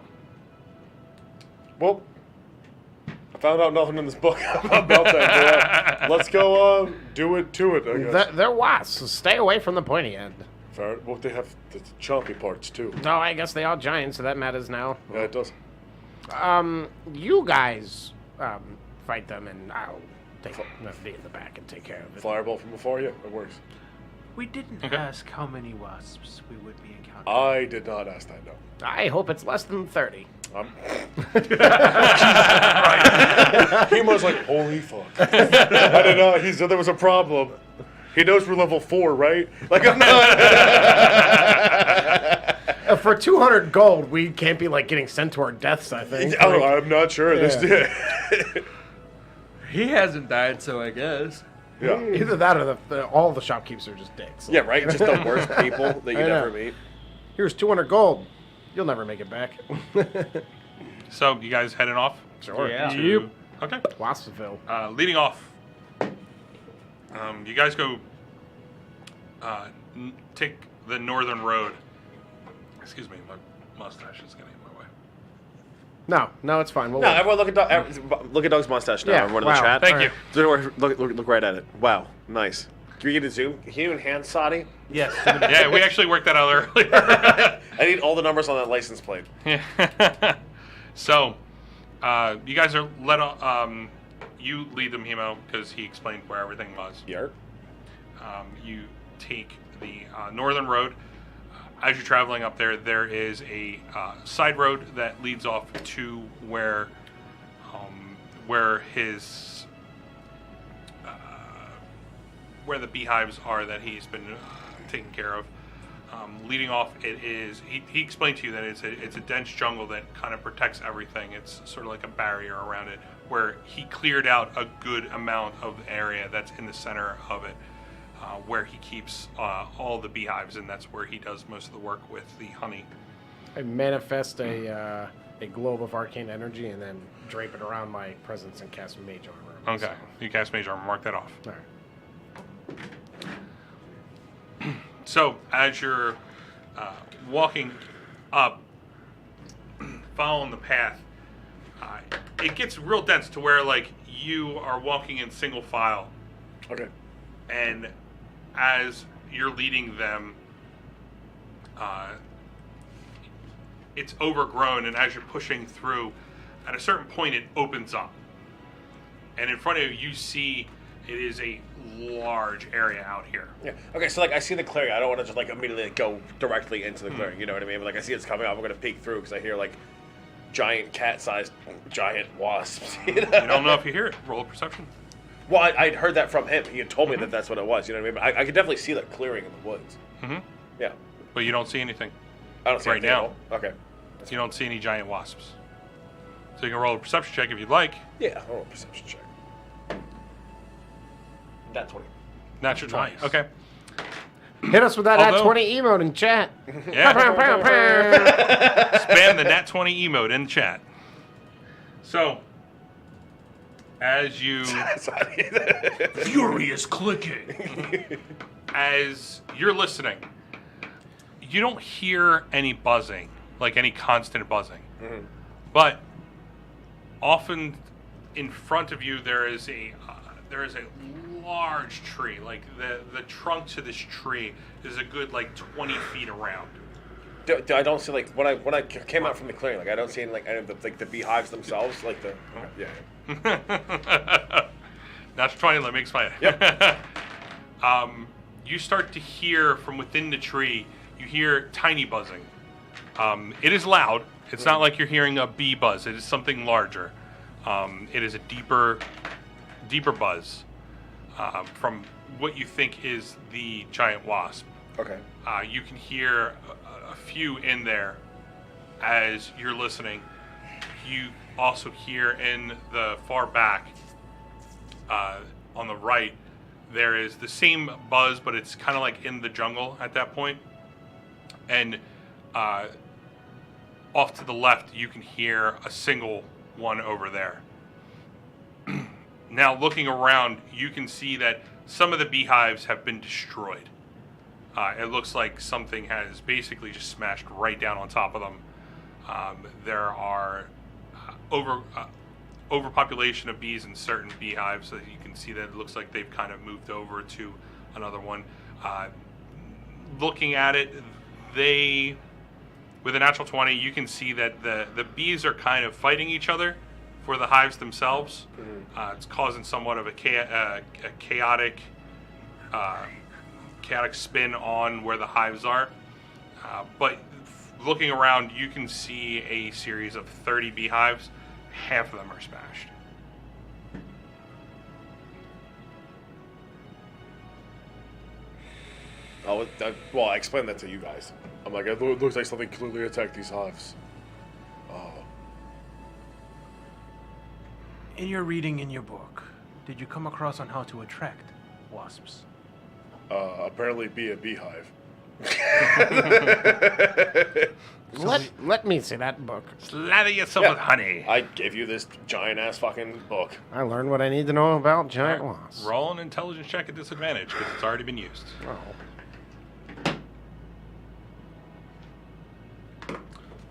Well, I found out nothing in this book about that. But, let's go do it to it, I guess. They're wasps. So stay away from the pointy end. Fair. Well, they have the chompy parts, too. No, I guess they are giants, so that matters now. Yeah, it does. You guys fight them, and I'll be in the back and take care of it. Fireball from afar, yeah, it works. We didn't Okay. ask how many wasps we would be encountering. I did not ask that, no. I hope it's less than 30. He was like, holy fuck. I didn't know. He said there was a problem. He knows we're level 4, right? Like, I'm not. For 200 gold, we can't be like getting sent to our deaths, I think. Oh, I'm not sure. This did. He hasn't died, so I guess. Yeah. Either that or all the shopkeepers are just dicks. Yeah, right? Just the worst people that you I know. ever meet. Here's 200 gold. You'll never make it back. so you guys heading off? Sure. Yeah. To- Okay. Waspsville. Leading off, you guys go take the northern road. Excuse me, my mustache is getting in my way. No, it's fine. We'll No, wait. everyone look at Doug's mustache now. Yeah, Everyone in wow. the chat. Thank you. Look right at it. Wow, nice. Can we get a zoom? Can you enhance Sadi? Yes. Yeah, we actually worked that out earlier. I need all the numbers on that license plate. So, you guys are let off. You lead them, Hemo, because he explained where everything was. Yart. You take the northern road. As you're traveling up there, there is a side road that leads off to where his where the beehives are that he's been taking care of. Leading off, it is he explained to you that it's a dense jungle that kind of protects everything. It's sort of like a barrier around it, where he cleared out a good amount of the area that's in the center of it. Where he keeps all the beehives, and that's where he does most of the work with the honey. I manifest a globe of arcane energy and then drape it around my presence and cast mage armor. Okay, you cast Mage Armor, mark that off. So, all right. So, as you're walking up, following the path, it gets real dense to where, like, you are walking in single file, Okay. and as you're leading them, it's overgrown, and as you're pushing through, at a certain point it opens up. And in front of you, you see it is a large area out here. Yeah. Okay, so like I see the clearing. I don't want to just like immediately go directly into the clearing. You know what I mean? But like I see it's coming up. I'm gonna peek through because I hear like giant cat-sized giant wasps. You know? You don't know if you hear it. Roll a perception. Well, I'd heard that from him. He had told me that that's what it was. You know what I mean? But I could definitely see that clearing in the woods. Mm-hmm. Yeah. But you don't see anything. I don't see Right anything at now. all. Okay. You don't see any giant wasps. So you can roll a perception check if you'd like. Yeah, I'll roll a perception check. That's 20. Natural 20. Nice. Okay. Hit us with that Although- at 20 emote in chat. Yeah. Pow, pow, pow. Spam the nat 20 emote in the chat. So, as you Furious clicking. as you're listening, you don't hear any buzzing, like any constant buzzing. But often in front of you there is a large tree. Like the trunk to this tree is a good like 20 feet around. I don't see like when I came out from the clearing, like I don't see any like any of the beehives themselves, like the Natural 20, let me explain it. Yep. You start to hear from within the tree, you hear tiny buzzing. It is loud. It's not like you're hearing a bee buzz. It is something larger. It is a deeper buzz from what you think is the giant wasp. Okay. You can hear a few in there as you're listening. You also hear in the far back, on the right, there is the same buzz, but it's kind of like in the jungle at that point. And off to the left, you can hear a single one over there. Now, looking around, you can see that some of the beehives have been destroyed. It looks like something has basically just smashed right down on top of them. There are overpopulation of bees in certain beehives, so you can see that it looks like they've kind of moved over to another one. Looking at it, with a natural 20, you can see that the bees are kind of fighting each other for the hives themselves. It's causing somewhat of a chaotic spin on where the hives are. But looking around, you can see a series of 30 beehives. Half of them are smashed. Well, I explained that to you guys. I'm like, it looks like something clearly attacked these hives. In your reading in your book, did you come across on how to attract wasps? Apparently be a beehive. Let me see that book. Slather yourself with honey. I gave you this giant ass fucking book. I learned what I need to know about giant wasps. Roll an intelligence check at disadvantage because it's already been used. Oh.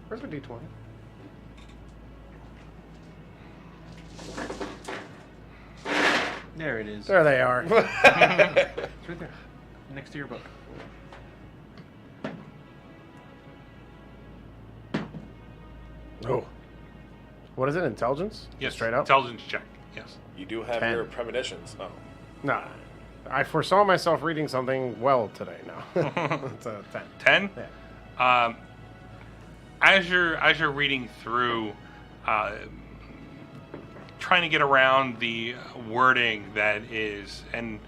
Where's my D20? There it is. There they are. It's right there, next to your book. Oh. What is it? Intelligence? Yes, Straight up? intelligence check. Yes. You do have 10. your premonitions. Oh. No. I foresaw myself reading something well today. No. It's a 10. 10? Yeah. As you're reading through, trying to get around the wording that is, and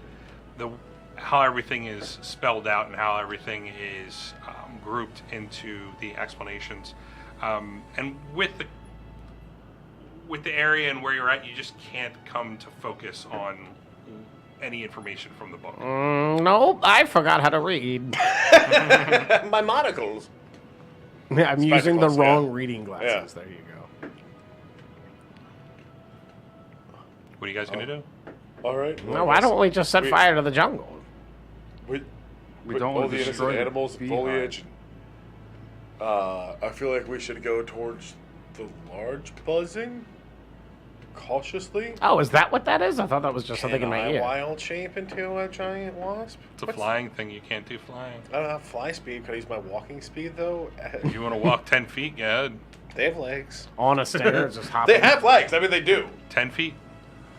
how everything is spelled out and how everything is grouped into the explanations, and with the area and where you're at, you just can't come to focus on any information from the book. Nope, I forgot how to read. My monocles. I'm using the Spectacles, wrong yeah. reading glasses. There you go. What are you guys gonna do? All right. No, why don't we just set fire to the jungle? We We don't all want the to innocent destroy the animals, beehive. foliage. I feel like we should go towards the large buzzing cautiously. Oh, is that what that is? I thought that was just something in my Can I ear. wild shape into a giant wasp? It's a flying thing. You can't do flying. I don't have fly speed. Could I use my walking speed though? If you want to walk 10 feet, yeah, They have legs. On a stair, just hopping. They have legs. I mean, they do. 10 feet.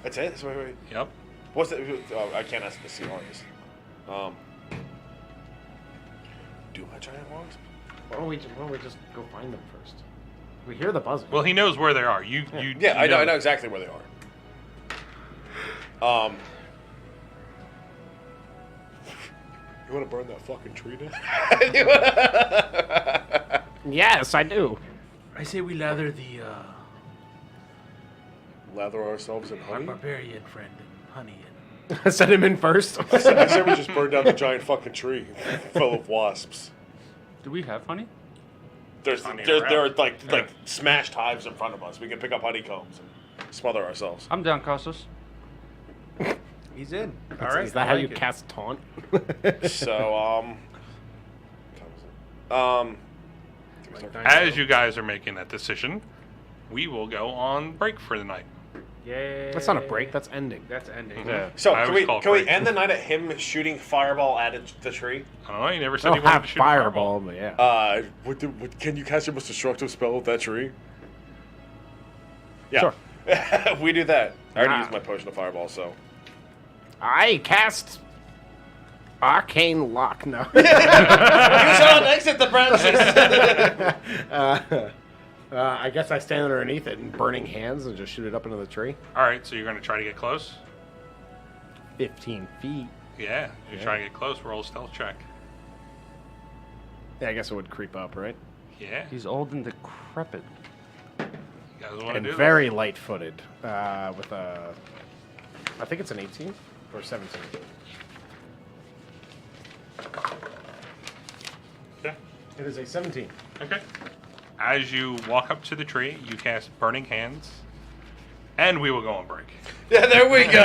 That's it. Wait. Yep. What's it? Oh, I can't ask the CRs. Do a giant wasp? Why don't we just go find them first? We hear the buzzing. Well, he knows where they are. You Yeah, I know exactly where they are. You want to burn that fucking tree down? Yes, I do. I say we lather the Lather ourselves in our honey? barbarian friend in honey. Send him in first. I said we just burn down the giant fucking tree full of wasps. Do we have honey? There are like smashed hives in front of us. We can pick up honeycombs and smother ourselves. I'm down, Costas. He's in. All right. Is that I how like you it. cast taunt? So As you guys are making that decision, we will go on break for the night. Yay. That's not a break. That's ending. That's ending. Yeah. So I can always we call can we break. end the night at him shooting fireball at the tree? I don't know. You never said I you don't wanted have to shoot a fireball, but yeah. Can you cast your most destructive spell with that tree? Yeah. Sure. We do that. I already Nah. used my potion of fireball, so. I cast arcane lock. No. You shall exit the premises. I guess I stand underneath it in burning hands and just shoot it up into the tree. All right, so you're going to try to get close? 15 feet. Yeah, you're trying to get close. Roll a stealth check. Yeah, I guess it would creep up, right? Yeah. He's old and decrepit. You guys want to And do very light-footed. With a, I think it's an 18 or 17. this? It is a 17. Okay. As you walk up to the tree, you cast Burning Hands, and we will go on break. Yeah, there we go.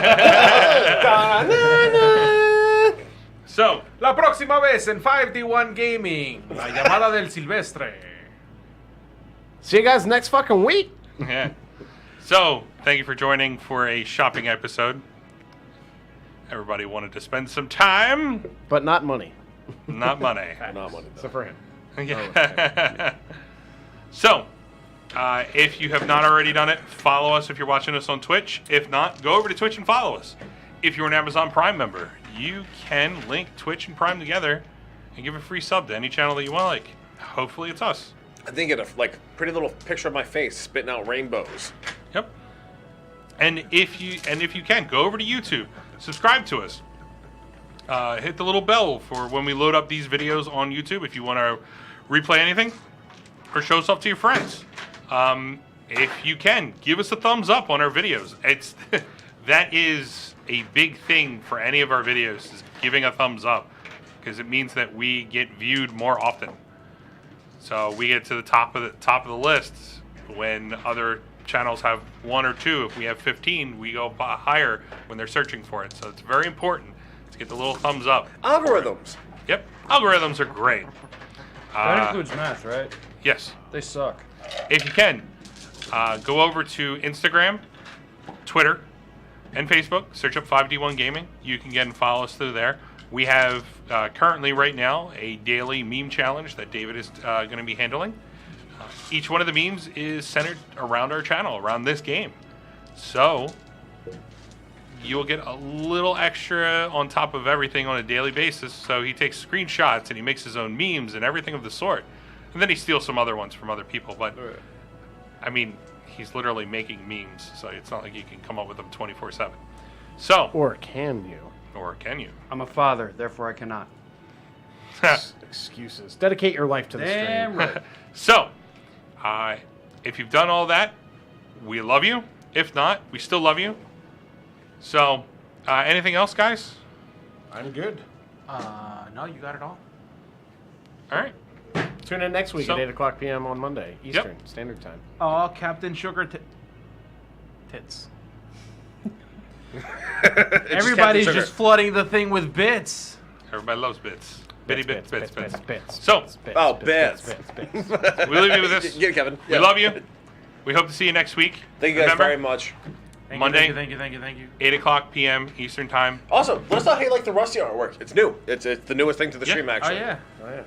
So, La próxima vez en 5D1 Gaming, la llamada del Silvestre. See you guys next fucking week. yeah. So, thank you for joining for a shopping episode. Everybody wanted to spend some time, But not money. not money. Not money. Except for him. Yeah. So, if you have not already done it, follow us if you're watching us on Twitch. If not, go over to Twitch and follow us. If you're an Amazon Prime member, you can link Twitch and Prime together and give a free sub to any channel that you want. Like, hopefully it's us. I think get a pretty little picture of my face spitting out rainbows. Yep. And if you can, go over to YouTube, subscribe to us. Hit the little bell for when we load up these videos on YouTube if you want to replay anything or show stuff to your friends. If you can, give us a thumbs up on our videos. That is a big thing for any of our videos, is giving a thumbs up, because it means that we get viewed more often. So we get to the top of the list when other channels have 1 or 2. If we have 15, we go higher when they're searching for it. So it's very important to get the little thumbs up. Algorithms. Yep, algorithms are great. That includes math, right? Yes, They suck. if you can, go over to Instagram, Twitter, and Facebook. Search up 5D1 Gaming. You can get and follow us through there. We have currently right now a daily meme challenge that David is going to be handling. Each one of the memes is centered around our channel, around this game. So you will get a little extra on top of everything on a daily basis. So he takes screenshots and he makes his own memes and everything of the sort. And then he steals some other ones from other people. But, I mean, he's literally making memes. So it's not like you can come up with them 24/7. So, Or can you? or can you? I'm a father, therefore I cannot. Excuses. Dedicate your life to the Damn stream. right. So, if you've done all that, we love you. If not, we still love you. So, anything else, guys? I'm good. No, you got it all. All right. Tune in next week So- at 8 o'clock p.m. on Monday, Eastern Standard Time. Oh, Captain Sugar Tits. Everybody's Captain just flooding the thing with bits. Everybody loves bits. Bitty bits. bits. So, Oh, bits. we leave you with this. Get it, Kevin. We love you. We hope to see you next week. Thank you guys Remember, very much. Thank Monday. You, thank you. 8 o'clock p.m. Eastern Time. Also, let us know how you like the Rusty artwork. It's new. It's the newest thing to the Yeah. stream, Oh actually. yeah.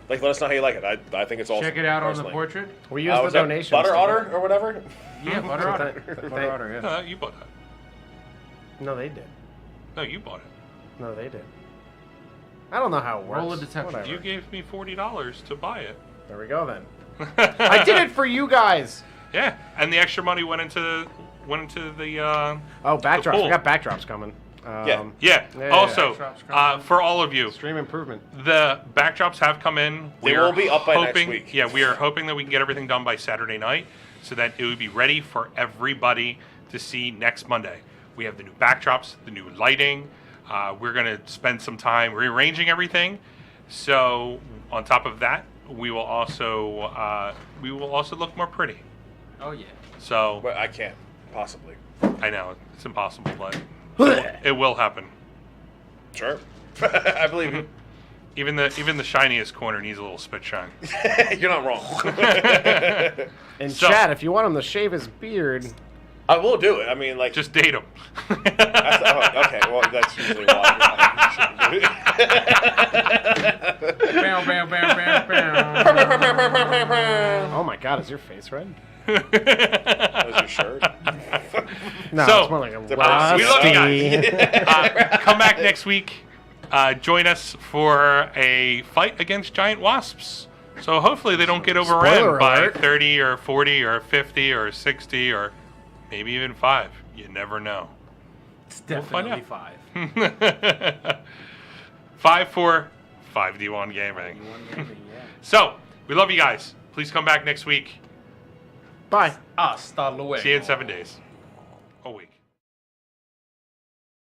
Like, let us know how you like it. I think it's awesome. Check it out on personally. the portrait. We use the Was that donations. Butter to- Otter or whatever? Yeah, butter otter. Thank- Butter otter. Yeah. You bought that. No, they did. No, you bought it. No, they did. I don't know how it works. Roll a deception. Whatever. You gave me $40 to buy it. There we go then. I did it for you guys. Yeah, and the extra money went into the Oh, backdrops. pool. We got backdrops coming. Yeah. Also, for all of you, Stream improvement. the backdrops have come in. They will be up by next week. Yeah, we are hoping that we can get everything done by Saturday night so that it would be ready for everybody to see next Monday. We have the new backdrops, the new lighting. We're going to spend some time rearranging everything. So on top of that, we will also look more pretty. Oh yeah. So But I can't, possibly. I know it's impossible, but it will happen. Sure. I believe you. Even the shiniest corner needs a little spit shine. You're not wrong. And So- Chad, if you want him to shave his beard, I will do it. I mean, like... Just date him. okay, well, that's usually why. Bow, bow, bow, bow, bow. oh my God, is your face red? That was your shirt? No, So, it's more like a we love you rusty. Come back next week. Join us for a fight against giant wasps. So hopefully they don't get overrun Spoiler by alert. 30 or 40 or 50 or 60 or maybe even 5. You never know. It's find definitely out. 5. 5 for 5D1 Gaming. Yeah. So, we love you guys. Please come back next week. Bye. Hasta luego. See you in 7 days. A week.